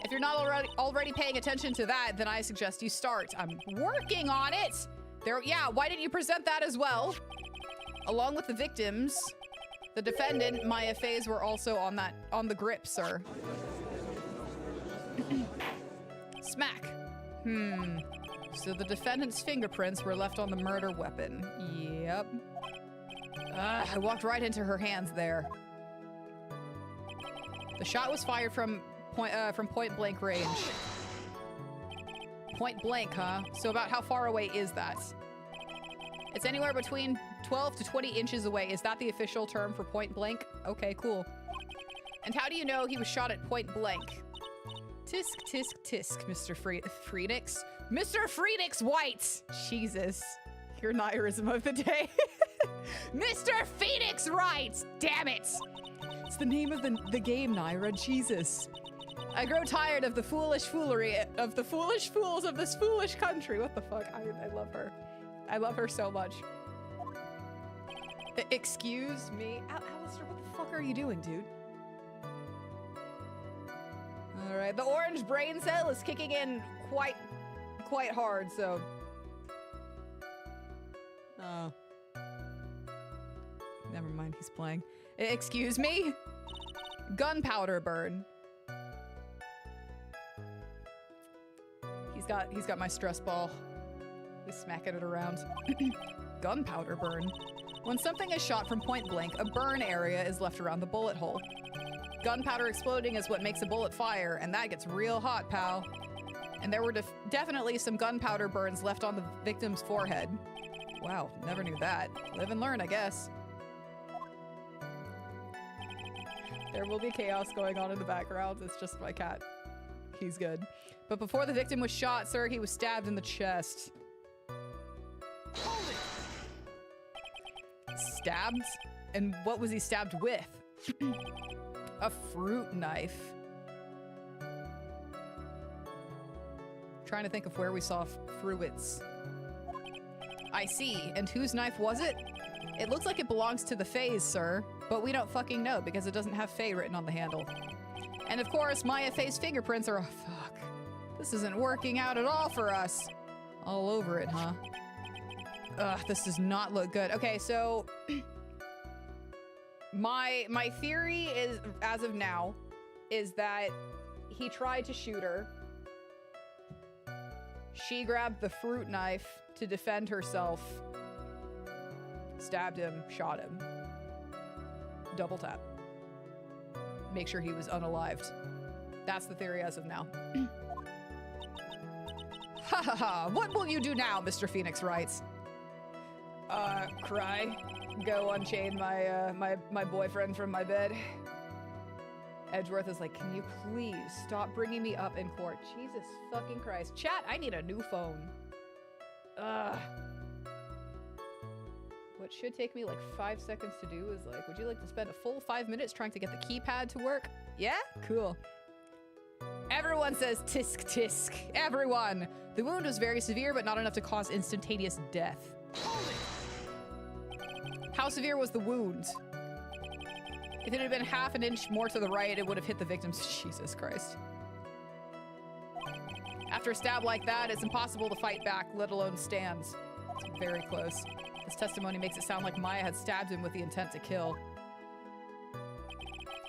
If you're not already paying attention to that, then I suggest you start. I'm working on it! Yeah, why didn't you present that as well? Along with the victims, the defendant, Maya Faze, were also on the grip, sir. Smack. So the defendant's fingerprints were left on the murder weapon. Yep. I walked right into her hands there. The shot was fired from point blank range. Point blank, huh? So about how far away is that? It's anywhere between 12 to 20 inches away. Is that the official term for point blank? Okay, cool. And how do you know he was shot at point blank? Tisk, tisk, tisk, Mr. Phoenix. Mr. Phoenix Wright! Jesus. Your Nayrism of the day. Mr. Phoenix Wright! Damn it! It's the name of the game, Nayra. Jesus. I grow tired of the foolish foolery of the foolish fools of this foolish country. What the fuck? I love her. I love her so much. Excuse me? Alistair, what the fuck are you doing, dude? All right, the orange brain cell is kicking in quite hard, so. Oh. Never mind, he's playing. Excuse me? Gunpowder burn. He's got my stress ball. He's smacking it around. Gunpowder burn. When something is shot from point blank, a burn area is left around the bullet hole. Gunpowder exploding is what makes a bullet fire, and that gets real hot, pal. And there were definitely some gunpowder burns left on the victim's forehead. Wow, never knew that. Live and learn, I guess. There will be chaos going on in the background. It's just my cat. He's good. But before the victim was shot, sir, he was stabbed in the chest. Hold it. Stabbed? And what was he stabbed with? A fruit knife. Trying to think of where we saw fruits. I see. And whose knife was it? It looks like it belongs to the Fays, sir. But we don't fucking know because it doesn't have Faye written on the handle. And of course, Maya Faye's fingerprints are... Oh, fuck. This isn't working out at all for us. All over it, huh? Ugh, this does not look good. Okay, so... My theory is, as of now, is that he tried to shoot her. She grabbed the fruit knife to defend herself. Stabbed him, shot him. Double tap. Make sure he was unalived. That's the theory as of now. Ha ha ha! What will you do now, Mr. Phoenix Wright? Cry. Go unchain my boyfriend from my bed. Edgeworth is like, can you please stop bringing me up in court? Jesus fucking Christ. Chat, I need a new phone. Ugh. What should take me like 5 seconds to do is like, would you like to spend a full 5 minutes trying to get the keypad to work? Yeah? Cool. Everyone says tisk tisk. Everyone! The wound was very severe, but not enough to cause instantaneous death. How severe was the wound? If it had been half an inch more to the right, it would have hit the victim's... Jesus Christ. After a stab like that, it's impossible to fight back, let alone stand. It's very close. This testimony makes it sound like Maya had stabbed him with the intent to kill.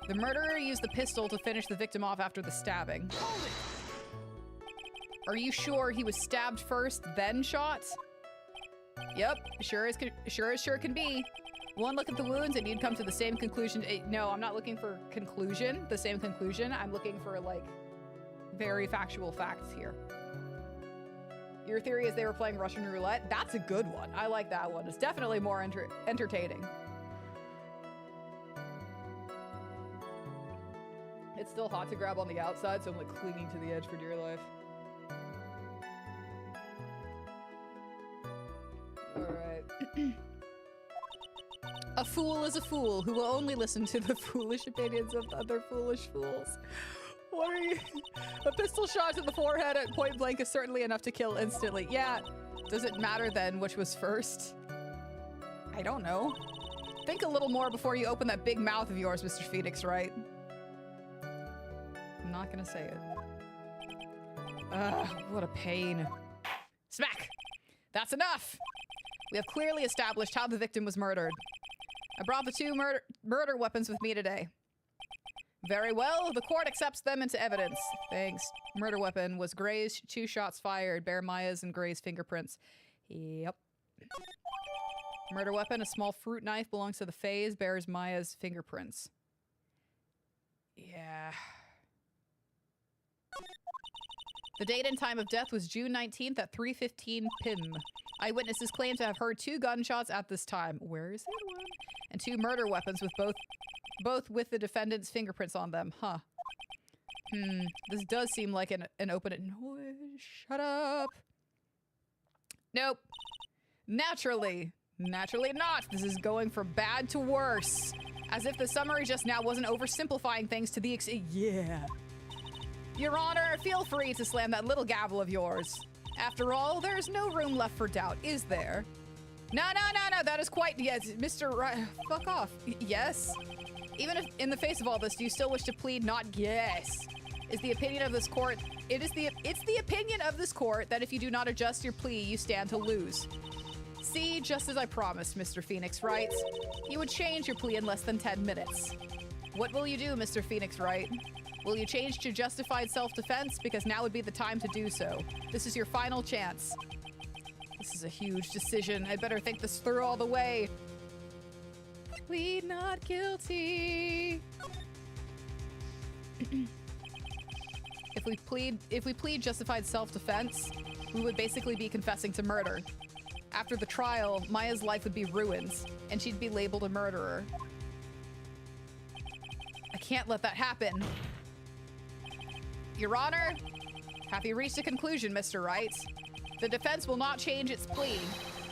The murderer used the pistol to finish the victim off after the stabbing. Are you sure he was stabbed first, then shot? Yep, sure as sure can be. One look at the wounds and you'd come to the same conclusion. No, I'm not looking for conclusion, the same conclusion. I'm looking for, like, very factual facts here. Your theory is they were playing Russian roulette? That's a good one. I like that one. It's definitely more entertaining. It's still hot to grab on the outside, so I'm, like, clinging to the edge for dear life. Alright. A fool is a fool who will only listen to the foolish opinions of other foolish fools. What are you? A pistol shot to the forehead at point blank is certainly enough to kill instantly. Yeah. Does it matter then which was first? I don't know. Think a little more before you open that big mouth of yours, Mr. Phoenix Wright. I'm not gonna say it. Ugh, what a pain. Smack! That's enough! We have clearly established how the victim was murdered. I brought the two murder weapons with me today. Very well, the court accepts them into evidence. Thanks. Murder weapon was Gray's, 2 shots fired, bear Maya's and Gray's fingerprints. Yep. Murder weapon, a small fruit knife, belongs to the Fays, bears Maya's fingerprints. Yeah. The date and time of death was June 19th at 3:15 p.m. Eyewitnesses claim to have heard 2 gunshots at this time. Where is that one? And 2 murder weapons with both with the defendant's fingerprints on them. Huh. This does seem like an open... No, shut up. Nope. Naturally not. This is going from bad to worse. As if the summary just now wasn't oversimplifying things to the yeah. Your Honor, feel free to slam that little gavel of yours. After all, there's no room left for doubt, is there? No, that is quite, yes, Mr. Wright, fuck off. Yes? Even if, in the face of all this, do you still wish to plead not yes? Is the opinion of this court, it's the opinion of this court that if you do not adjust your plea, you stand to lose. See, just as I promised, Mr. Phoenix Wright, you would change your plea in less than 10 minutes. What will you do, Mr. Phoenix Wright? Will you change to justified self-defense? Because now would be the time to do so. This is your final chance. This is a huge decision. I better think this through all the way. Plead not guilty. If we plead justified self-defense, we would basically be confessing to murder. After the trial, Maya's life would be ruined, and she'd be labeled a murderer. I can't let that happen. Your Honor, have you reached a conclusion, Mr. Wright? The defense will not change its plea.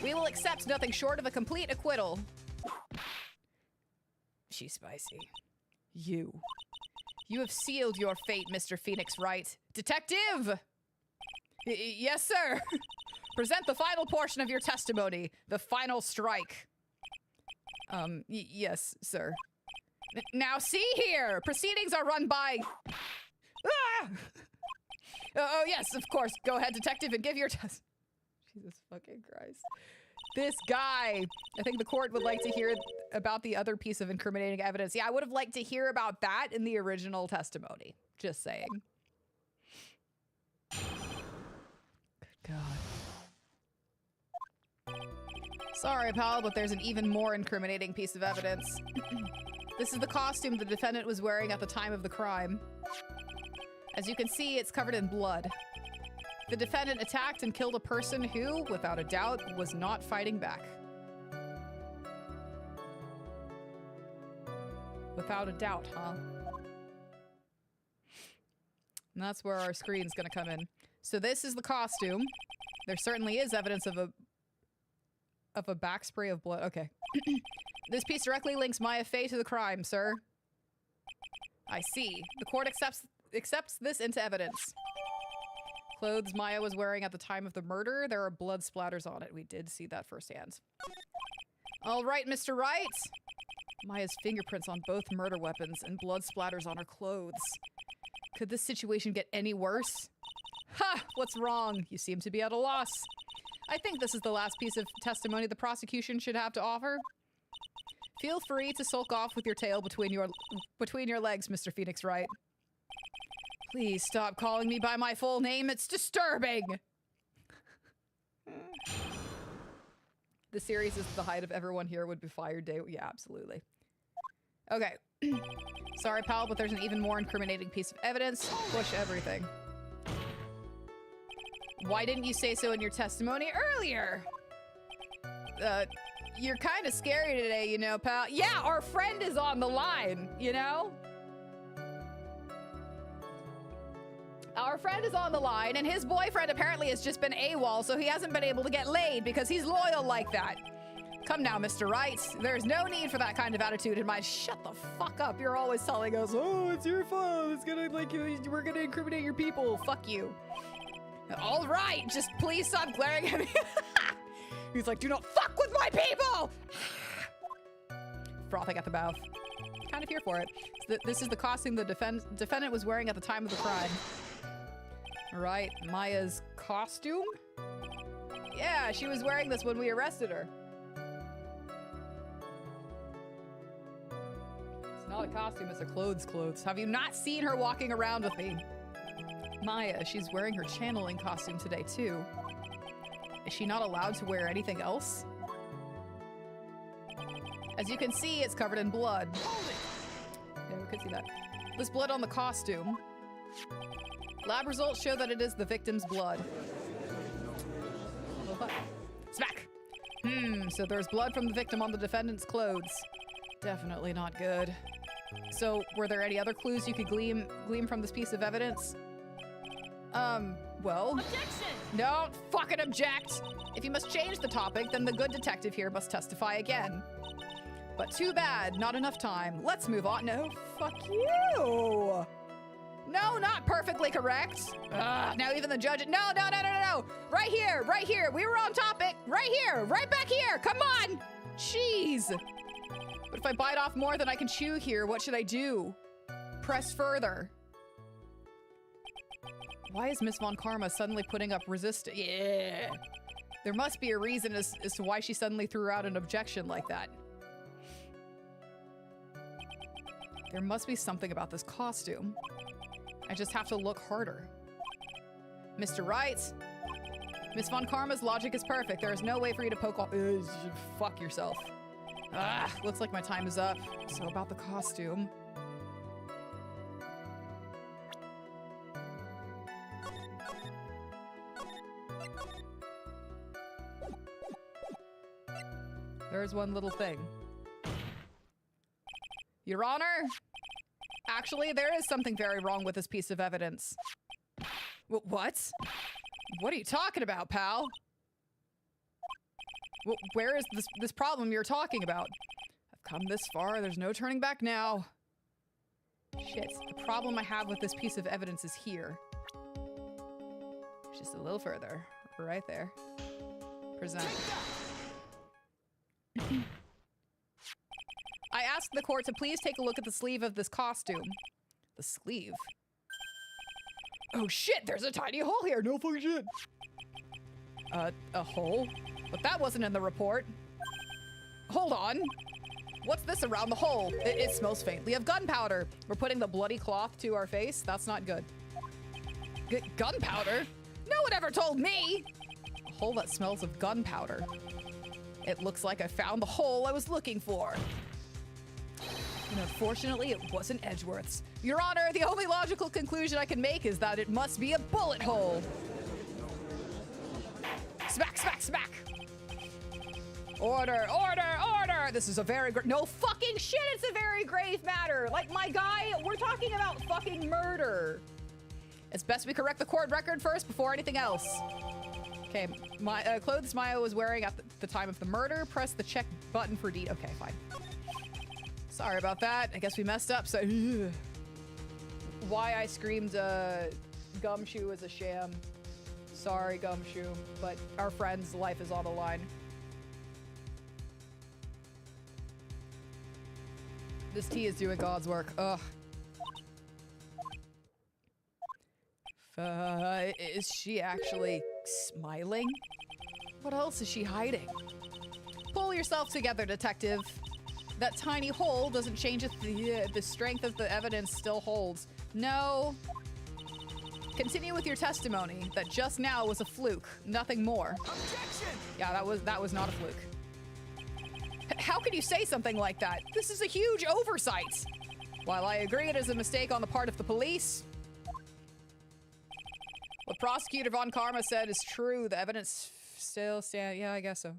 We will accept nothing short of a complete acquittal. She's spicy. You have sealed your fate, Mr. Phoenix Wright. Detective! Yes, sir. Present the final portion of your testimony. The final strike. Yes, sir. Now see here! Proceedings are run by... Ah! Oh, yes, of course. Go ahead, detective, and give your test. Jesus fucking Christ. This guy. I think the court would like to hear about the other piece of incriminating evidence. Yeah, I would have liked to hear about that in the original testimony. Just saying. Good God. Sorry, pal, but there's an even more incriminating piece of evidence. This is the costume the defendant was wearing at the time of the crime. As you can see, it's covered in blood. The defendant attacked and killed a person who, without a doubt, was not fighting back. Without a doubt, huh? And that's where our screen's gonna come in. So this is the costume. There certainly is evidence of a back spray of blood. Okay. This piece directly links Maya Fey to the crime, sir. I see. The court accepts this into evidence. Clothes Maya was wearing at the time of the murder, there are blood splatters on it. We did see that firsthand. All right, Mr. Wright. Maya's fingerprints on both murder weapons and blood splatters on her clothes. Could this situation get any worse? Ha! What's wrong? You seem to be at a loss. I think this is the last piece of testimony the prosecution should have to offer. Feel free to sulk off with your tail between your legs, Mr. Phoenix Wright. Please stop calling me by my full name. It's disturbing. The series is the height of everyone here would be fired day. Yeah, absolutely. Okay. Sorry, pal, but there's an even more incriminating piece of evidence. Push everything. Why didn't you say so in your testimony earlier? You're kind of scary today, you know, pal. Yeah, our friend is on the line, you know? Our friend is on the line, and his boyfriend apparently has just been AWOL, so he hasn't been able to get laid because he's loyal like that. Come now, Mr. Wright. There's no need for that kind of attitude in my— Shut the fuck up. You're always telling us, oh, it's your fault. It's gonna, like, we're gonna incriminate your people. Fuck you. All right, just please stop glaring at me. He's like, do not fuck with my people! Frothing at the mouth. Kind of here for it. So this is the costume the defendant was wearing at the time of the crime. All right, Maya's costume? Yeah, she was wearing this when we arrested her. It's not a costume, it's a clothes. Have you not seen her walking around with me? Maya, she's wearing her channeling costume today, too. Is she not allowed to wear anything else? As you can see, it's covered in blood. Yeah, we could see that. There's blood on the costume. Lab results show that it is the victim's blood. Smack! So there's blood from the victim on the defendant's clothes. Definitely not good. So, were there any other clues you could glean from this piece of evidence? Well... Objection! Don't fucking object! If you must change the topic, then the good detective here must testify again. But too bad, not enough time. Let's move on. No, fuck you! No, not perfectly correct. Now even the judge. No. Right here. We were on topic. Right here, right back here. Come on. Jeez. But if I bite off more than I can chew here, what should I do? Press further. Why is Miss Von Karma suddenly putting up resistance? Yeah. There must be a reason as to why she suddenly threw out an objection like that. There must be something about this costume. I just have to look harder. Mr. Wright, Miss Von Karma's logic is perfect. There is no way for you to poke off. Fuck yourself. Looks like my time is up. So about the costume. There's one little thing. Your Honor, actually, there is something very wrong with this piece of evidence. What? What are you talking about, pal? Where is this problem you're talking about? I've come this far, there's no turning back now. Shit, the problem I have with this piece of evidence is here. Just a little further. Right there. Present. I asked the court to please take a look at the sleeve of this costume. The sleeve? Oh shit, there's a tiny hole here. No fucking shit. A hole? But that wasn't in the report. Hold on. What's this around the hole? It smells faintly of gunpowder. We're putting the bloody cloth to our face? That's not good. Gunpowder? No one ever told me! A hole that smells of gunpowder. It looks like I found the hole I was looking for. And unfortunately, it wasn't Edgeworth's. Your Honor, the only logical conclusion I can make is that it must be a bullet hole. Smack, smack, smack. Order, order, order. This is a very no fucking shit. It's a very grave matter. Like, my guy, we're talking about fucking murder. It's best we correct the court record first before anything else. Okay, my clothes Maya was wearing at the time of the murder. Press the check button for deed. Okay, fine. Sorry about that. I guess we messed up. So, why I screamed Gumshoe is a sham. Sorry, Gumshoe, but our friend's life is on the line. This tea is doing God's work. Ugh. Is she actually smiling? What else is she hiding? Pull yourself together, detective. That tiny hole doesn't change if the strength of the evidence still holds. No. Continue with your testimony that just now was a fluke, nothing more. Objection! Yeah, that was not a fluke. How can you say something like that? This is a huge oversight. While I agree it is a mistake on the part of the police, what Prosecutor Von Karma said is true. The evidence still stands. Yeah, I guess so.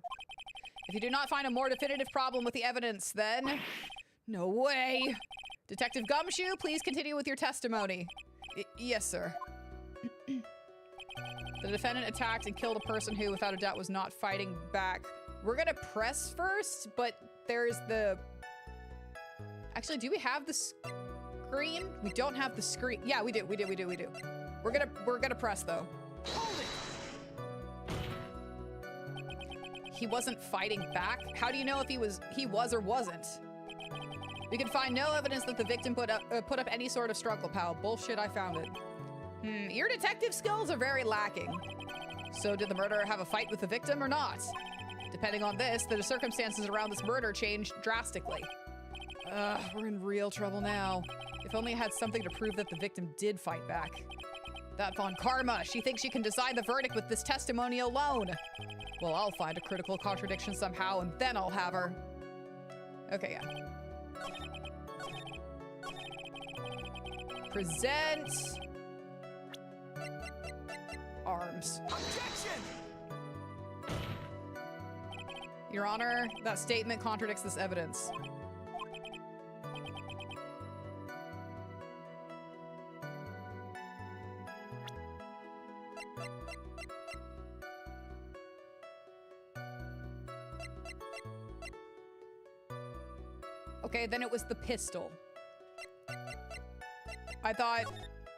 If you do not find a more definitive problem with the evidence, then no way. Detective Gumshoe, please continue with your testimony. Yes, sir. The defendant attacked and killed a person who, without a doubt, was not fighting back. We're gonna press first, but there's the... Actually, do we have the screen? We don't have the screen. Yeah, we do. We're gonna press though. Hold it. He wasn't fighting back? How do you know if he was or wasn't? We can find no evidence that the victim put up any sort of struggle, pal. Bullshit, I found it. Your detective skills are very lacking. So did the murderer have a fight with the victim or not? Depending on this, the circumstances around this murder changed drastically. We're in real trouble now. If only I had something to prove that the victim did fight back. That Von Karma, she thinks she can decide the verdict with this testimony alone. Well, I'll find a critical contradiction somehow, and then I'll have her. Okay, yeah. Present... arms. Objection! Your Honor, that statement contradicts this evidence. Okay, then it was the pistol. I thought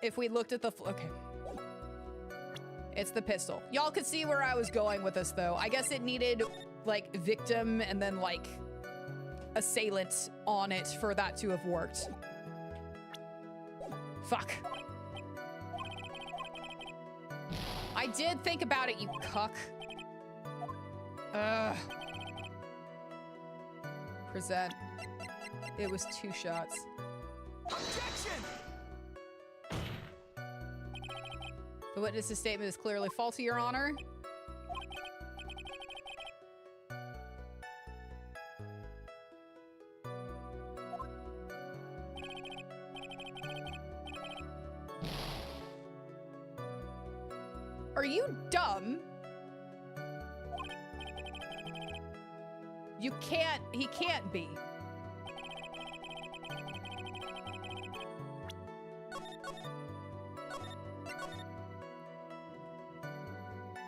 if we looked at the... Okay. It's the pistol. Y'all could see where I was going with this, though. I guess it needed, like, victim and then, like, assailant on it for that to have worked. Fuck. I did think about it, you cuck. Present. It was 2 shots. Objection! The witness's statement is clearly faulty, Your Honor. Are you dumb? You can't, he can't be.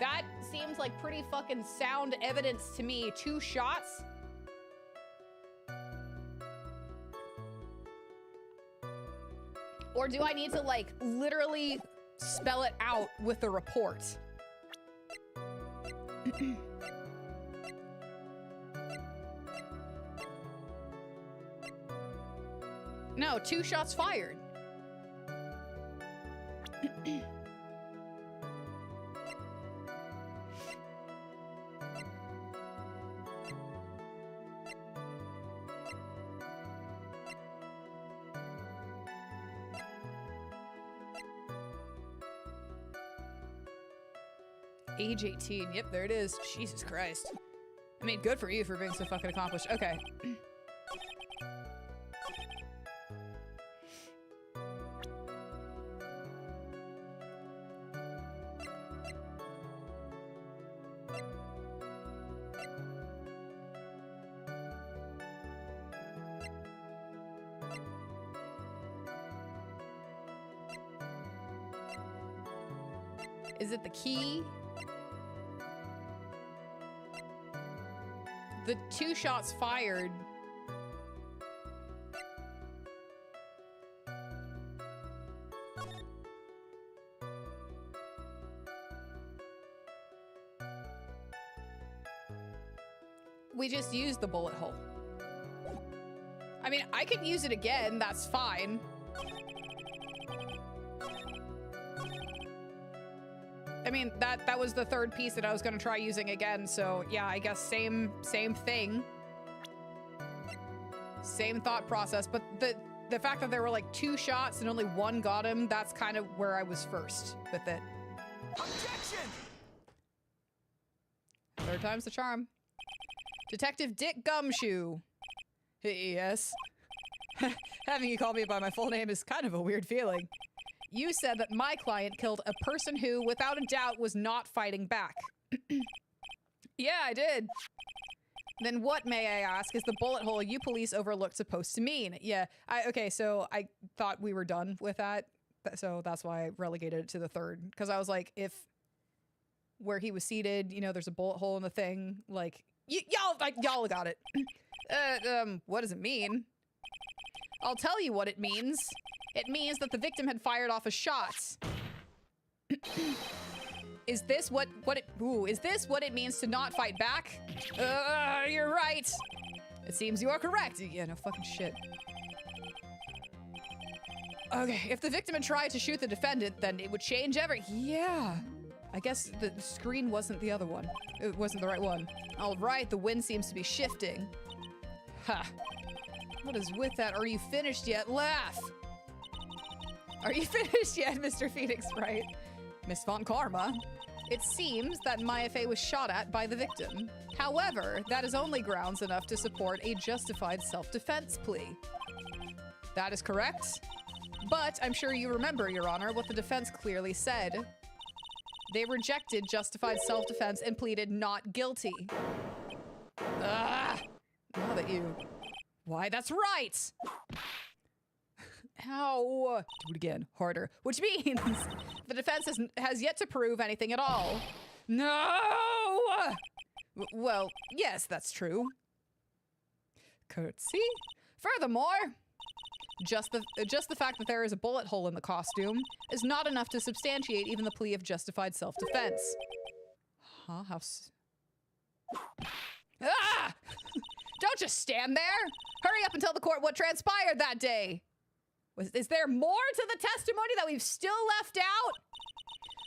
That seems like pretty fucking sound evidence to me. 2 shots? Or do I need to, like, literally spell it out with the report? No, 2 shots fired. Age 18. Yep, there it is. Jesus Christ. I mean, good for you for being so fucking accomplished. Okay. Is it the key? The 2 shots fired. We just used the bullet hole. I mean, I could use it again, that's fine. I mean, that was the 3rd piece that I was gonna try using again, so yeah, I guess same thing. Same thought process, but the fact that there were like 2 shots and only 1 got him, that's kind of where I was first with it. Objection! 3rd time's the charm. Detective Dick Gumshoe. Yes. Having you call me by my full name is kind of a weird feeling. You said that my client killed a person who, without a doubt, was not fighting back. Yeah, I did. Then what, may I ask, is the bullet hole you police overlooked supposed to mean? Yeah, okay, so I thought we were done with that, so that's why I relegated it to the 3rd. Because I was like, if where he was seated, you know, there's a bullet hole in the thing, like, y'all got it. What does it mean? I'll tell you what it means. It means that the victim had fired off a shot. Is this what it means to not fight back? You're right. It seems you are correct. Yeah, no fucking shit. Okay, if the victim had tried to shoot the defendant, then it would change Yeah. I guess the screen wasn't the other one. It wasn't the right one. All right, the wind seems to be shifting. Ha. What is with that? Are you finished yet? Laugh! Are you finished yet, Mr. Phoenix Wright? Miss Von Karma? It seems that Maya Fey was shot at by the victim. However, that is only grounds enough to support a justified self-defense plea. That is correct. But I'm sure you remember, Your Honor, what the defense clearly said. They rejected justified self-defense and pleaded not guilty. Ah! Now that you... Why, that's right! Ow! Do it again, harder. Which means the defense has yet to prove anything at all. No! Well, yes, that's true. Curtsy? Furthermore, Just the fact that there is a bullet hole in the costume is not enough to substantiate even the plea of justified self-defense. Huh? Ah! Don't just stand there! Hurry up and tell the court what transpired that day! Is there more to the testimony that we've still left out?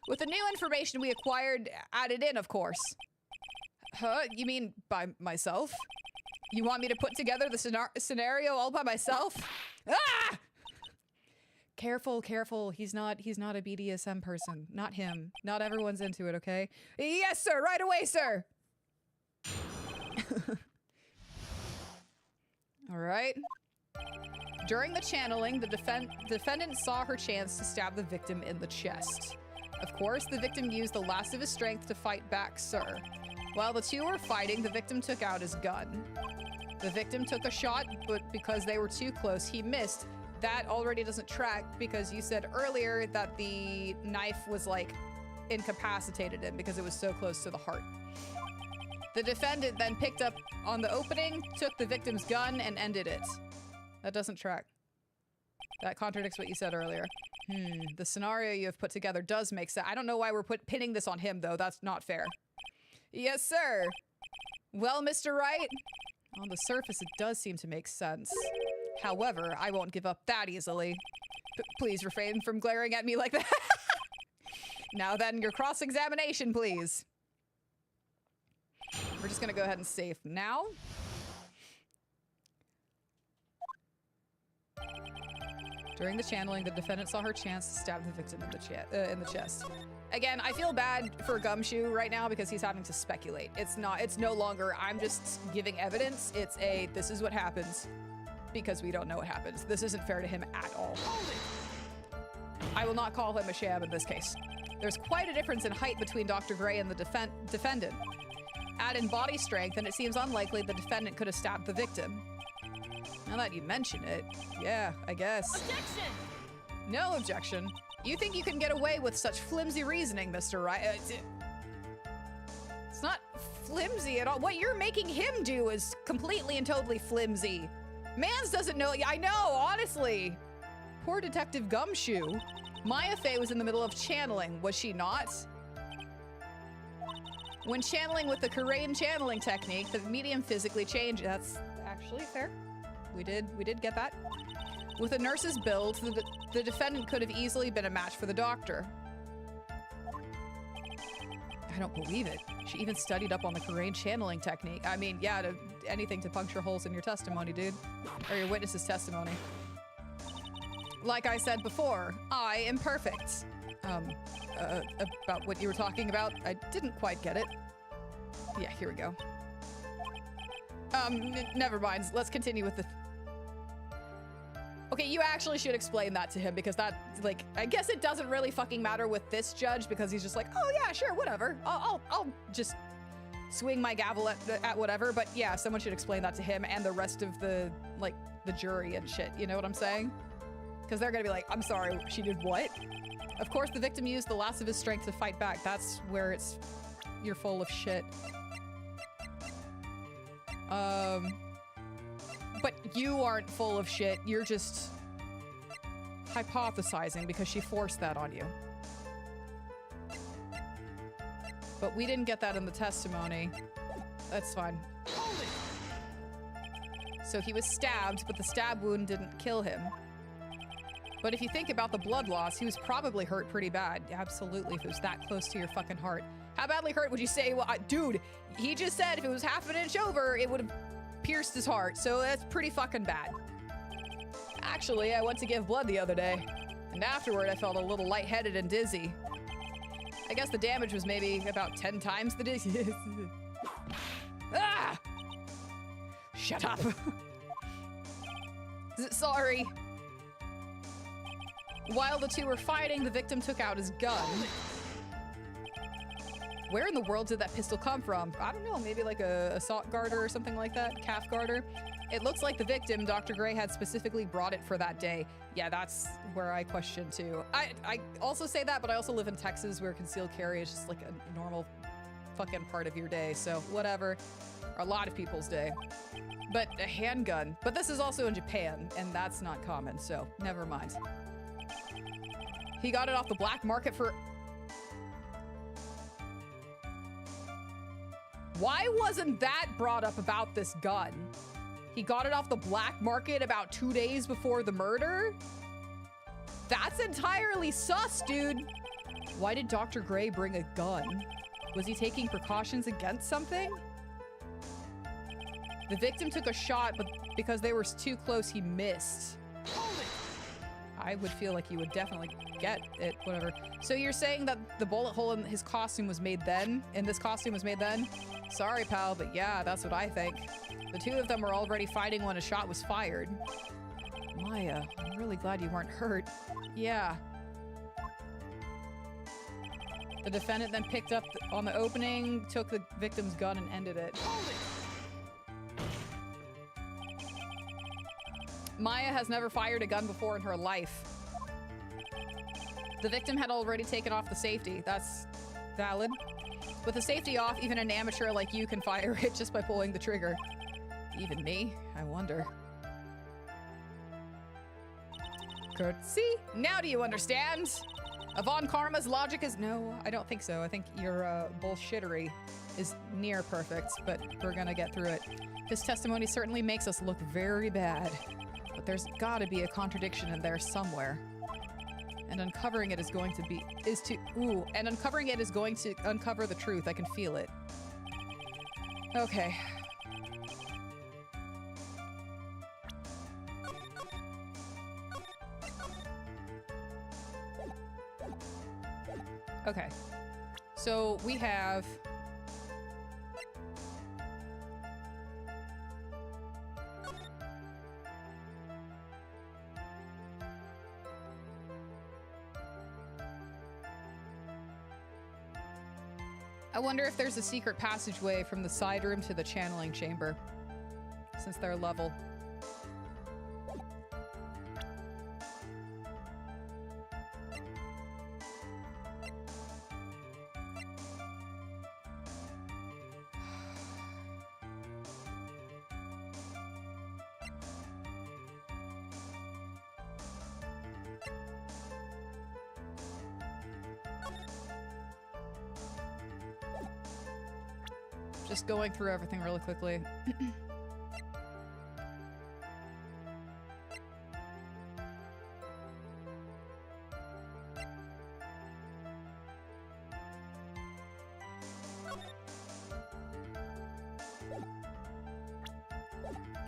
With the new information we acquired, added in, of course. Huh? You mean by myself? You want me to put together the scenario all by myself? Ah! Careful, careful. He's not a BDSM person. Not him. Not everyone's into it, okay? Yes, sir. Right away, sir. All right. During the channeling, the defendant saw her chance to stab the victim in the chest. Of course, the victim used the last of his strength to fight back, sir. While the two were fighting, the victim took out his gun. The victim took a shot, but because they were too close, he missed. That already doesn't track because you said earlier that the knife was like incapacitated him because it was so close to the heart. The defendant then picked up on the opening, took the victim's gun, and ended it. That doesn't track. That contradicts what you said earlier. The scenario you have put together does make sense. I don't know why we're pinning this on him, though. That's not fair. Yes, sir. Well, Mr. Wright, on the surface, it does seem to make sense. However, I won't give up that easily. Please refrain from glaring at me like that. Now then, your cross-examination, please. We're just gonna go ahead and save now. During the channeling, the defendant saw her chance to stab the victim in the chest. Again, I feel bad for Gumshoe right now because he's having to speculate. It's no longer, I'm just giving evidence. It's this is what happens because we don't know what happens. This isn't fair to him at all. I will not call him a sham in this case. There's quite a difference in height between Dr. Gray and the defendant. Add in body strength, and it seems unlikely the defendant could have stabbed the victim. Now that you mention it, yeah, I guess. Objection! No objection. You think you can get away with such flimsy reasoning, Mr. Wright? It's not flimsy at all. What you're making him do is completely and totally flimsy. Mans doesn't know. I know, honestly. Poor Detective Gumshoe. Maya Fey was in the middle of channeling, was she not? When channeling with the Korean channeling technique, the medium physically changed. That's actually fair. We did get that. With a nurse's build, the defendant could have easily been a match for the doctor. I don't believe it. She even studied up on the Korean channeling technique. I mean, yeah, anything to puncture holes in your testimony, dude. Or your witness's testimony. Like I said before, I am perfect. About what you were talking about, I didn't quite get it. Yeah, here we go. Never mind. Let's continue with the... Okay, you actually should explain that to him because that, like, I guess it doesn't really fucking matter with this judge because he's just like, oh yeah, sure, whatever. I'll just swing my gavel at whatever. But yeah, someone should explain that to him and the rest of the, like, the jury and shit. You know what I'm saying? Because they're gonna be like, I'm sorry, she did what? Of course, the victim used the last of his strength to fight back. That's where you're full of shit. But you aren't full of shit. You're just hypothesizing because she forced that on you. But we didn't get that in the testimony. That's fine. So he was stabbed, but the stab wound didn't kill him. But if you think about the blood loss, he was probably hurt pretty bad. Absolutely, if it was that close to your fucking heart. How badly hurt would you say? Well, dude, he just said if it was half an inch over, it would have pierced his heart. So that's pretty fucking bad. Actually, I went to give blood the other day. And afterward, I felt a little lightheaded and dizzy. I guess the damage was maybe about 10 times the dizziness. Ah! Shut up. Sorry. While the two were fighting, the victim took out his gun. Where in the world did that pistol come from? I don't know, maybe like a assault garter or something like that? Calf garter? It looks like the victim, Dr. Gray, had specifically brought it for that day. Yeah, that's where I question too. I also say that, but I also live in Texas where concealed carry is just like a normal fucking part of your day, so whatever. Or a lot of people's day. But a handgun. But this is also in Japan, and that's not common, so never mind. He got it off the black market for... Why wasn't that brought up about this gun? He got it off the black market about 2 days before the murder? That's entirely sus, dude. Why did Dr. Gray bring a gun? Was he taking precautions against something? The victim took a shot, but because they were too close, he missed. I would feel like you would definitely get it, whatever. So you're saying that the bullet hole in his costume was made then? And this costume was made then? Sorry, pal, but yeah, that's what I think. The two of them were already fighting when a shot was fired. Maya, I'm really glad you weren't hurt. Yeah. The defendant then picked up on the opening, took the victim's gun, and ended it. Maya has never fired a gun before in her life. The victim had already taken off the safety. That's valid. With the safety off, even an amateur like you can fire it just by pulling the trigger. Even me? I wonder. Curtsy? Now do you understand? Avon Karma's logic is... No, I don't think so. I think your bullshittery is near perfect, but we're gonna get through it. His testimony certainly makes us look very bad. But there's gotta be a contradiction in there somewhere. And uncovering it is going to be... And uncovering it is going to uncover the truth. I can feel it. Okay. Okay. So we have... I wonder if there's a secret passageway from the side room to the channeling chamber, since they're level. Just going through everything really quickly.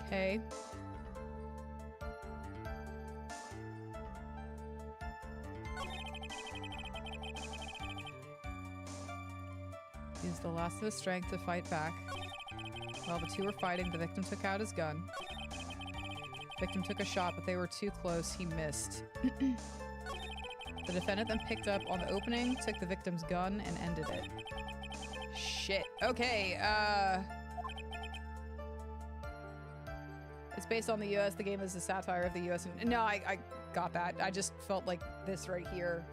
Okay. Used the last of his strength to fight back. While the two were fighting, the victim took out his gun. Victim took a shot, but they were too close. He missed. The defendant then picked up on the opening, took the victim's gun, and ended it. Shit. Okay, it's based on the US. The game is a satire of the US. And no, I got that. I just felt like this right here.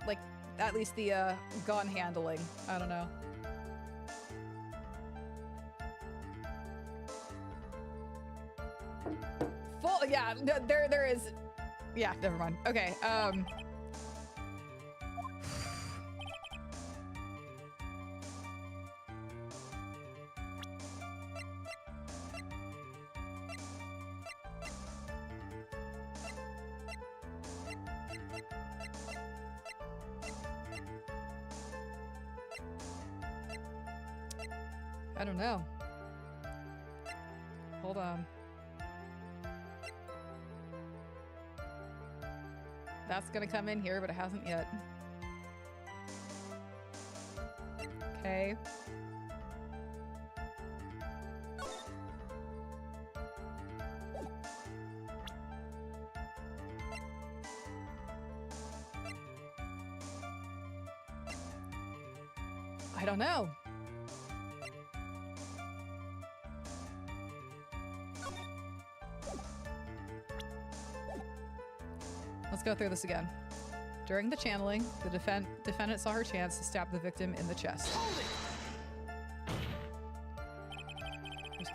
Like, at least the gun handling. I don't know. Full, yeah, there is. Yeah, never mind. Okay, I don't know. Hold on. That's gonna come in here, but it hasn't yet. Okay. I don't know. Let's go through this again. During the channeling, the defendant saw her chance to stab the victim in the chest.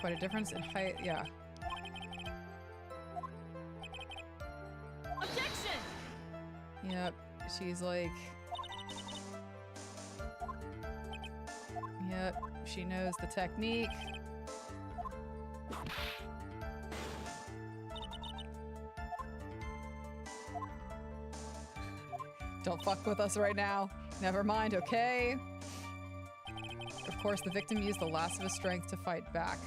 quite a difference in height. Yeah. Objection! Yep. She's like... Yep. She knows the technique. Don't fuck with us right now. Never mind, okay? Of course, the victim used the last of his strength to fight back.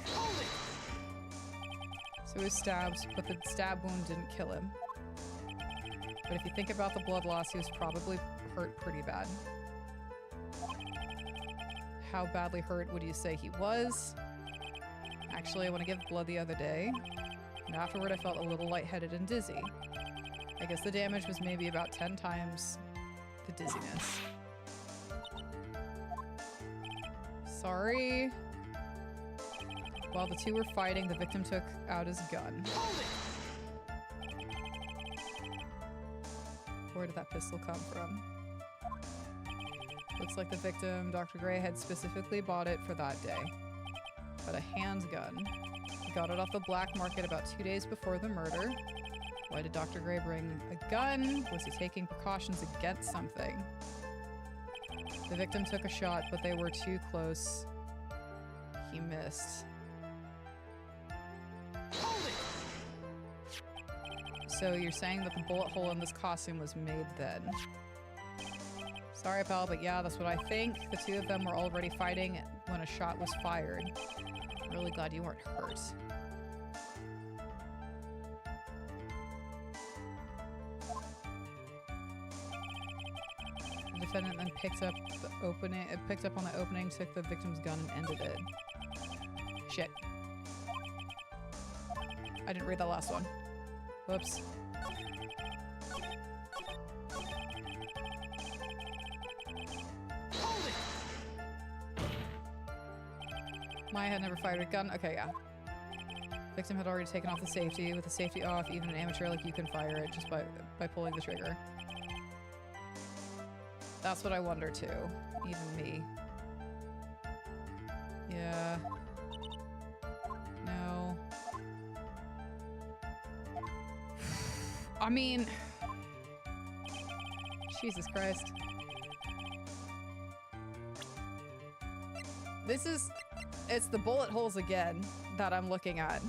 So he was stabbed, but the stab wound didn't kill him. But if you think about the blood loss, he was probably hurt pretty bad. How badly hurt would you say he was? Actually, I want to give blood the other day, and afterward I felt a little lightheaded and dizzy. I guess the damage was maybe about 10 times the dizziness. Sorry. While the two were fighting, the victim took out his gun. Where did that pistol come from? Looks like the victim, Dr. Gray, had specifically bought it for that day. But a handgun. He got it off the black market about 2 days before the murder. Why did Dr. Gray bring a gun? Was he taking precautions against something? The victim took a shot, but they were too close. He missed. So you're saying that the bullet hole in this costume was made then? Sorry, pal, but yeah, that's what I think. The two of them were already fighting when a shot was fired. I'm really glad you weren't hurt. The defendant then picked up on the opening, took the victim's gun, and ended it. Shit. I didn't read that last one. Whoops. Maya had never fired a gun. Okay, yeah. Victim had already taken off the safety. With the safety off, even an amateur like you can fire it just by pulling the trigger. That's what I wonder too. Even me. Yeah. No. I mean... Jesus Christ. This is... It's the bullet holes again that I'm looking at.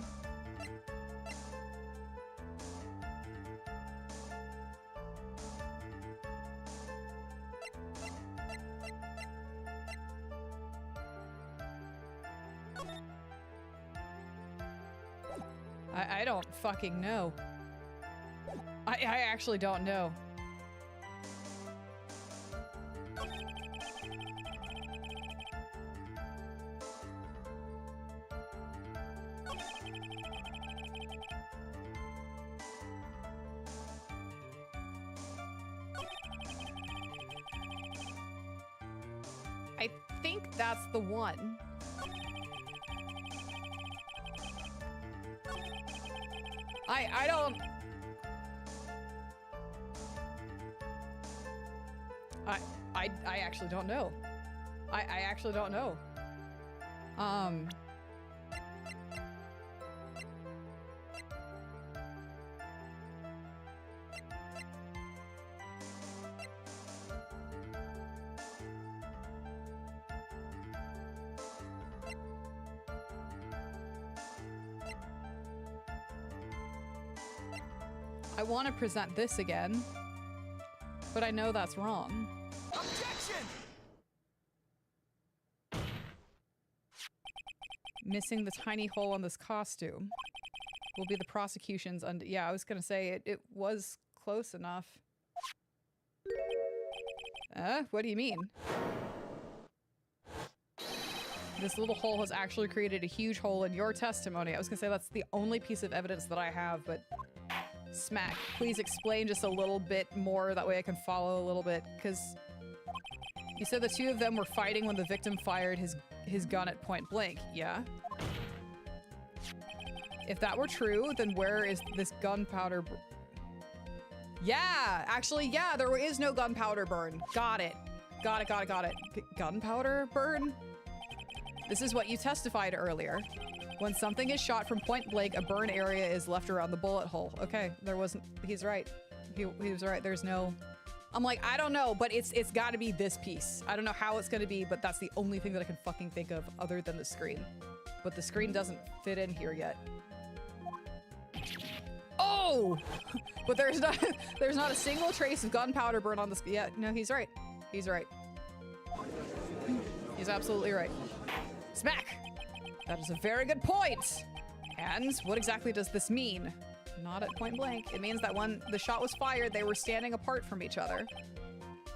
I don't fucking know. I actually don't know. I think that's the one. I don't... I actually don't know. I actually don't know. I want to present this again, but I know that's wrong. Objection! Missing the tiny hole on this costume will be the prosecution's yeah, I was gonna say it was close enough. What do you mean? This little hole has actually created a huge hole in your testimony. I was gonna say that's the only piece of evidence that I have, but Smack, please explain just a little bit more, that way I can follow a little bit, because you said the two of them were fighting when the victim fired his gun at point blank, yeah? If that were true, then where is this gunpowder? Yeah, actually, yeah, there is no gunpowder burn. Got it. Got it. Gunpowder burn? This is what you testified earlier. When something is shot from point blank, a burn area is left around the bullet hole. Okay, there wasn't... He's right. He was right. There's no... I'm like, I don't know, but it's got to be this piece. I don't know how it's going to be, but that's the only thing that I can fucking think of other than the screen. But the screen doesn't fit in here yet. Oh! But there's not a single trace of gunpowder burn on the screen. Yeah, no, he's right. He's right. He's absolutely right. Smack! That is a very good point! And what exactly does this mean? Not at point blank. It means that when the shot was fired, they were standing apart from each other.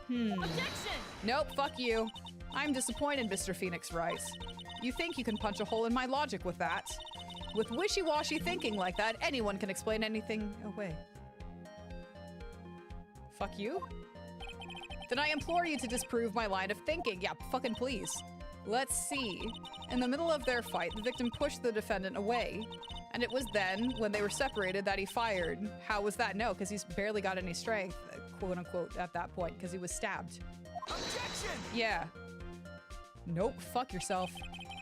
Objection! Nope, fuck you. I'm disappointed, Mr. Phoenix Wright. You think you can punch a hole in my logic with that? With wishy-washy thinking like that, anyone can explain anything away. Fuck you? Then I implore you to disprove my line of thinking. Yeah, fucking please. Let's see. In the middle of their fight, the victim pushed the defendant away. And it was then, when they were separated, that he fired. How was that? No, because he's barely got any strength, quote unquote, at that point, because he was stabbed. Objection! Yeah. Nope, fuck yourself.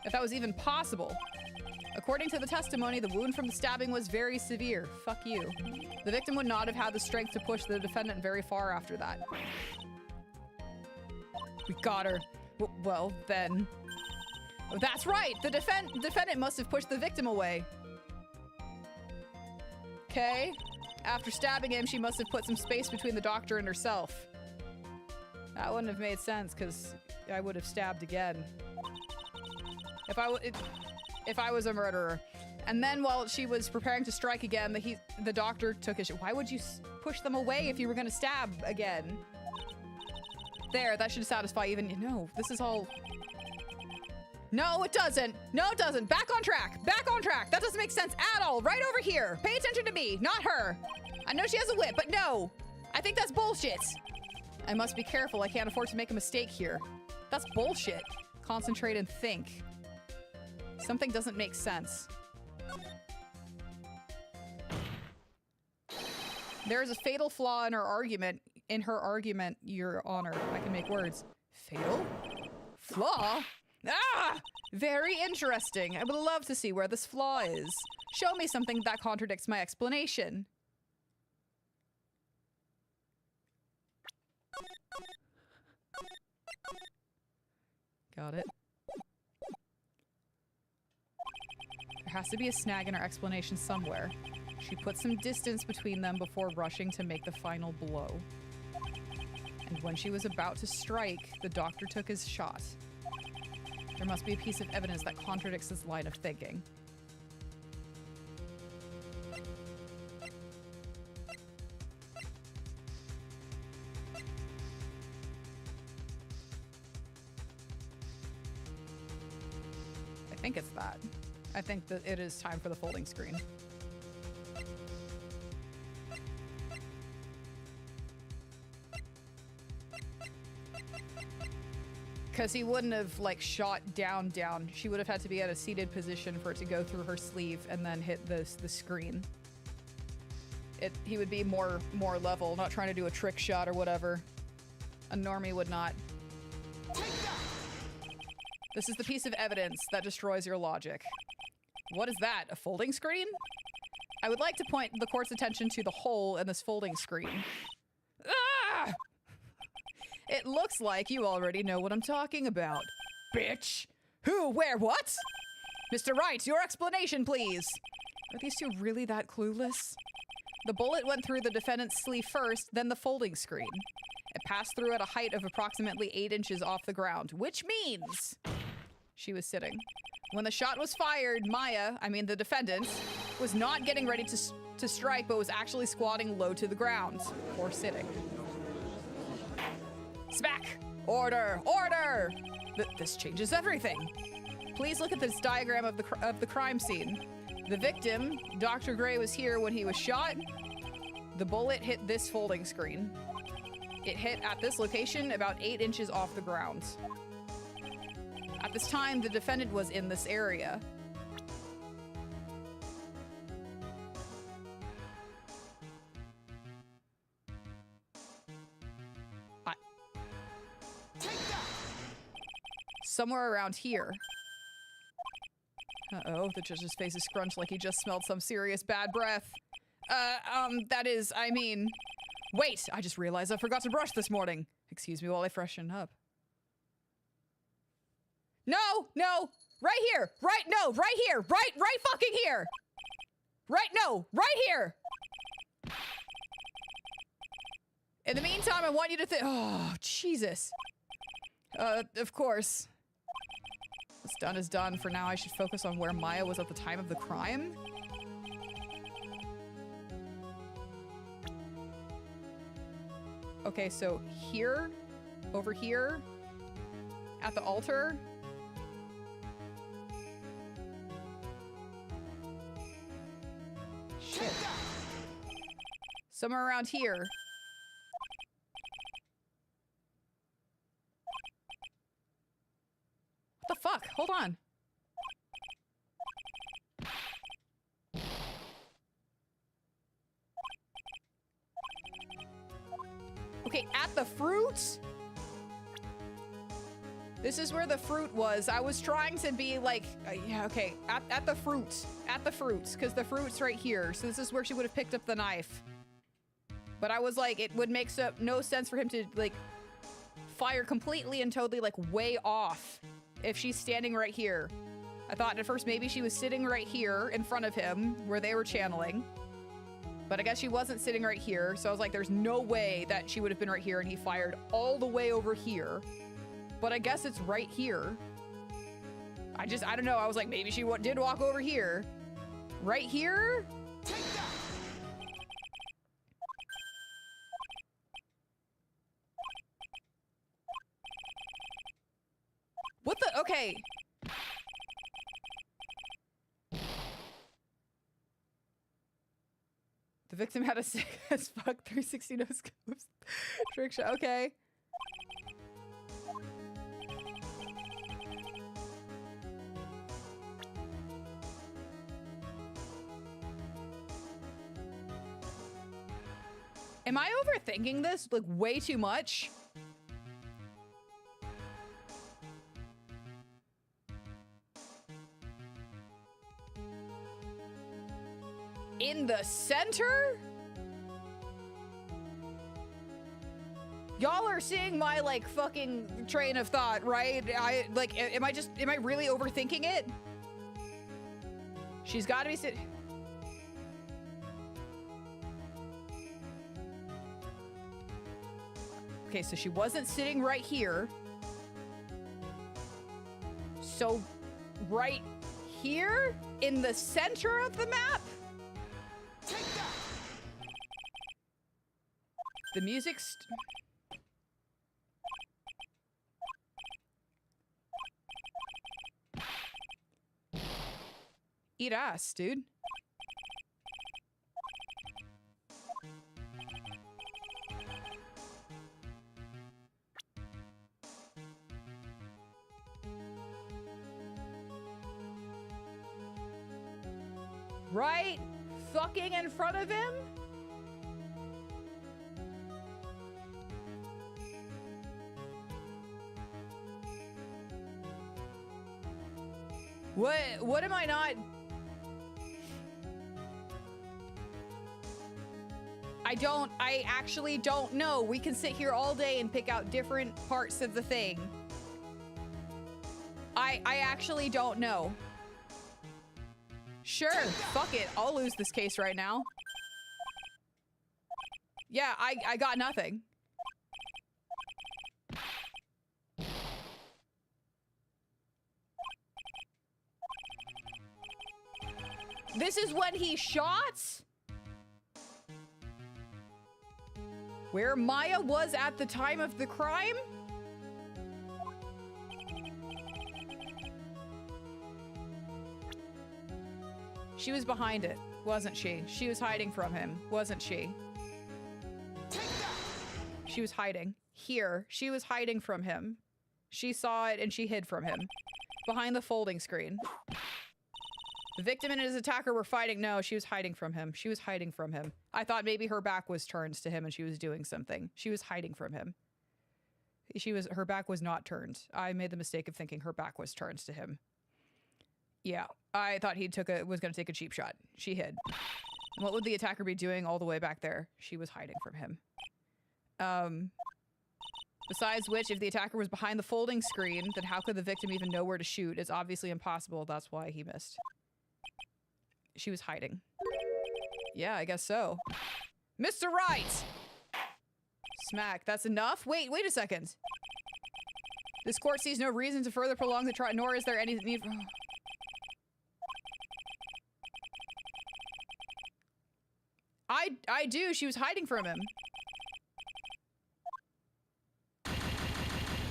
If that was even possible. According to the testimony, the wound from the stabbing was very severe. Fuck you. The victim would not have had the strength to push the defendant very far after that. We got her. Well, then... Oh, that's right! The defendant must have pushed the victim away. Okay. After stabbing him, she must have put some space between the doctor and herself. That wouldn't have made sense, because I would have stabbed again. If I was a murderer. And then while she was preparing to strike again, the doctor took his... Why would you push them away if you were going to stab again? There, that should satisfy even... No, this is all... No, it doesn't. No, it doesn't. Back on track. Back on track. That doesn't make sense at all. Right over here. Pay attention to me, not her. I know she has a whip, but no. I think that's bullshit. I must be careful. I can't afford to make a mistake here. That's bullshit. Concentrate and think. Something doesn't make sense. There is a fatal flaw in her argument. Your Honor. I can make words. Fatal? Flaw? Ah! Very interesting. I would love to see where this flaw is. Show me something that contradicts my explanation. Got it. There has to be a snag in her explanation somewhere. She put some distance between them before rushing to make the final blow. And when she was about to strike, the doctor took his shot. There must be a piece of evidence that contradicts this line of thinking. I think it's that. I think that it is time for the folding screen. Because he wouldn't have, like, shot down. She would have had to be at a seated position for it to go through her sleeve and then hit the screen. He would be more level, not trying to do a trick shot or whatever. A normie would not. This is the piece of evidence that destroys your logic. What is that? A folding screen? I would like to point the court's attention to the hole in this folding screen. Ah! It looks like you already know what I'm talking about. Bitch! Who, where, what? Mr. Wright, your explanation, please! Are these two really that clueless? The bullet went through the defendant's sleeve first, then the folding screen. It passed through at a height of approximately 8 inches off the ground, which means... She was sitting. When the shot was fired, the defendant, was not getting ready to strike, but was actually squatting low to the ground, or sitting. Smack! Order! Order! This changes everything. Please look at this diagram of the crime scene. The victim, Dr. Gray, was here when he was shot. The bullet hit this folding screen. It hit at this location about 8 inches off the ground. At this time, the defendant was in this area. Somewhere around here. Uh-oh, the judge's face is scrunched like he just smelled some serious bad breath. That is, I mean... Wait, I just realized I forgot to brush this morning. Excuse me while I freshen up. No, no, right here, right, no, right here, right fucking here. Right, no, right here. In the meantime, I want you to think, oh, Jesus. Of course. What's done is done. For now, I should focus on where Maya was at the time of the crime. Okay, so here, over here, at the altar. Shit. Somewhere around here. What the fuck? Hold on. Okay, at the fruit? This is where the fruit was. I was trying to be like, yeah, okay, at the fruits. At the fruits, because the fruit's right here. So this is where she would have picked up the knife. But I was like, it would make no sense for him to, like, fire completely and totally, like, way off if she's standing right here. I thought at first maybe she was sitting right here in front of him where they were channeling. But I guess she wasn't sitting right here, so I was like, there's no way that she would have been right here, and he fired all the way over here. But I guess it's right here. I don't know. I was like, maybe she did walk over here. Right here? Take that! What the? Okay. The victim had a sick as fuck 360 no scopes. Trick shot. Okay. Am I overthinking this like way too much? In the center? Y'all are seeing my like fucking train of thought, right? Am I really overthinking it? She's gotta be Okay, so she wasn't sitting right here. So right here in the center of the map? Take that! The music's... Eat ass, dude. Right fucking in front of him? What am I not? I actually don't know. We can sit here all day and pick out different parts of the thing. I actually don't know. Sure, fuck it. I'll lose this case right now. Yeah, I got nothing. This is when he shot? Where Maya was at the time of the crime? She was behind it, wasn't she? She was hiding from him, wasn't she? She was hiding. Here, she was hiding from him. She saw it and she hid from him. Behind the folding screen. The victim and his attacker were fighting. No, she was hiding from him. She was hiding from him. I thought maybe her back was turned to him and she was doing something. She was hiding from him. Her back was not turned. I made the mistake of thinking her back was turned to him. Yeah, I thought he was going to take a cheap shot. She hid. What would the attacker be doing all the way back there? She was hiding from him. Besides which, if the attacker was behind the folding screen, then how could the victim even know where to shoot? It's obviously impossible. That's why he missed. She was hiding. Yeah, I guess so. Mr. Wright! Smack. That's enough? Wait a second. This court sees no reason to further prolong the trial, nor is there any need for... I do. She was hiding from him.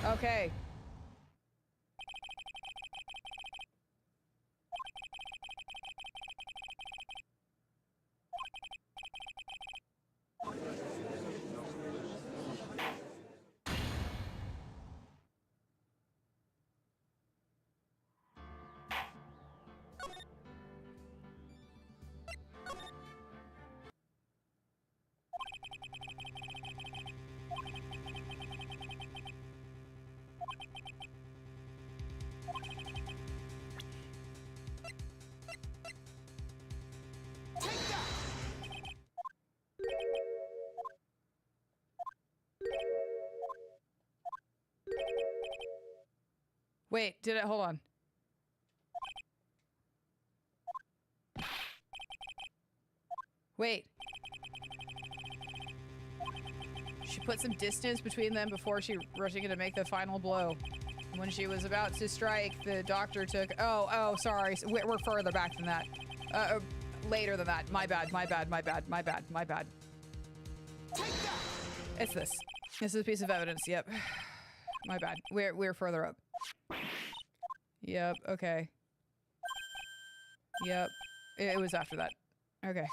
Okay. Wait, hold on. Wait. She put some distance between them before she rushing in to make the final blow. When she was about to strike, the doctor took... Oh, sorry. We're further back than that. Later than that. My bad. It's this. This is a piece of evidence. Yep. My bad. We're further up. Yep. Okay. Yep. It was after that. Okay.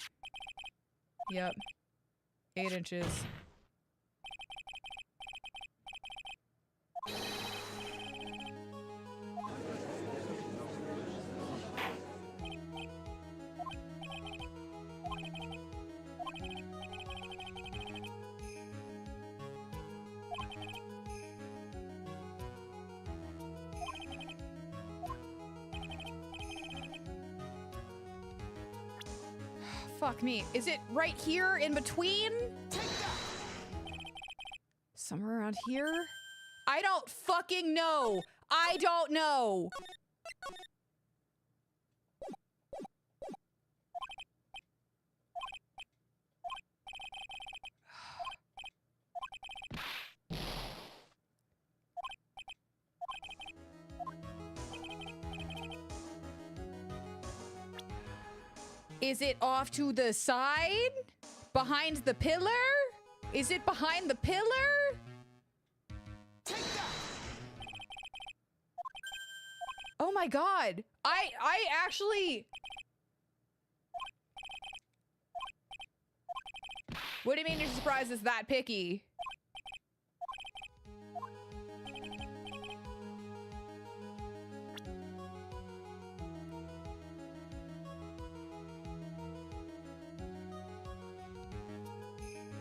Yep. 8 inches. Fuck me. Is it right here in between? Somewhere around here? I don't fucking know. I don't know. Is it off to the side? Behind the pillar? Is it behind the pillar? Oh my god. I actually... What do you mean you're surprised it's that picky?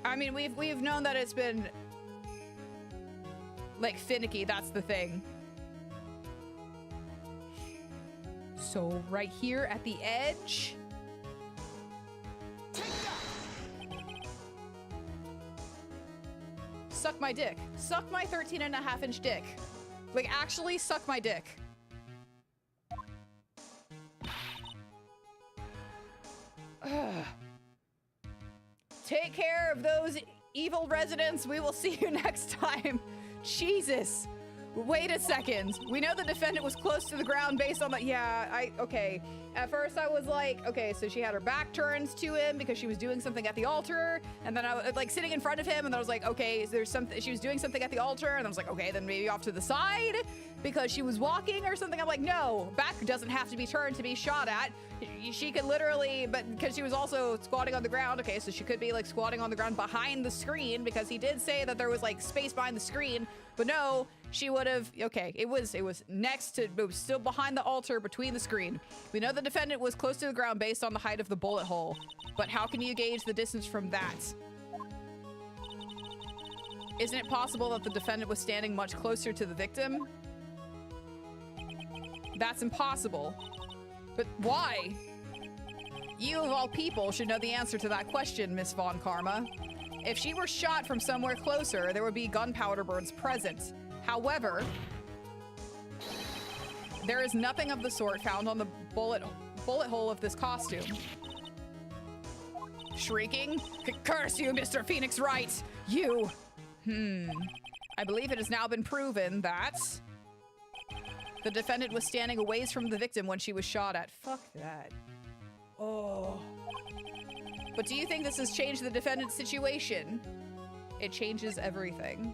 I mean, we've known that it's been like finicky, that's the thing. So right here at the edge. Suck my dick. Suck my 13.5-inch dick. Like, actually suck my dick. Ugh. Take care of those evil residents. We will see you next time. Jesus. Wait a second. We know the defendant was close to the ground based on the... Yeah, okay. At first I was like, okay, so she had her back turned to him because she was doing something at the altar. And then I was like sitting in front of him and I was like, okay, is there something... She was doing something at the altar. And I was like, okay, then maybe off to the side because she was walking or something. I'm like, no, back doesn't have to be turned to be shot at. She could literally, but because she was also squatting on the ground. Okay, so she could be like squatting on the ground behind the screen because he did say that there was like space behind the screen. But no, she would have, okay, it was next to, it was still behind the altar between the screen. We know the defendant was close to the ground based on the height of the bullet hole, but how can you gauge the distance from that? Isn't it possible that the defendant was standing much closer to the victim? That's impossible. But why? You, of all people, should know the answer to that question, Miss Von Karma. If she were shot from somewhere closer, there would be gunpowder burns present. However, there is nothing of the sort found on the bullet hole of this costume. Shrieking? Curse you, Mr. Phoenix Wright! You! I believe it has now been proven that the defendant was standing a ways from the victim when she was shot at. Fuck that. Oh. But do you think this has changed the defendant's situation? It changes everything.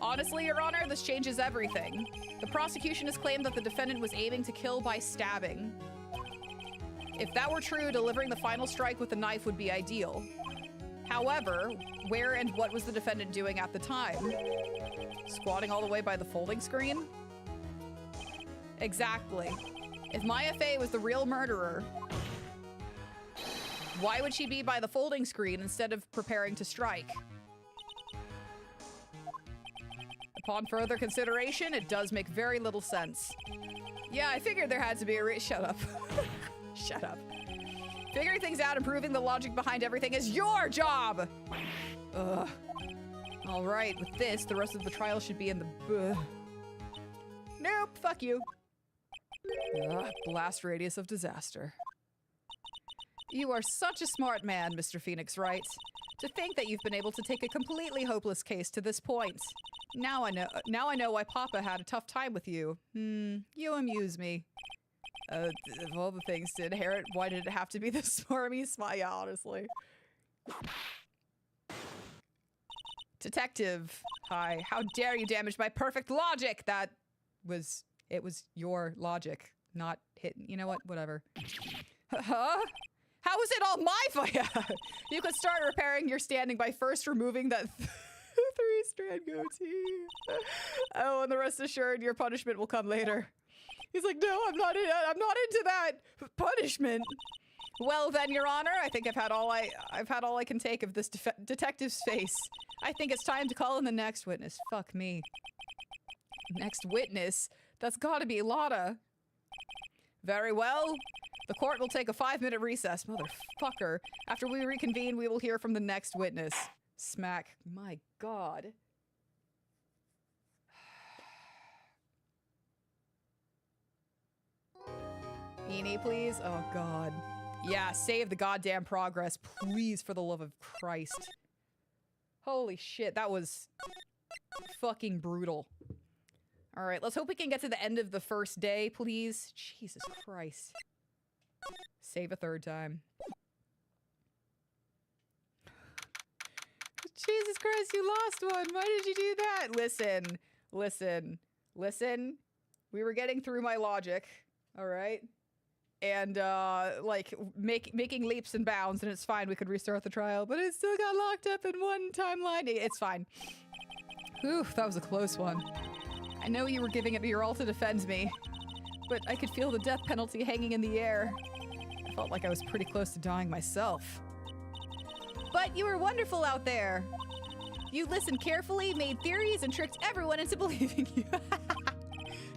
Honestly, Your Honor, this changes everything. The prosecution has claimed that the defendant was aiming to kill by stabbing. If that were true, delivering the final strike with the knife would be ideal. However, where and what was the defendant doing at the time? Squatting all the way by the folding screen? Exactly. If Maya Fey was the real murderer, why would she be by the folding screen instead of preparing to strike? Upon further consideration, it does make very little sense. Yeah, I figured there had to be a shut up. Shut up. Figuring things out and proving the logic behind everything is your job! Ugh. Alright, with this, the rest of the trial should be in the Nope, fuck you. Ugh, blast radius of disaster. You are such a smart man, Mr. Phoenix Wright. To think that you've been able to take a completely hopeless case to this point. Now I know why Papa had a tough time with you. You amuse me. Of all the things to inherit, why did it have to be the smarmy smile? Yeah, honestly. Detective, hi. How dare you damage my perfect logic? It was your logic, not hitting. You know what? Whatever. Huh? How is it all my fault? You could start repairing your standing by first removing that three-strand goatee. Oh, and the rest assured your punishment will come later. He's like, no, I'm not into that punishment. Well then, Your Honor, I think I've had all I can take of this detective's face. I think it's time to call in the next witness. Fuck me. Next witness? That's gotta be Lotta. Very well. The court will take a 5-minute recess. Motherfucker. After we reconvene, we will hear from the next witness. Smack. My God. Eenie, please? Oh, God. Yeah, save the goddamn progress, please, for the love of Christ. Holy shit, that was fucking brutal. All right, let's hope we can get to the end of the first day, please. Jesus Christ. Save a third time. Jesus Christ, you lost one. Why did you do that? Listen. We were getting through my logic, all right? And, like, making leaps and bounds, and it's fine. We could restart the trial, but it still got locked up in one timeline. It's fine. Oof, that was a close one. I know you were giving it your all to defend me, but I could feel the death penalty hanging in the air. I felt like I was pretty close to dying myself. But you were wonderful out there. You listened carefully, made theories, and tricked everyone into believing you.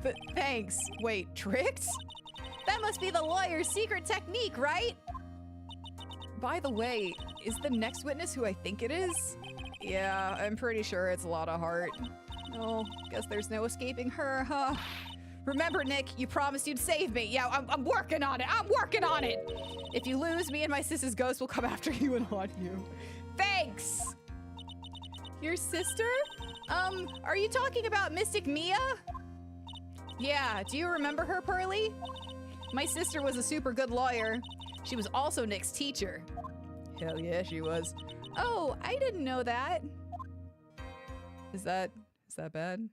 But thanks. Wait, tricked? That must be the lawyer's secret technique, right? By the way, is the next witness who I think it is? Yeah, I'm pretty sure it's Lotta Hart. Oh, guess there's no escaping her, huh? Remember, Nick, you promised you'd save me. Yeah, I'm working on it. I'm working on it. If you lose, me and my sis's ghost will come after you and haunt you. Thanks! Your sister? Are you talking about Mystic Mia? Yeah, do you remember her, Pearly? My sister was a super good lawyer. She was also Nick's teacher. Hell yeah, she was. Oh, I didn't know that. Is that bad?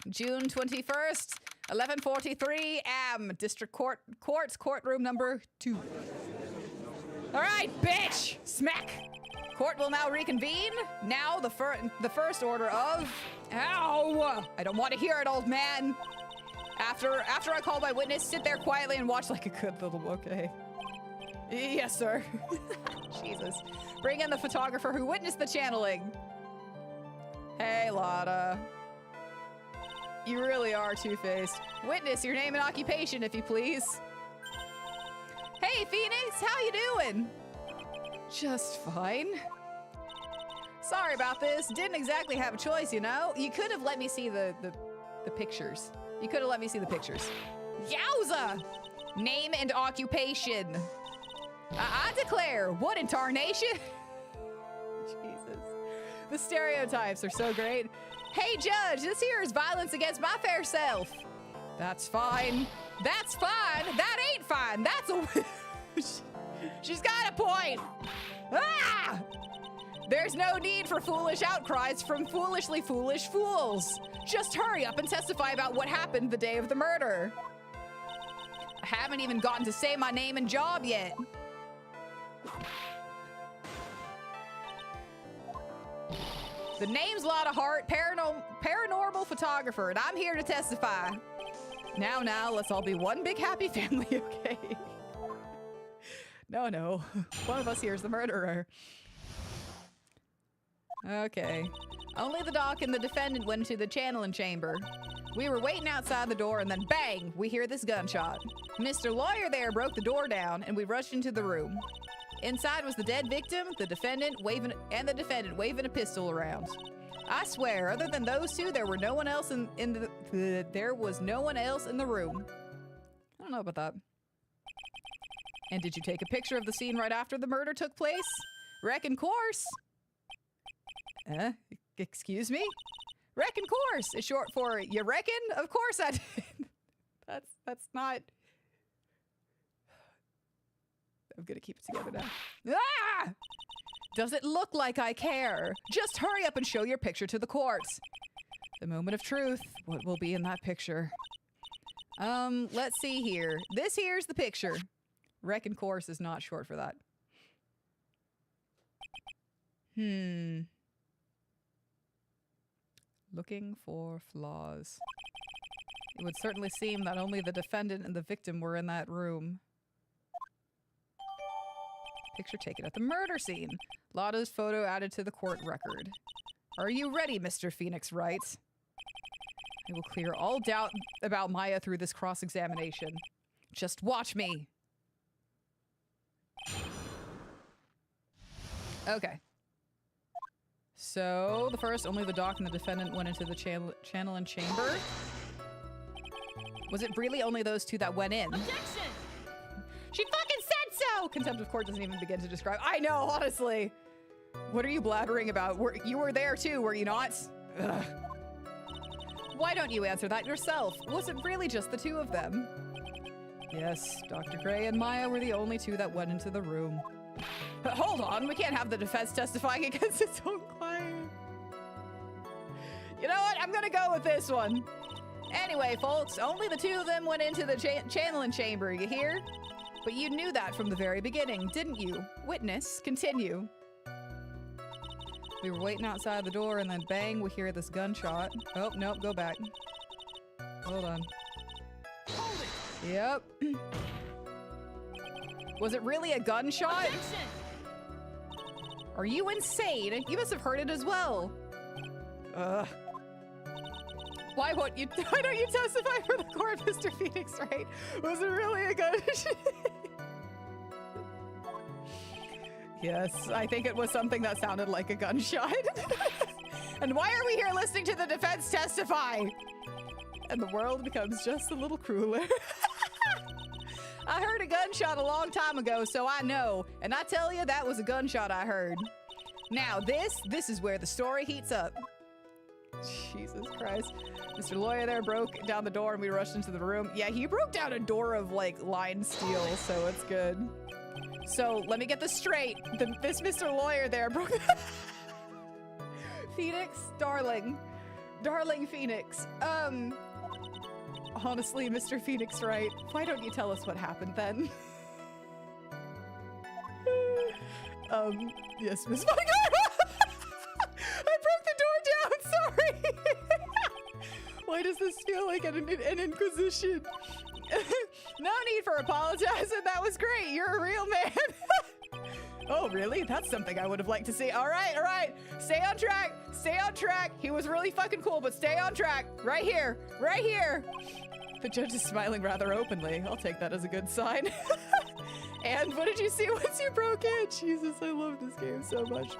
June 21st, 11:43 a.m. District Court's courtroom number 2. All right, bitch! Smack! Court will now reconvene. Now the first order of... Ow! I don't want to hear it, old man. After I call my witness, sit there quietly and watch like a good little... Okay. Yes, sir. Jesus. Bring in the photographer who witnessed the channeling. Hey, Lotta. You really are two-faced. Witness your name and occupation, if you please. Hey, Phoenix, how you doing? Just fine. Sorry about this. Didn't exactly have a choice, you know? You could have let me see the pictures. You could have let me see the pictures. Yowza! Name and occupation. I declare, what in tarnation? Jesus. The stereotypes are so great. Hey, Judge, this here is violence against my fair self. That's fine. That's fine. That ain't fine. That's a... She's got a point. Ah! There's no need for foolish outcries from foolishly foolish fools. Just hurry up and testify about what happened the day of the murder. I haven't even gotten to say my name and job yet. The name's Lotta Hart, paranormal photographer, and I'm here to testify. Now, let's all be one big happy family, okay? No. One of us here is the murderer. Okay. Only the doc and the defendant went into the channeling chamber. We were waiting outside the door, and then bang, we hear this gunshot. Mr. Lawyer there broke the door down, and we rushed into the room. Inside was the dead victim, the defendant waving a pistol around. I swear, other than those two, there was no one else in the room. I don't know about that. And did you take a picture of the scene right after the murder took place? Reckon course. Excuse me? Reckon course is short for you reckon? Of course I did. That's not... I'm gonna keep it together now. Ah! Does it look like I care? Just hurry up and show your picture to the courts. The moment of truth. What will be in that picture? Let's see here. This here's the picture. Reckon course is not short for that. Looking for flaws. It would certainly seem that only the defendant and the victim were in that room. Picture taken at the murder scene. Lotta's photo added to the court record. Are you ready, Mr. Phoenix Wright? I will clear all doubt about Maya through this cross-examination. Just watch me. Okay. So, the first, only the doc and the defendant went into the channeling chamber. Was it really only those two that went in? Objection! She fucking said so! Contempt of court doesn't even begin to describe. I know, honestly. What are you blabbering about? You were there too, were you not? Ugh. Why don't you answer that yourself? Was it really just the two of them? Yes, Dr. Gray and Maya were the only two that went into the room. But hold on, we can't have the defense testifying against its own client. You know what? I'm gonna go with this one. Anyway, folks, only the two of them went into the channeling chamber, you hear? But you knew that from the very beginning, didn't you? Witness, continue. We were waiting outside the door and then bang, we hear this gunshot. Oh, nope, go back. Hold on. Hold it! Yep. Was it really a gunshot? Objection! Are you insane? You must have heard it as well. Ugh. Why don't you testify for the court, Mr. Phoenix Wright? Was it really a gunshot? Yes, I think it was something that sounded like a gunshot. And why are we here listening to the defense testify? And the world becomes just a little crueler. I heard a gunshot a long time ago, so I know. And I tell you, that was a gunshot I heard. Now this is where the story heats up. Jesus Christ. Mr. Lawyer there broke down the door and we rushed into the room. Yeah, he broke down a door of like lined steel, so it's good. So let me get this straight. This Mr. Lawyer there broke... Phoenix, darling. Darling Phoenix. Honestly, Mr. Phoenix Wright, why don't you tell us what happened then? Yes, Miss... Oh my God! I broke the door down, sorry! Why does this feel like an inquisition? No need for apologizing, that was great, you're a real man. Oh, really? That's something I would have liked to see. All right, all right. Stay on track. Stay on track. He was really fucking cool, but stay on track. Right here. Right here. The judge is smiling rather openly. I'll take that as a good sign. And what did you see once you broke in? Jesus, I love this game so much.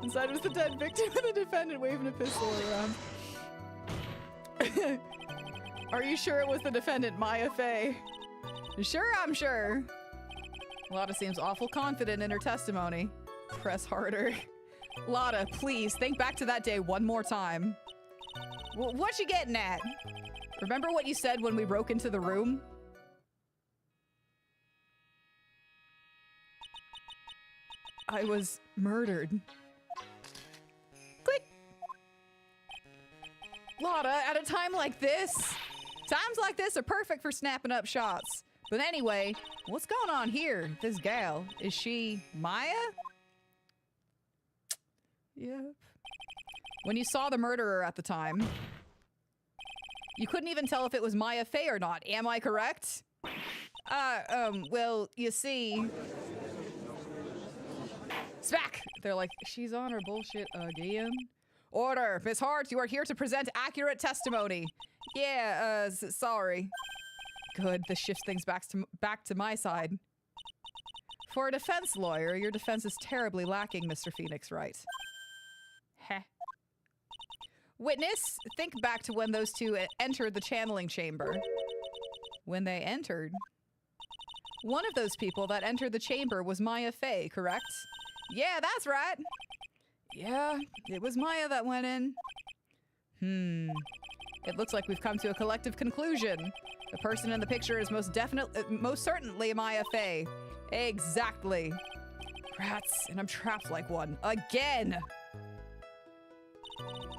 Inside was the dead victim and the defendant waving a pistol around. Are you sure it was the defendant, Maya Fey? Sure, I'm sure. Lotta seems awful confident in her testimony. Press harder. Lotta, please, think back to that day one more time. What you getting at? Remember what you said when we broke into the room? I was murdered. Click. Lotta, at a time like this, times like this are perfect for snapping up shots. But anyway, what's going on here? This gal, is she Maya? Yep. When you saw the murderer at the time, you couldn't even tell if it was Maya Fey or not. Am I correct? Well, you see... Smack! They're like, she's on her bullshit again. Order! Miss Hart, you are here to present accurate testimony. Yeah, sorry. Good, this shifts things back to my side. For a defense lawyer, your defense is terribly lacking, Mr. Phoenix Wright. Heh. Witness, think back to when those two entered the channeling chamber. When they entered? One of those people that entered the chamber was Maya Fey, correct? Yeah, that's right. Yeah, it was Maya that went in. It looks like we've come to a collective conclusion. The person in the picture is most certainly Maya Fey. Exactly. Rats, and I'm trapped like one. Again!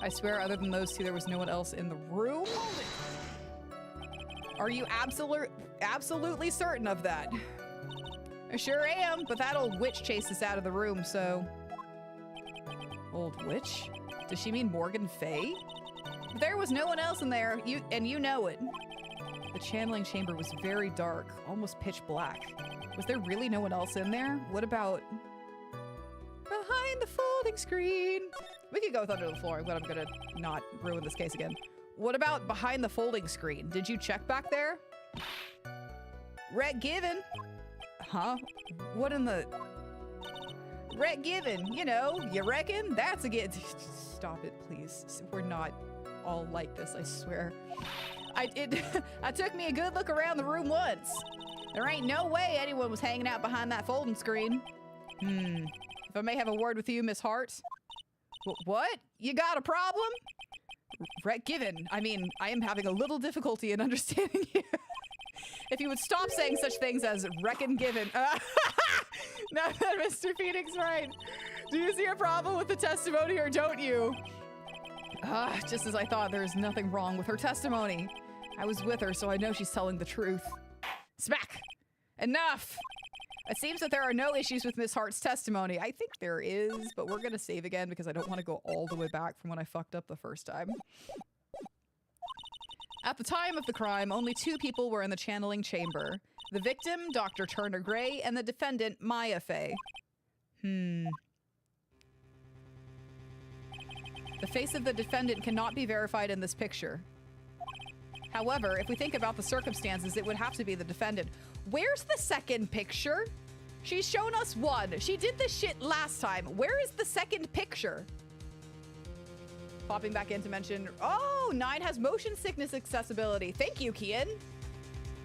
I swear, other than those two, there was no one else in the room. Are you absolutely certain of that? I sure am, but that old witch chased us out of the room, so... Old witch? Does she mean Morgan Fey? There was no one else in there, and you know it. The channeling chamber was very dark, almost pitch black. Was there really no one else in there? What about... behind the folding screen? We could go with under the floor, but I'm gonna not ruin this case again. What about behind the folding screen? Did you check back there? Rhett Given? Huh? What in the... Rhett Given, you know, you reckon? That's a good... Stop it, please. We're not all like this, I swear. I took me a good look around the room once. There ain't no way anyone was hanging out behind that folding screen. If I may have a word with you, Miss Hart. What? You got a problem? Rhett Given, I mean, I am having a little difficulty in understanding you. If you would stop saying such things as reckon given. Now that Mr. Phoenix Wright. Do you see a problem with the testimony or don't you? Just as I thought, there is nothing wrong with her testimony. I was with her, so I know she's telling the truth. Smack! Enough! It seems that there are no issues with Miss Hart's testimony. I think there is, but we're gonna save again because I don't want to go all the way back from when I fucked up the first time. At the time of the crime, only 2 people were in the channeling chamber. The victim, Dr. Turner Gray, and the defendant, Maya Fey. The face of the defendant cannot be verified in this picture. However, if we think about the circumstances, it would have to be the defendant. Where's the second picture? She's shown us one. She did this shit last time. Where is the second picture? Popping back in to mention, oh, 9 has motion sickness accessibility. Thank you, Kian.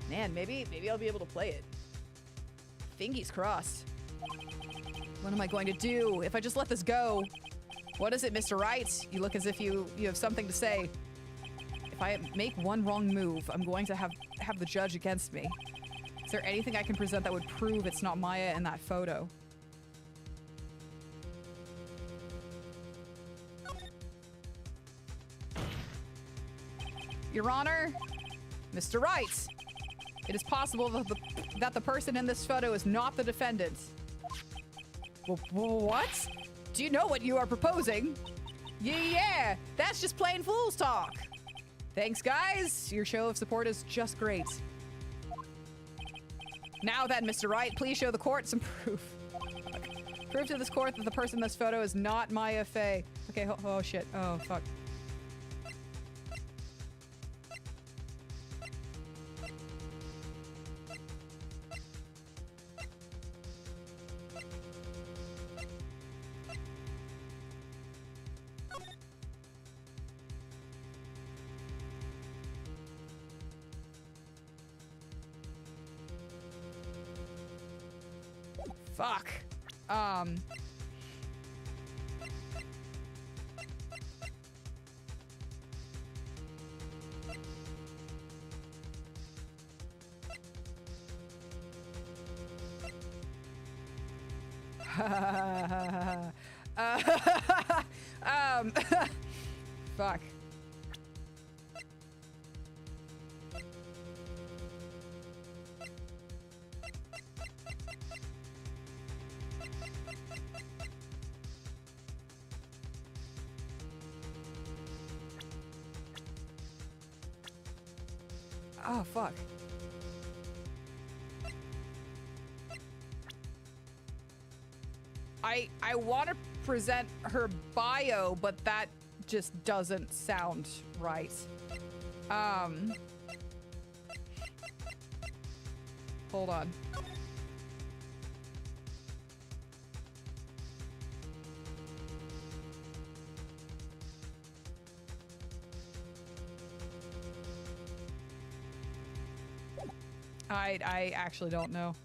Man, maybe I'll be able to play it. Fingers crossed. What am I going to do if I just let this go? What is it, Mr. Wright? You look as if you have something to say. If I make one wrong move, I'm going to have the judge against me. Is there anything I can present that would prove it's not Maya in that photo? Your Honor, Mr. Wright, it is possible that the person in this photo is not the defendant. What? Do you know what you are proposing? Yeah, that's just plain fool's talk. Thanks, guys. Your show of support is just great. Now then, Mr. Wright, please show the court some proof. Prove to this court that the person in this photo is not Maya Fey. Okay, oh shit. Oh, fuck. Fuck. Fuck. Oh, fuck. I want to present her bio, but that just doesn't sound right. Hold on. I actually don't know.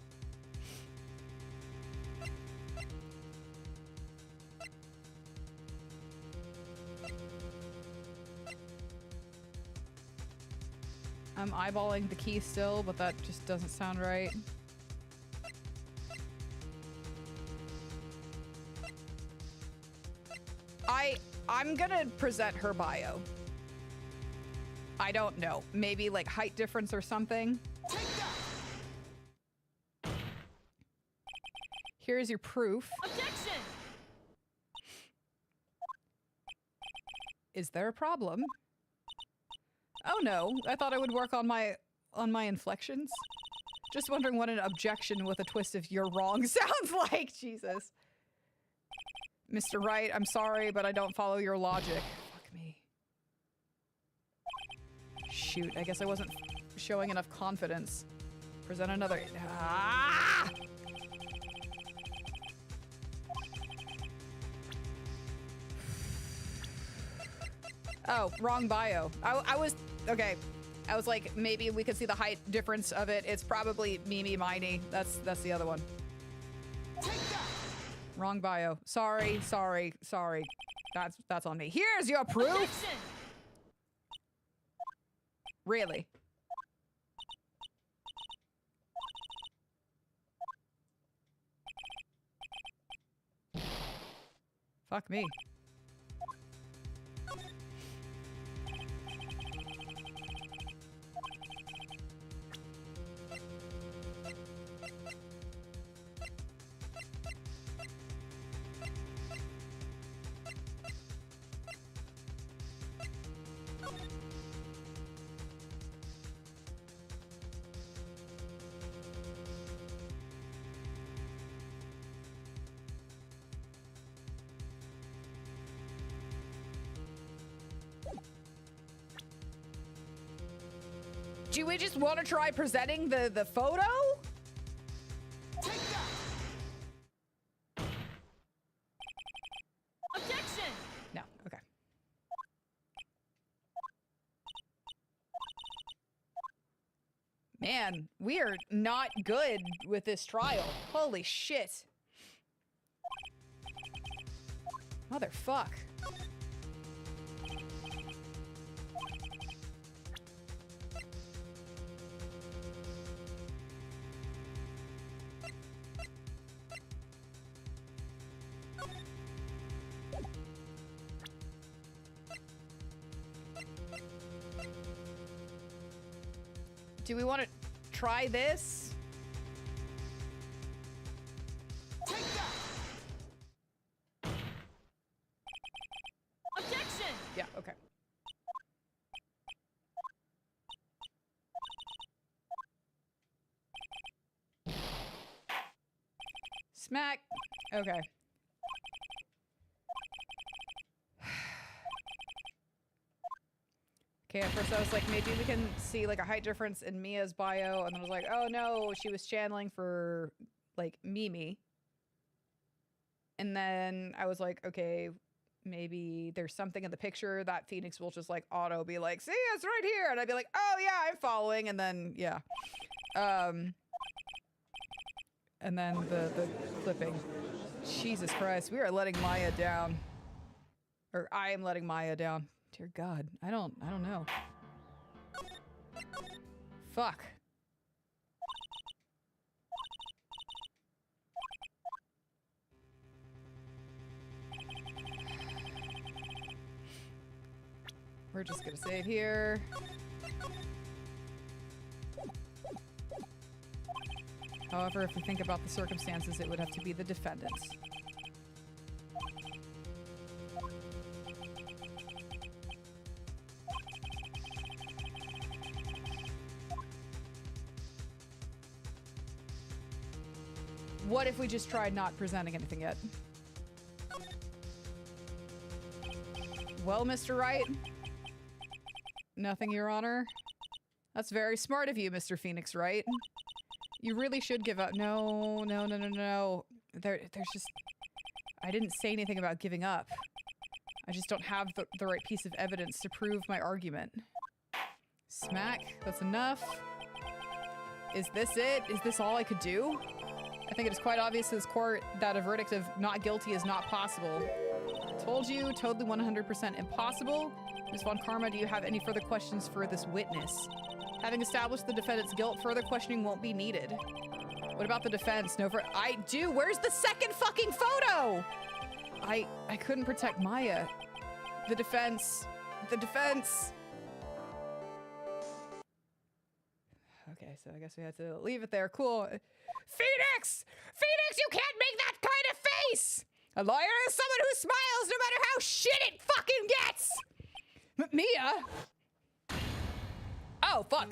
I'm eyeballing the key still, but that just doesn't sound right. I'm gonna present her bio. I don't know. Maybe like height difference or something. Here's your proof. Objection! Is there a problem? Oh no, I thought I would work on my inflections. Just wondering what an objection with a twist of "you're wrong" sounds like. Jesus. Mr. Wright, I'm sorry, but I don't follow your logic. Fuck me. Shoot, I guess I wasn't showing enough confidence. Present another. Ah! Oh, wrong bio. I was, okay. I was like, maybe we could see the height difference of it. It's probably Mimi Miney. That's the other one. Wrong bio. Sorry. That's on me. Here's your proof. Objection! Really? Fuck me. Do we just want to try presenting the photo? Objection! No, okay. Man, we are not good with this trial. Holy shit. Motherfuck. Do we want to try this? Objection! Yeah, okay. Smack. Okay. Okay, at first I was like, maybe we can see like a height difference in Mia's bio, and then I was like, oh no, she was channeling for like Mimi. And then I was like, okay, maybe there's something in the picture that Phoenix will just like auto be like, see, it's right here. And I'd be like, oh yeah, I'm following. And then, yeah. And then the clipping. Jesus Christ, we are letting Maya down. Or I am letting Maya down. Dear God, I don't know. Fuck. We're just gonna save here. However, if we think about the circumstances, it would have to be the defendants. What if we just tried not presenting anything yet? Well, Mr. Wright? Nothing, Your Honor. That's very smart of you, Mr. Phoenix Wright. You really should give up. No. There's just... I didn't say anything about giving up. I just don't have the right piece of evidence to prove my argument. Smack. That's enough. Is this it? Is this all I could do? I think it is quite obvious to this court that a verdict of not guilty is not possible. Told you, totally 100% impossible. Ms. Von Karma, do you have any further questions for this witness? Having established the defendant's guilt, further questioning won't be needed. What about the defense? No, I do. Where's the second fucking photo? I couldn't protect Maya. The defense. Okay, so I guess we had to leave it there. Cool. Phoenix! Phoenix, you can't make that kind of face! A lawyer is someone who smiles no matter how shit it fucking gets! Mia? Oh, fuck.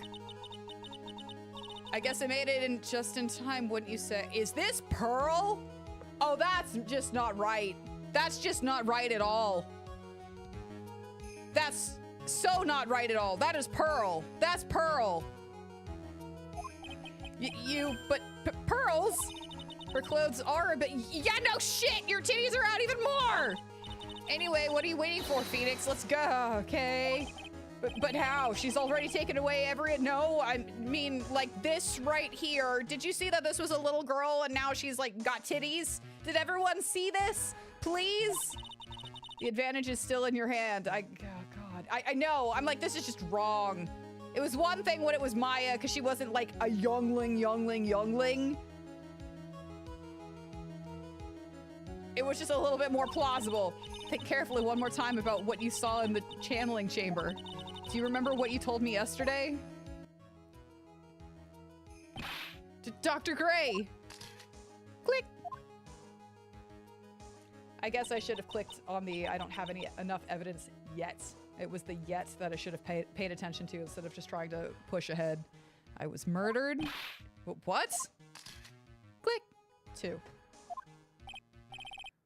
I guess I made it in just in time, wouldn't you say? Is this Pearl? Oh, that's just not right. That's just not right at all. That's so not right at all. That is Pearl. That's Pearl. But Pearls? Her clothes are a bit... Yeah, no shit! Your titties are out even more! Anyway, what are you waiting for, Phoenix? Let's go, okay? But how? She's already taken away every... No, I mean, like this right here. Did you see that this was a little girl and now she's, like, got titties? Did everyone see this? Please? The advantage is still in your hand. Oh, God. I know. I'm like, this is just wrong. It was one thing when it was Maya, because she wasn't, like, a youngling. It was just a little bit more plausible. Think carefully one more time about what you saw in the channeling chamber. Do you remember what you told me yesterday? Dr. Gray! Click! I guess I should have clicked on the I don't have enough evidence yet. It was the yet that I should have paid attention to instead of just trying to push ahead. I was murdered. What? Click. 2.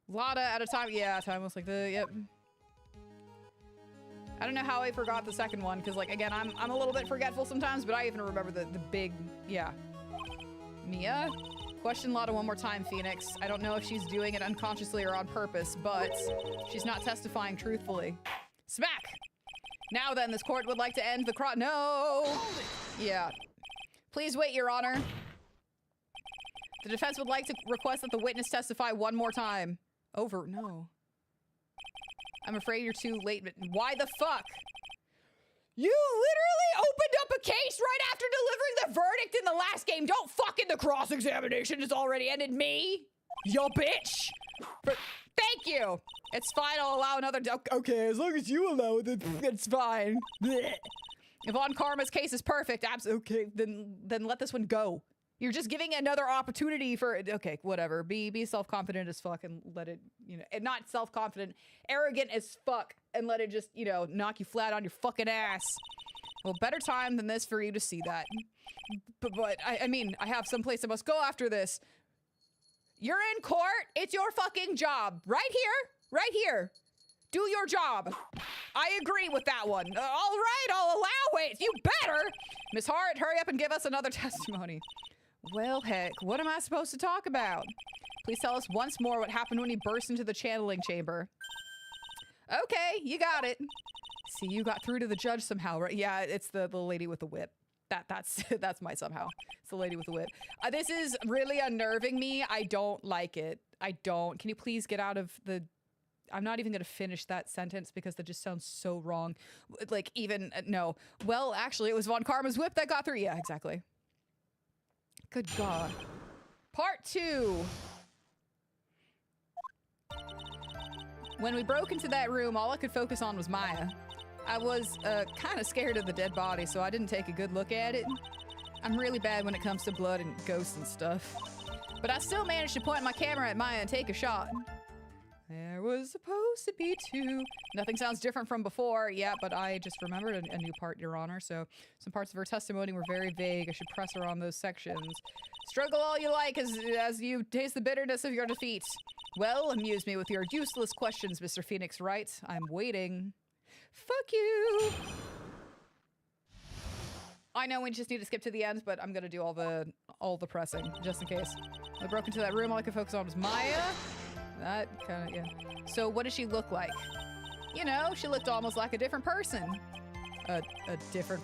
Lotta at a time. Yeah, time was like the, yep. I don't know how I forgot the second one, because, like, again, I'm a little bit forgetful sometimes, but I even remember the big, yeah. Mia? Question Lotta one more time, Phoenix. I don't know if she's doing it unconsciously or on purpose, but she's not testifying truthfully. Smack! Now then, this court would like to end the No! Yeah. Please wait, Your Honor. The defense would like to request that the witness testify one more time. Over. No. I'm afraid you're too late, but why the fuck? You literally opened up a case right after delivering the verdict in the last game. Don't fucking the cross-examination has already ended me. Yo, bitch. But thank you. It's fine. I'll allow another. Okay, as long as you allow it, it's fine. Blech. If Von Karma's case is perfect, okay, then let this one go. You're just giving another opportunity for, okay, whatever. Be self-confident as fuck and let it, you know, and not self-confident, arrogant as fuck and let it just, you know, knock you flat on your fucking ass. Well, better time than this for you to see that. But I mean, I have someplace I must go after this. You're in court. It's your fucking job. Right here. Right here. Do your job. I agree with that one. All right, I'll allow it. You better. Miss Hart, hurry up and give us another testimony. Well, heck, what am I supposed to talk about? Please tell us once more what happened when he burst into the channeling chamber. Okay, you got it. See, you got through to the judge somehow, right? Yeah, it's the lady with the whip. That's my somehow. It's the lady with the whip. This is really unnerving me. I don't like it. I don't. Can you please get out of the... I'm not even going to finish that sentence because that just sounds so wrong. Like, even... no. Well, actually, it was Von Karma's whip that got through. Yeah, exactly. Good God. Part 2. When we broke into that room, all I could focus on was Maya. I was kind of scared of the dead body, so I didn't take a good look at it. I'm really bad when it comes to blood and ghosts and stuff. But I still managed to point my camera at Maya and take a shot. There was supposed to be 2. Nothing sounds different from before. Yeah, but I just remembered a new part, Your Honor, so some parts of her testimony were very vague. I should press her on those sections. Struggle all you like as you taste the bitterness of your defeat. Well, amuse me with your useless questions, Mr. Phoenix Wright. I'm waiting. Fuck you! I know we just need to skip to the end, but I'm gonna do all the pressing, just in case. I broke into that room, all I could focus on was Maya. That kinda, yeah. So what does she look like? You know, she looked almost like a different person. A different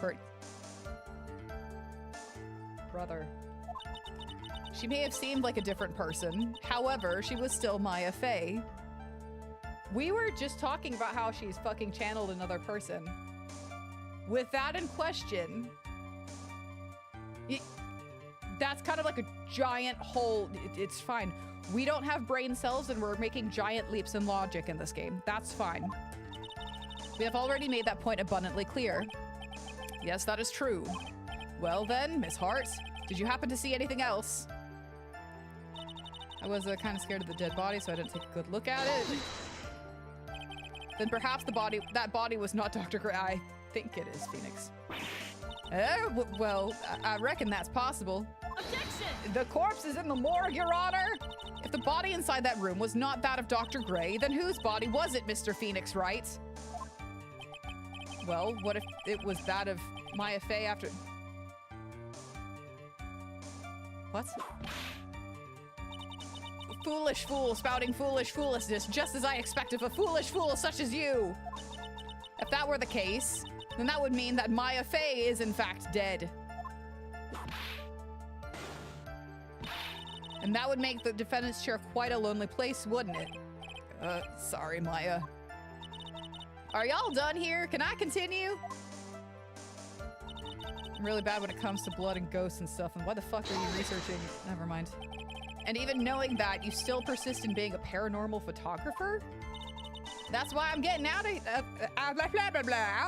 brother. She may have seemed like a different person. However, she was still Maya Fey. We were just talking about how she's fucking channeled another person. With that in question, that's kind of like a giant hole. It's fine. We don't have brain cells and we're making giant leaps in logic in this game. That's fine. We have already made that point abundantly clear. Yes, that is true. Well then, Miss Hart, did you happen to see anything else? I was kind of scared of the dead body, so I didn't take a good look at it. Then perhaps that body was not Dr. Gray. I think it is, Phoenix. Well, I reckon that's possible. Objection! The corpse is in the morgue, Your Honor! If the body inside that room was not that of Dr. Gray, then whose body was it, Mr. Phoenix Wright? Well, what if it was that of Maya Fey after... What? Foolish fool spouting foolish foolishness, just as I expect of a foolish fool such as you. If that were the case, then that would mean that Maya Fey is in fact dead. And that would make the defendant's chair quite a lonely place, wouldn't it? Sorry, Maya. Are y'all done here? Can I continue? I'm really bad when it comes to blood and ghosts and stuff, and why the fuck are you researching? Never mind. And even knowing that, you still persist in being a paranormal photographer? That's why I'm getting out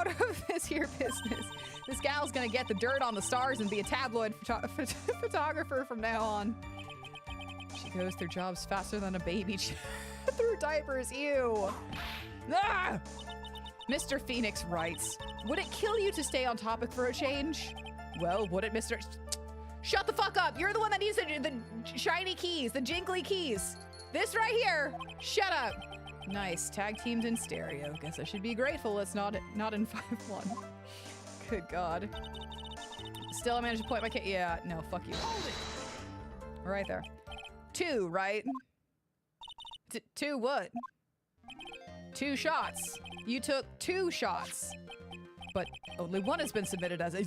of this here business. This gal's gonna get the dirt on the stars and be a tabloid photographer from now on. She goes through jobs faster than a baby through diapers, ew. Ah! Mr. Phoenix writes, would it kill you to stay on topic for a change? Well, would it, Mr. Shut the fuck up! You're the one that needs the shiny keys, the jingly keys. This right here! Shut up! Nice, tag teamed in stereo. Guess I should be grateful it's not in 5-1. Good God. Still, I managed to point my yeah, no, fuck you. Right there. 2, right? 2 what? 2 shots. You took 2 shots. But only one has been submitted as a...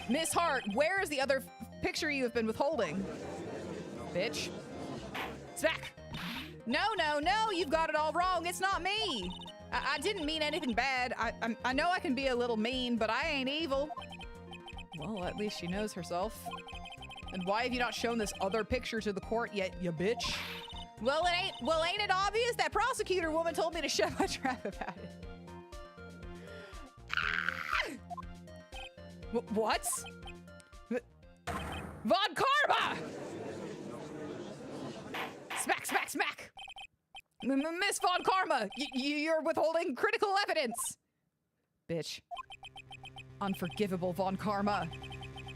Miss Hart, where is the other picture you have been withholding? Bitch. Smack! No, no, no, you've got it all wrong. It's not me. I didn't mean anything bad. I know I can be a little mean, but I ain't evil. Well, at least she knows herself. And why have you not shown this other picture to the court yet, you bitch? Well, ain't it obvious? That prosecutor woman told me to shut my trap about it. What? Von Karma! Smack, smack, smack! Miss Von Karma, you're withholding critical evidence! Bitch. Unforgivable, Von Karma.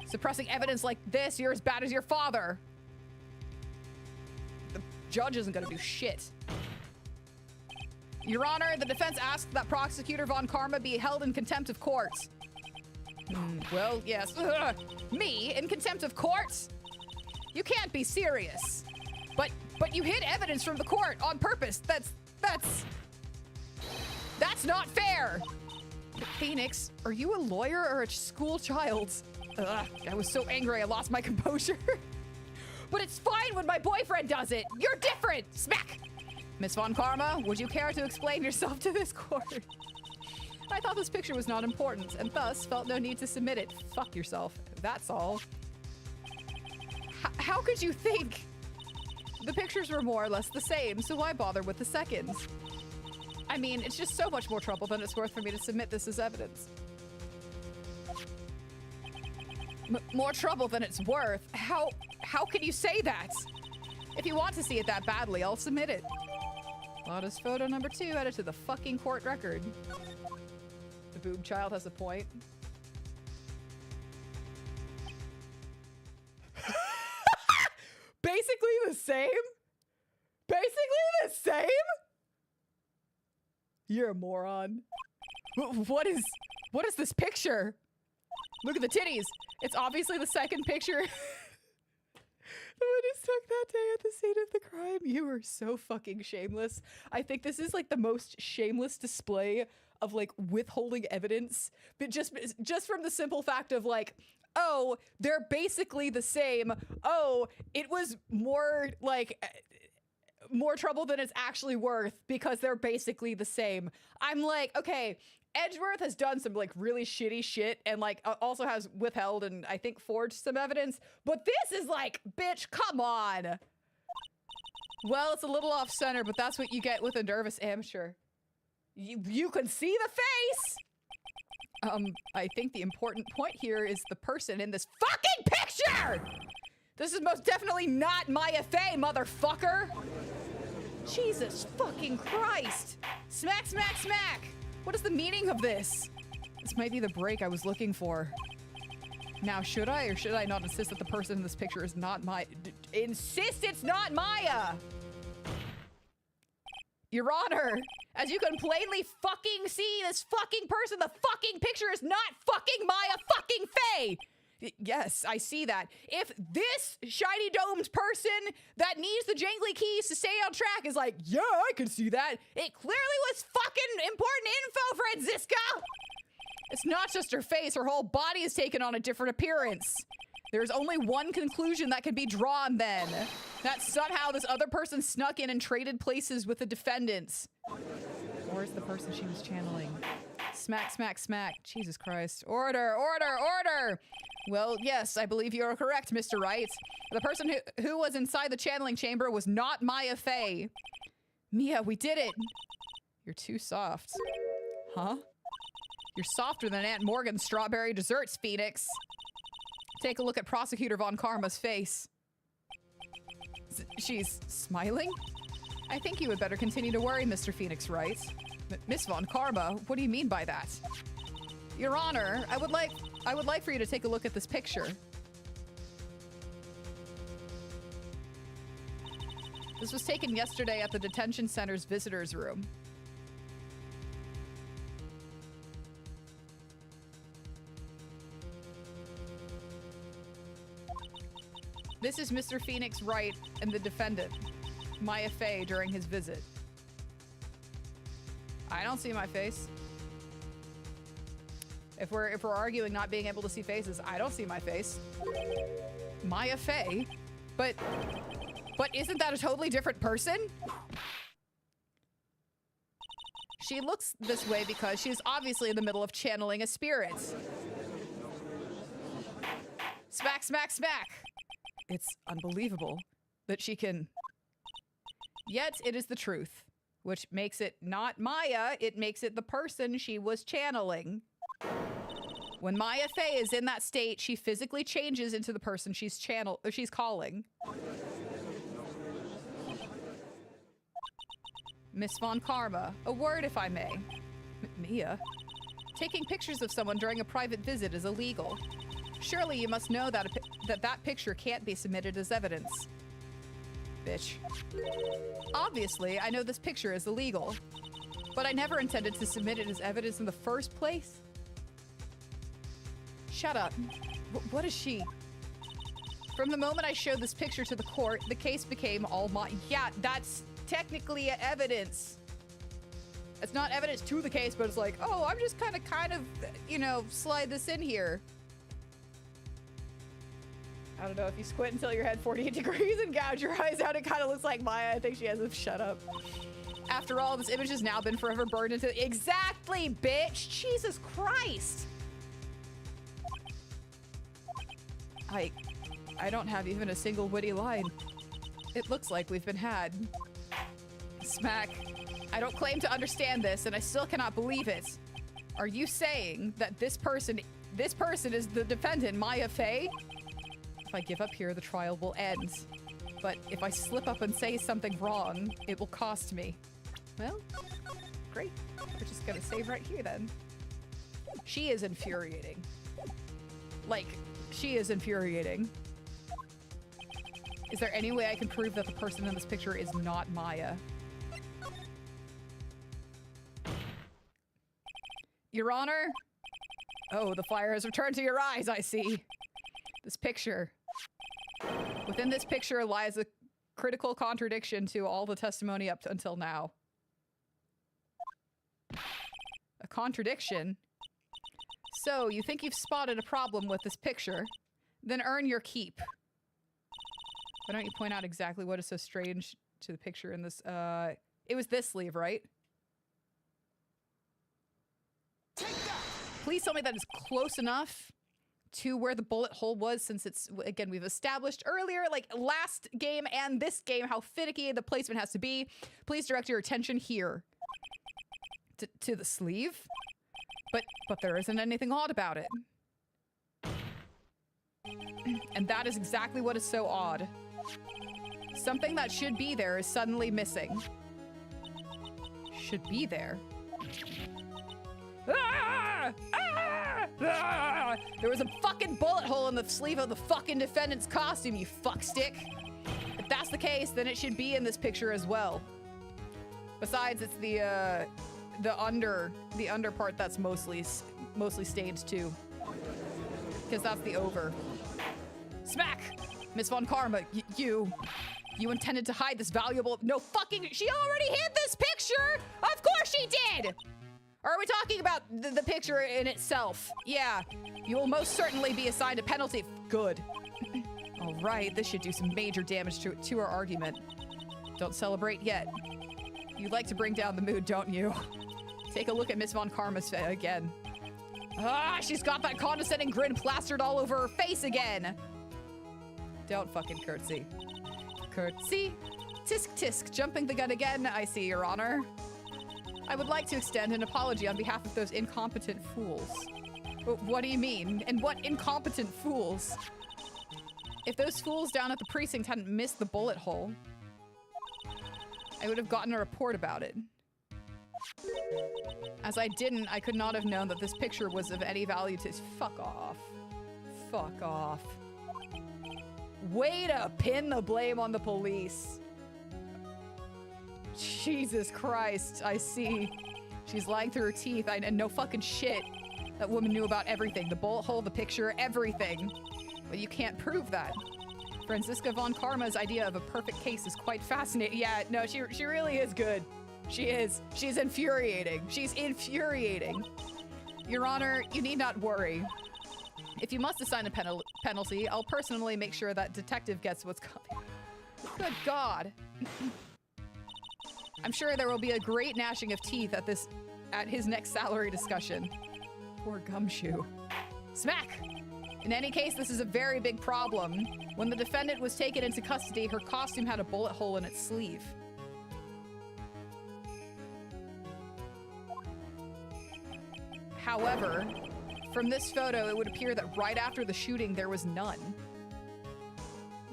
Suppressing evidence like this, you're as bad as your father. The judge isn't gonna do shit. Your Honor, the defense asked that Prosecutor Von Karma be held in contempt of court. Well, yes. Ugh. Me in contempt of court? You can't be serious. But you hid evidence from the court on purpose. That's not fair. Phoenix, are you a lawyer or a school child? Ugh, I was so angry I lost my composure. But it's fine when my boyfriend does it. You're different. Smack. Miss Von Karma, would you care to explain yourself to this court? I thought this picture was not important and thus felt no need to submit it. Fuck yourself. That's all. How could you think? The pictures were more or less the same, so why bother with the second? I mean, it's just so much more trouble than it's worth for me to submit this as evidence. More trouble than it's worth? How can you say that? If you want to see it that badly, I'll submit it. Lotta's photo number 2 added to the fucking court record. The boob child has a point. Basically the same? Basically the same? You're a moron. What is this picture? Look at the titties. It's obviously the second picture. The witness took that day at the scene of the crime. You are so fucking shameless. I think this is like the most shameless display of like withholding evidence, but just from the simple fact of like, oh, they're basically the same. Oh, it was more like more trouble than it's actually worth because they're basically the same. I'm like, okay, Edgeworth has done some like really shitty shit and like also has withheld and I think forged some evidence, but this is like, bitch, come on. Well, it's a little off center, but that's what you get with a nervous amateur. You can see the face. I think the important point here is the person in this fucking picture. This is most definitely not Maya Fey, motherfucker. Jesus fucking Christ. Smack, smack, smack. What is the meaning of this? This might be the break I was looking for. Now, should I or should I not insist that the person in this picture is not Maya? Insist it's not Maya! Your Honor, as you can plainly fucking see, this fucking person, the fucking picture is not fucking Maya fucking Fey! Yes, I see that. If this shiny domed person that needs the jangly keys to stay on track is like, yeah, I can see that, it clearly was fucking important info, Franziska! It's not just her face, her whole body is taken on a different appearance. There's only one conclusion that can be drawn then. That somehow this other person snuck in and traded places with the defendants. Or is the person she was channeling? Smack, smack, smack. Jesus Christ. Order, order, order! Well, yes, I believe you're correct, Mr. Wright. The person who was inside the channeling chamber was not Maya Fey. Mia, we did it! You're too soft. Huh? You're softer than Aunt Morgan's strawberry desserts, Phoenix. Take a look at Prosecutor Von Karma's face. She's smiling? I think you would better continue to worry, Mr. Phoenix Wright. Miss Von Karma, what do you mean by that? Your Honor, I would like for you to take a look at this picture. This was taken yesterday at the detention center's visitors room. This is Mr. Phoenix Wright and the defendant, Maya Fey, during his visit. I don't see my face. If we're arguing not being able to see faces, I don't see my face. Maya Fey? But isn't that a totally different person? She looks this way because she's obviously in the middle of channeling a spirit. Smack, smack, smack. It's unbelievable that she can... Yet it is the truth, which makes it not Maya, it makes it the person she was channeling. When Maya Fey is in that state, she physically changes into the person she's calling. Miss Von Karma, a word if I may. Mia? Taking pictures of someone during a private visit is illegal. Surely you must know that that picture can't be submitted as evidence. Bitch. Obviously, I know this picture is illegal. But I never intended to submit it as evidence in the first place. Shut up. What is she? From the moment I showed this picture to the court, the case became all my— Yeah, that's technically evidence. It's not evidence to the case, but it's like, oh, I'm just kind of, you know, slide this in here. I don't know, if you squint until your head 48 degrees and gouge your eyes out, it kind of looks like Maya. I think she has a— shut up. After all, this image has now been forever burned into— Exactly, bitch! Jesus Christ! I don't have even a single witty line. It looks like we've been had. Smack. I don't claim to understand this, and I still cannot believe it. Are you saying that this person is the defendant, Maya Fey? If I give up here, the trial will end. But if I slip up and say something wrong, it will cost me. Well, great. We're just gonna save right here then. She is infuriating. Like, she is infuriating. Is there any way I can prove that the person in this picture is not Maya? Your Honor? Oh, the fire has returned to your eyes, I see. This picture. Within this picture lies a critical contradiction to all the testimony up until now. A contradiction? So, you think you've spotted a problem with this picture? Then earn your keep. Why don't you point out exactly what is so strange to the picture in this, it was this sleeve, right? Please tell me that is close enough to where the bullet hole was, since it's, again, we've established earlier, like last game and this game, how finicky the placement has to be. Please direct your attention here. To the sleeve? But there isn't anything odd about it. And that is exactly what is so odd. Something that should be there is suddenly missing. Should be there. Ah! Ah! Ah! There was a fucking bullet hole in the sleeve of the fucking defendant's costume, you fuckstick. If that's the case, then it should be in this picture as well. Besides, it's the under part that's mostly stained too. Because that's the over. Smack! Miss Von Karma, you intended to hide this valuable— No fucking— She already hid this picture! Of course she did! Or are we talking about the picture in itself? Yeah, you will most certainly be assigned a penalty. Good. All right, this should do some major damage to our argument. Don't celebrate yet. You like to bring down the mood, don't you? Take a look at Miss Von Karma's face again. Ah, she's got that condescending grin plastered all over her face again. Don't fucking curtsy. Curtsy. Tisk tisk, jumping the gun again, I see, Your Honor. I would like to extend an apology on behalf of those incompetent fools. What do you mean? And what incompetent fools? If those fools down at the precinct hadn't missed the bullet hole, I would have gotten a report about it. As I didn't, I could not have known that this picture was of any value to— Fuck off. Fuck off. Way to pin the blame on the police. Jesus Christ, I see. She's lying through her teeth. And no fucking shit. That woman knew about everything. The bullet hole, the picture, everything. But you can't prove that. Franziska Von Karma's idea of a perfect case is quite fascinating. Yeah, no, she really is good. She is. She's infuriating. She's infuriating. Your Honor, you need not worry. If you must assign a penalty, I'll personally make sure that detective gets what's coming. Good God. I'm sure there will be a great gnashing of teeth at his next salary discussion. Poor gumshoe. Smack! In any case, this is a very big problem. When the defendant was taken into custody, her costume had a bullet hole in its sleeve. However, from this photo, it would appear that right after the shooting, there was none.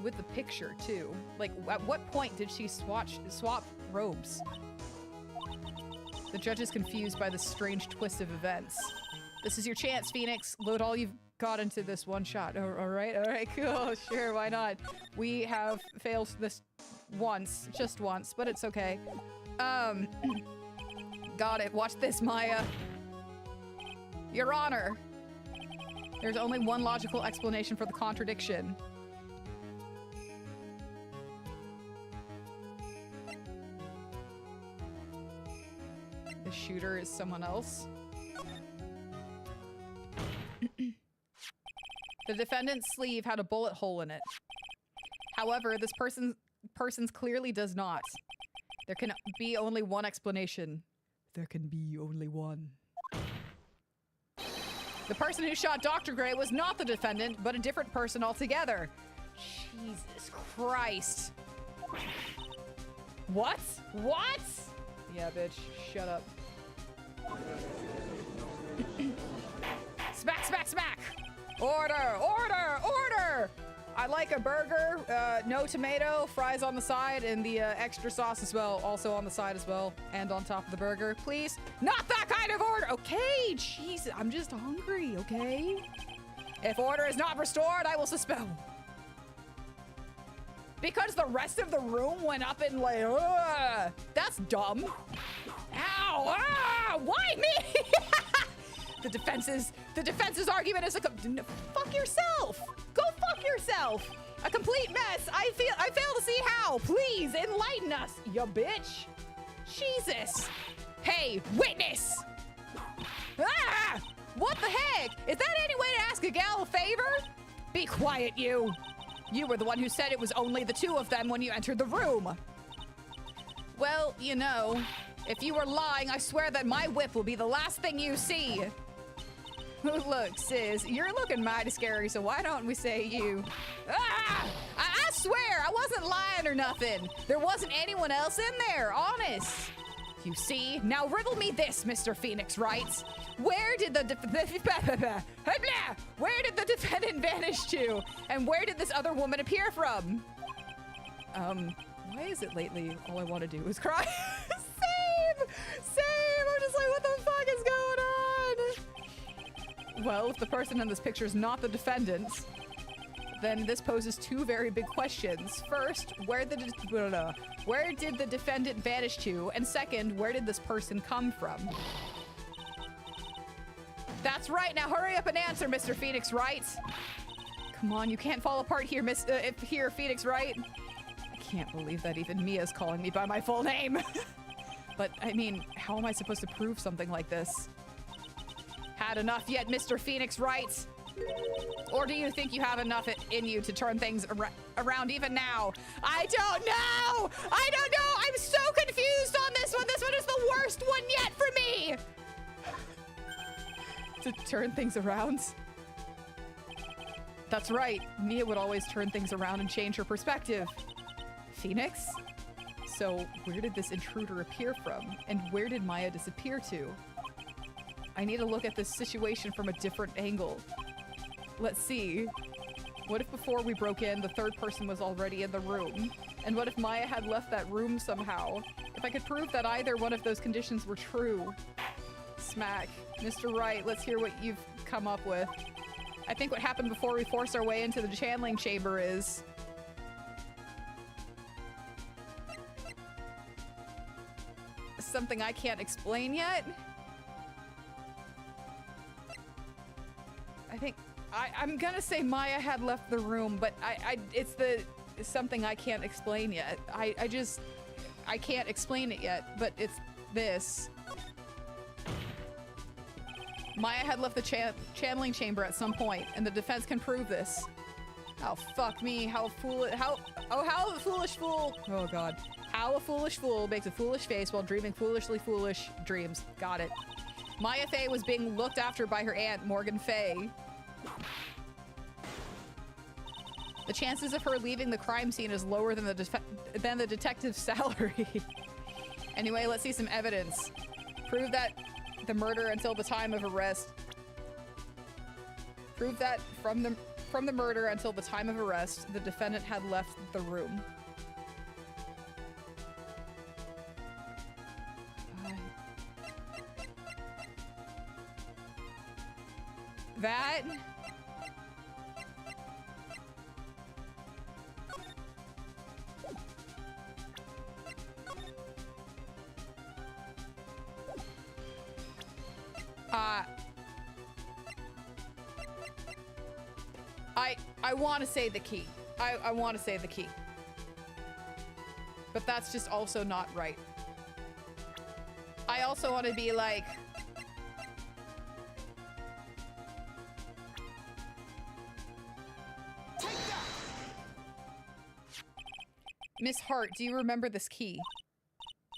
With the picture, too. Like, at what point did she swap robes? The judge is confused by this strange twist of events. This is your chance, Phoenix. Load all you've got into this one shot. All right, cool, sure, why not? We have failed this once, just once, but it's okay. Got it. Watch this, Maya. Your Honor. There's only one logical explanation for the contradiction. The shooter is someone else. The defendant's sleeve had a bullet hole in it. However, this person's clearly does not. There can be only one explanation. There can be only one. The person who shot Dr. Gray was not the defendant, but a different person altogether. Jesus Christ. What? What? Yeah, bitch. Shut up. Smack, smack, smack! Order! Order! Order! I like a burger, no tomato, fries on the side, and the extra sauce as well, also on the side as well, and on top of the burger, please. Not that kind of order! Okay, jeez, I'm just hungry, okay? If order is not restored, I will suspend. Because the rest of the room went up and like, ugh, that's dumb. Ow, ah, why me? The defense's argument is fuck yourself. Go fuck yourself. A complete mess. I fail to see how. Please enlighten us, you bitch. Jesus. Hey, witness. Ah! What the heck? Is that any way to ask a gal a favor? Be quiet, you. You were the one who said it was only the two of them when you entered the room. Well, you know, if you were lying, I swear that my whip will be the last thing you see. Look, sis, you're looking mighty scary, so why don't we say you? Ah! I swear, I wasn't lying or nothing. There wasn't anyone else in there, honest. You see? Now riddle me this, Mr. Phoenix Wright. Where did the defendant vanish to? And where did this other woman appear from? Why is it lately all I want to do is cry? Same! I'm just like, what the fuck is going on? Well, if the person in this picture is not the defendant, then this poses two very big questions. First, where did the defendant vanish to? And second, where did this person come from? That's right. Now hurry up and answer, Mr. Phoenix Wright. Come on, you can't fall apart here, here, Phoenix Wright. I can't believe that even Mia's calling me by my full name. But, I mean, how am I supposed to prove something like this? Had enough yet, Mr. Phoenix Wright? Or do you think you have enough in you to turn things around even now? I don't know! I don't know! I'm so confused on this one! This one is the worst one yet for me! To turn things around? That's right. Mia would always turn things around and change her perspective. Phoenix? So, where did this intruder appear from? And where did Maya disappear to? I need to look at this situation from a different angle. Let's see. What if before we broke in, the third person was already in the room? And what if Maya had left that room somehow? If I could prove that either one of those conditions were true. Smack. Mr. Wright, let's hear what you've come up with. I think what happened before we forced our way into the channeling chamber is... something I can't explain yet? I think... I'm gonna say Maya had left the room, but it's something I can't explain yet. I can't explain it yet, but it's this. Maya had left the channeling chamber at some point, and the defense can prove this. Oh, fuck me. How a foolish fool. Oh, God. How a foolish fool makes a foolish face while dreaming foolishly foolish dreams. Got it. Maya Fey was being looked after by her aunt, Morgan Fey. The chances of her leaving the crime scene is lower than the detective's salary. Anyway, let's see some evidence. Prove that the murder until the time of arrest. Prove that from the murder until the time of arrest, the defendant had left the room. That... I want to say the key. I want to say the key. But that's just also not right. I also want to be like... Miss Hart, do you remember this key?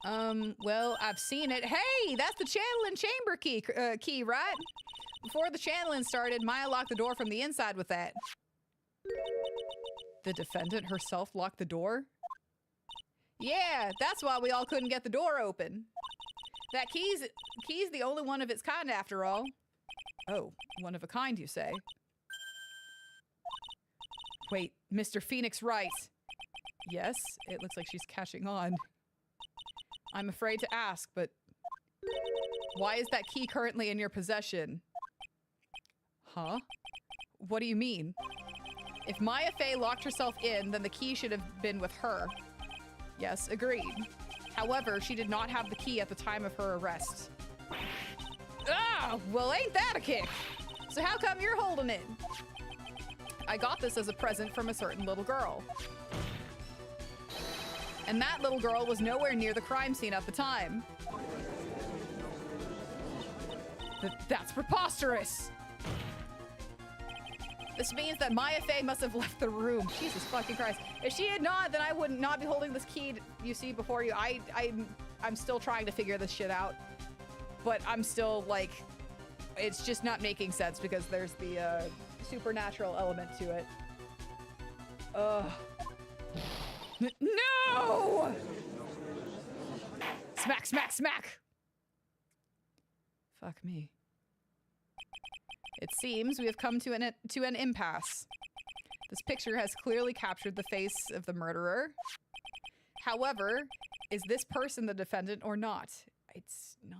Well, I've seen it. Hey, that's the channeling chamber key, right? Before the channeling started, Maya locked the door from the inside with that. The defendant herself locked the door? Yeah, that's why we all couldn't get the door open. That key's the only one of its kind after all. Oh, one of a kind, you say? Wait, Mr. Phoenix Wright. Yes, it looks like she's catching on. I'm afraid to ask, but why is that key currently in your possession? Huh? What do you mean? If Maya Fey locked herself in, then the key should have been with her. Yes, agreed. However, she did not have the key at the time of her arrest. Ah, well, ain't that a kick? So how come you're holding it? I got this as a present from a certain little girl. And that little girl was nowhere near the crime scene at the time. That's preposterous! This means that Maya Fey must have left the room. Jesus fucking Christ. If she had not, then I would not be holding this key you see before you. I'm still trying to figure this shit out. But I'm still, like... It's just not making sense because there's the, supernatural element to it. Ugh. No! Smack, smack, smack! Fuck me. It seems we have come to an impasse. This picture has clearly captured the face of the murderer. However, is this person the defendant or not? It's not.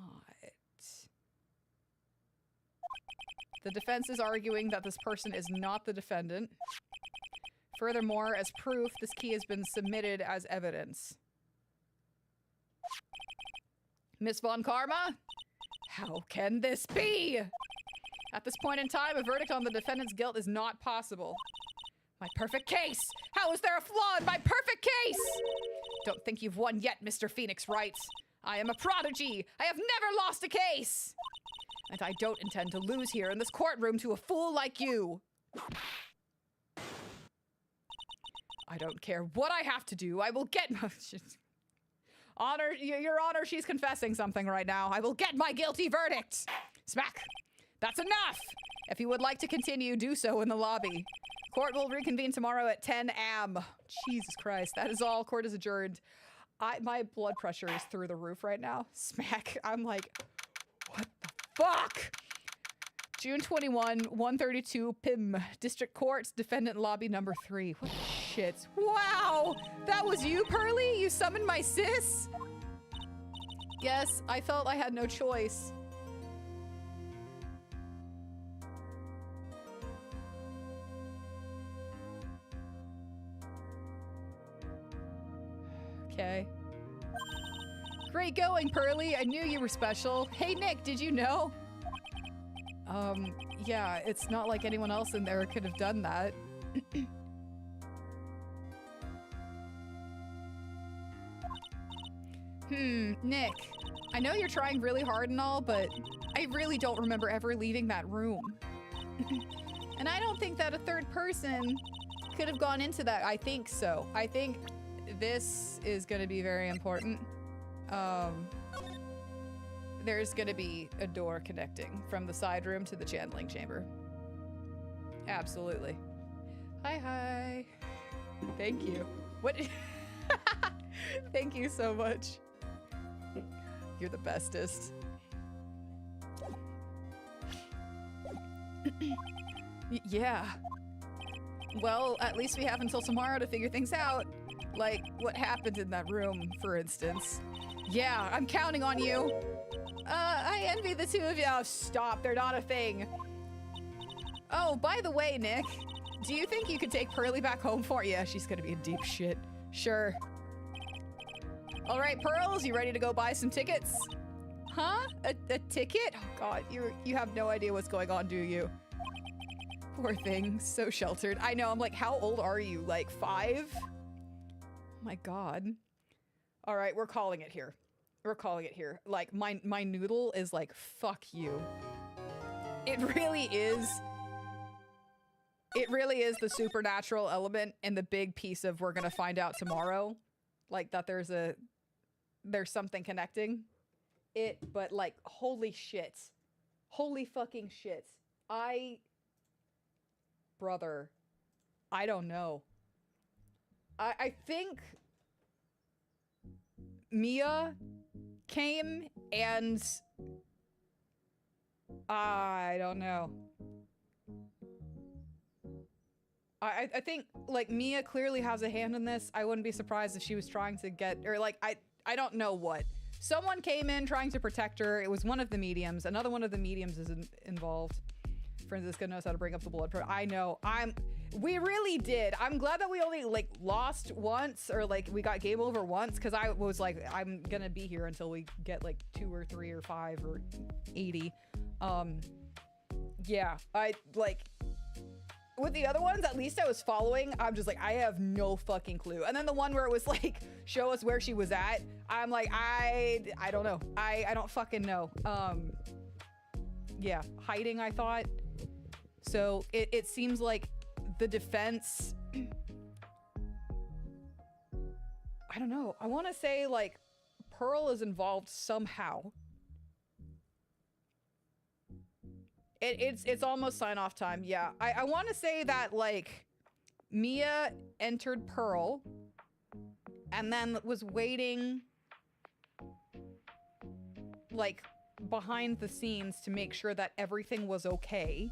The defense is arguing that this person is not the defendant. Furthermore, as proof, this key has been submitted as evidence. Miss Von Karma? How can this be? At this point in time, a verdict on the defendant's guilt is not possible. My perfect case! How is there a flaw in my perfect case? Don't think you've won yet, Mr. Phoenix Wright. I am a prodigy! I have never lost a case! And I don't intend to lose here in this courtroom to a fool like you. I don't care what I have to do. I will get my... Honor, Your Honor, she's confessing something right now. I will get my guilty verdict. Smack. That's enough. If you would like to continue, do so in the lobby. Court will reconvene tomorrow at 10 a.m. Jesus Christ. That is all. Court is adjourned. My blood pressure is through the roof right now. Smack. I'm like, what the fuck? June 21, 132 PIM. District Court, Defendant Lobby number 3. What the shit? Wow! That was you, Pearly? You summoned my sis? Yes, I felt I had no choice. Okay. Great going, Pearly. I knew you were special. Hey, Nick, did you know? Yeah, it's not like anyone else in there could have done that. Nick. I know you're trying really hard and all, but I really don't remember ever leaving that room. And I don't think that a third person could have gone into that. I think so. I think this is gonna be very important. There's gonna be a door connecting from the side room to the channeling chamber. Absolutely. Hi. Thank you. What? Thank you so much. You're the bestest. Yeah. Well, at least we have until tomorrow to figure things out. Like, what happened in that room, for instance. Yeah, I'm counting on you. I envy the two of you. Oh, stop. They're not a thing. Oh, by the way, Nick, do you think you could take Pearly back home for you? Yeah, she's gonna be in deep shit. Sure. All right, Pearls, you ready to go buy some tickets? Huh? A ticket? Oh god, you have no idea what's going on, do you? Poor thing, so sheltered. I know, I'm like, how old are you? Like 5? Oh my god. All right, we're calling it here. We're calling it here. Like, my noodle is like, fuck you. It really is. It really is the supernatural element and the big piece of we're gonna find out tomorrow. Like, that there's something connecting it, but like, holy shit. Holy fucking shit. Brother, I don't know. I think Mia came and I don't know. I think like Mia clearly has a hand in this. I wouldn't be surprised if she was trying to get, or like, I don't know what. Someone came in trying to protect her. It was one of the mediums. Another one of the mediums is involved. Francisca knows how to bring up the blood. I know. We really did. I'm glad that we only like lost once, or like we got game over once, because I was like, I'm gonna be here until we get like 2 or 3 or 5 or 80. Yeah, I like with the other ones, at least I was following. I'm just like, I have no fucking clue. And then the one where it was like, show us where she was at. I'm like, I don't know. I don't fucking know. Yeah, hiding, I thought. So it seems like the defense, I don't know. I want to say like Pearl is involved somehow. It's almost sign off time. Yeah, I want to say that like Mia entered Pearl and then was waiting like behind the scenes to make sure that everything was okay,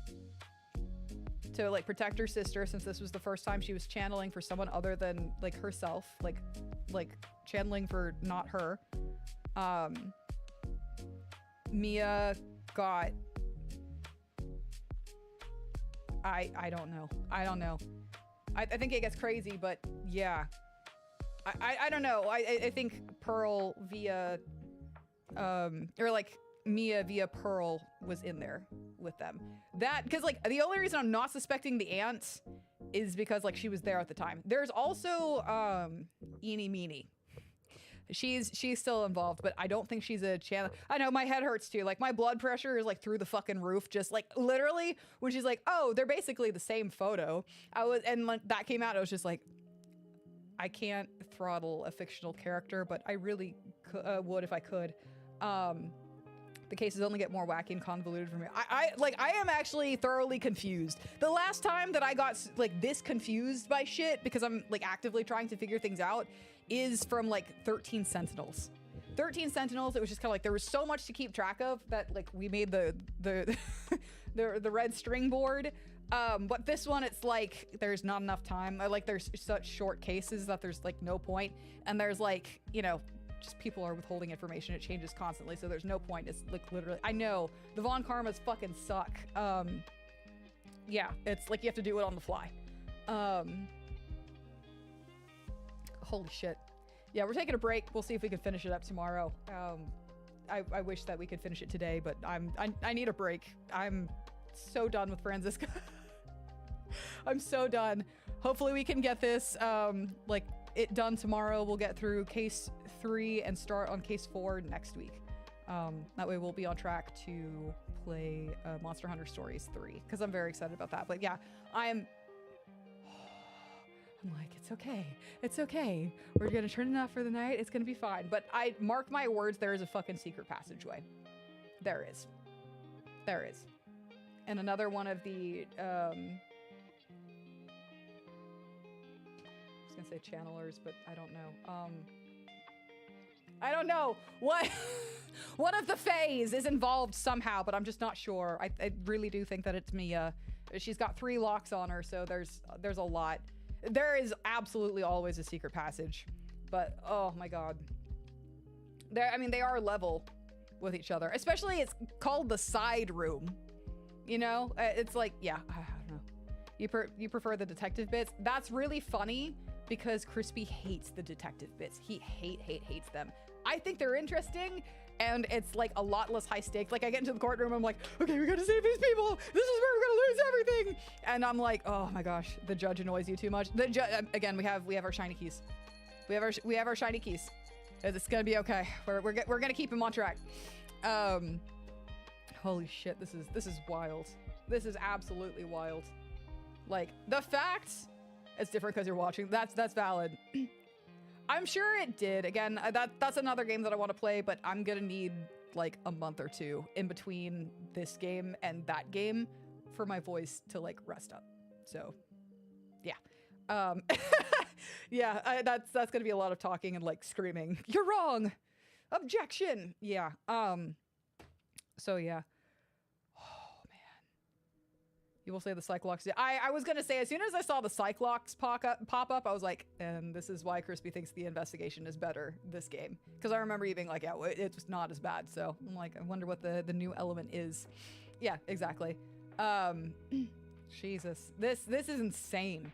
to like protect her sister, since this was the first time she was channeling for someone other than like herself, like channeling for not her. Mia got, I don't know. I think it gets crazy, but yeah, I don't know. I think Pearl via or like Mia via Pearl was in there with them. That, because like the only reason I'm not suspecting the aunt is because like she was there at the time. There's also Eenie Meenie. She's still involved, but I don't think she's a channel. I know, my head hurts too. Like my blood pressure is like through the fucking roof. Just like literally when she's like, oh, they're basically the same photo. And when that came out, I was just like, I can't throttle a fictional character, but I really would if I could. The cases only get more wacky and convoluted for me. I am actually thoroughly confused. The last time that I got like this confused by shit, because I'm like actively trying to figure things out, is from like 13 Sentinels. 13 Sentinels, it was just kind of like there was so much to keep track of that like we made the the red string board. But this one, it's like there's not enough time. Like there's such short cases that there's like no point. And there's like, you know, just people are withholding information. It changes constantly, so there's no point. It's like literally, I know the Von Karmas fucking suck. Yeah, it's like you have to do it on the fly. Holy shit. Yeah, we're taking a break. We'll see if we can finish it up tomorrow. I wish that we could finish it today, but I need a break. I'm so done with Francisca. I'm so done. Hopefully we can get this like it done tomorrow. We'll get through case 3 and start on case 4 next week. That way we'll be on track to play Monster Hunter Stories 3, because I'm very excited about that. But yeah, I'm like, it's okay. It's okay. We're gonna turn it off for the night. It's gonna be fine. But I mark my words, there is a fucking secret passageway. There is. There is. And another one of the I was gonna say channelers, but I don't know. I don't know what one of the Fays is involved somehow, but I'm just not sure. I really do think that it's Mia. She's got 3 locks on her, so there's a lot. There is absolutely always a secret passage, but oh my god. I mean, they are level with each other. Especially, it's called the side room. You know, it's like, yeah, I don't know. You prefer the detective bits? That's really funny, because Crispy hates the detective bits. He hates them. I think they're interesting, and it's like a lot less high stakes. Like I get into the courtroom, I'm like, okay, we gotta save these people. This is where we're gonna lose everything. And I'm like, oh my gosh, the judge annoys you too much. The judge, again, we have our shiny keys. We have our shiny keys. It's gonna be okay. We're gonna keep him on track. Holy shit, this is wild. This is absolutely wild. Like the fact it's different because you're watching. That's valid. I'm sure it did. Again, that's another game that I want to play, but I'm gonna need like a month or two in between this game and that game for my voice to like rest up. So, yeah. Yeah, that's gonna be a lot of talking and like screaming. You're wrong. Objection. Yeah. So yeah. You will say the Cyclops. I was gonna say, as soon as I saw the Cyclops pop up, I was like, and this is why Crispy thinks the investigation is better this game. Because I remember you being like, yeah, it's not as bad. So I'm like, I wonder what the new element is. Yeah, exactly. Jesus, this is insane.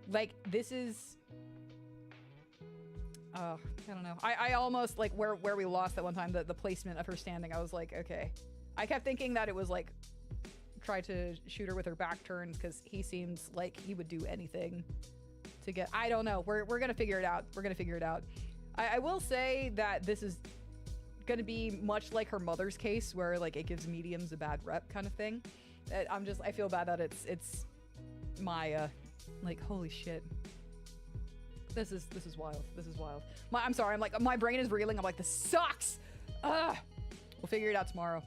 Like this is, I don't know. I almost like where we lost that one time, the placement of her standing. I was like, okay. I kept thinking that it was like, try to shoot her with her back turned because he seems like he would do anything to get. I don't know. We're gonna figure it out. We're gonna figure it out. I will say that this is gonna be much like her mother's case, where like it gives mediums a bad rep kind of thing. I feel bad that it's Maya. Like holy shit. This is wild. This is wild. I'm sorry. I'm like my brain is reeling. I'm like this sucks. Ugh. We'll figure it out tomorrow.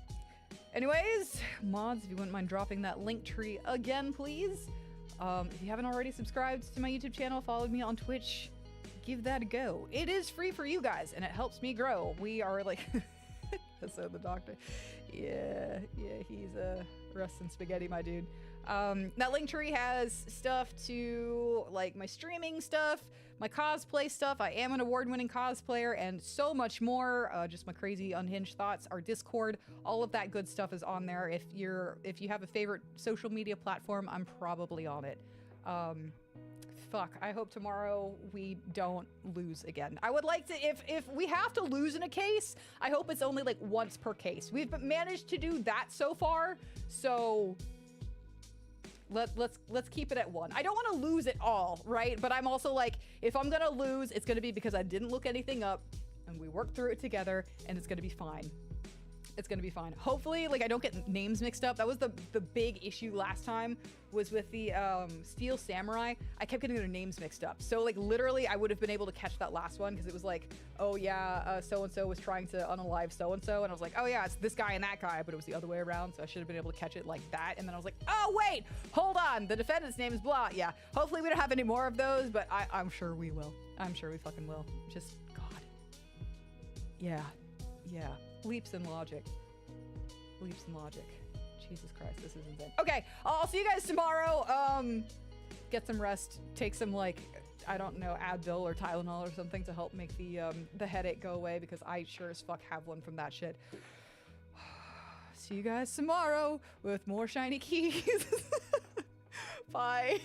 Anyways, mods, if you wouldn't mind dropping that link tree again, please. If you haven't already subscribed to my YouTube channel, followed me on Twitch, give that a go. It is free for you guys, and it helps me grow. We are like, so the doctor, yeah, he's rest in spaghetti, my dude. That link tree has stuff to like my streaming stuff, my cosplay stuff. I am an award-winning cosplayer and so much more. Just my crazy unhinged thoughts, our Discord, all of that good stuff is on there. If you have a favorite social media platform, I'm probably on it. Fuck, I hope tomorrow we don't lose again. I would like to, if we have to lose in a case, I hope it's only like once per case. We've managed to do that so far, so let's keep it at one. I don't want to lose it all, right? But I'm also like, if I'm gonna lose, it's gonna be because I didn't look anything up and we worked through it together, and it's gonna be fine. It's gonna be fine. Hopefully, like I don't get names mixed up. That was the big issue last time, was with the Steel Samurai. I kept getting their names mixed up. So like literally I would have been able to catch that last one because it was like, oh yeah, so-and-so was trying to unalive so-and-so, and I was like, oh yeah, it's this guy and that guy, but it was the other way around, so I should have been able to catch it like that. And then I was like, oh wait, hold on, the defendant's name is blah. Yeah, hopefully we don't have any more of those, but I'm sure we will. I'm sure we fucking will. Just God. Yeah. Leaps in logic. Leaps in logic. Jesus Christ, this is insane. Okay, I'll see you guys tomorrow. Get some rest. Take some, like, I don't know, Advil or Tylenol or something to help make the headache go away, because I sure as fuck have one from that shit. See you guys tomorrow with more shiny keys. Bye.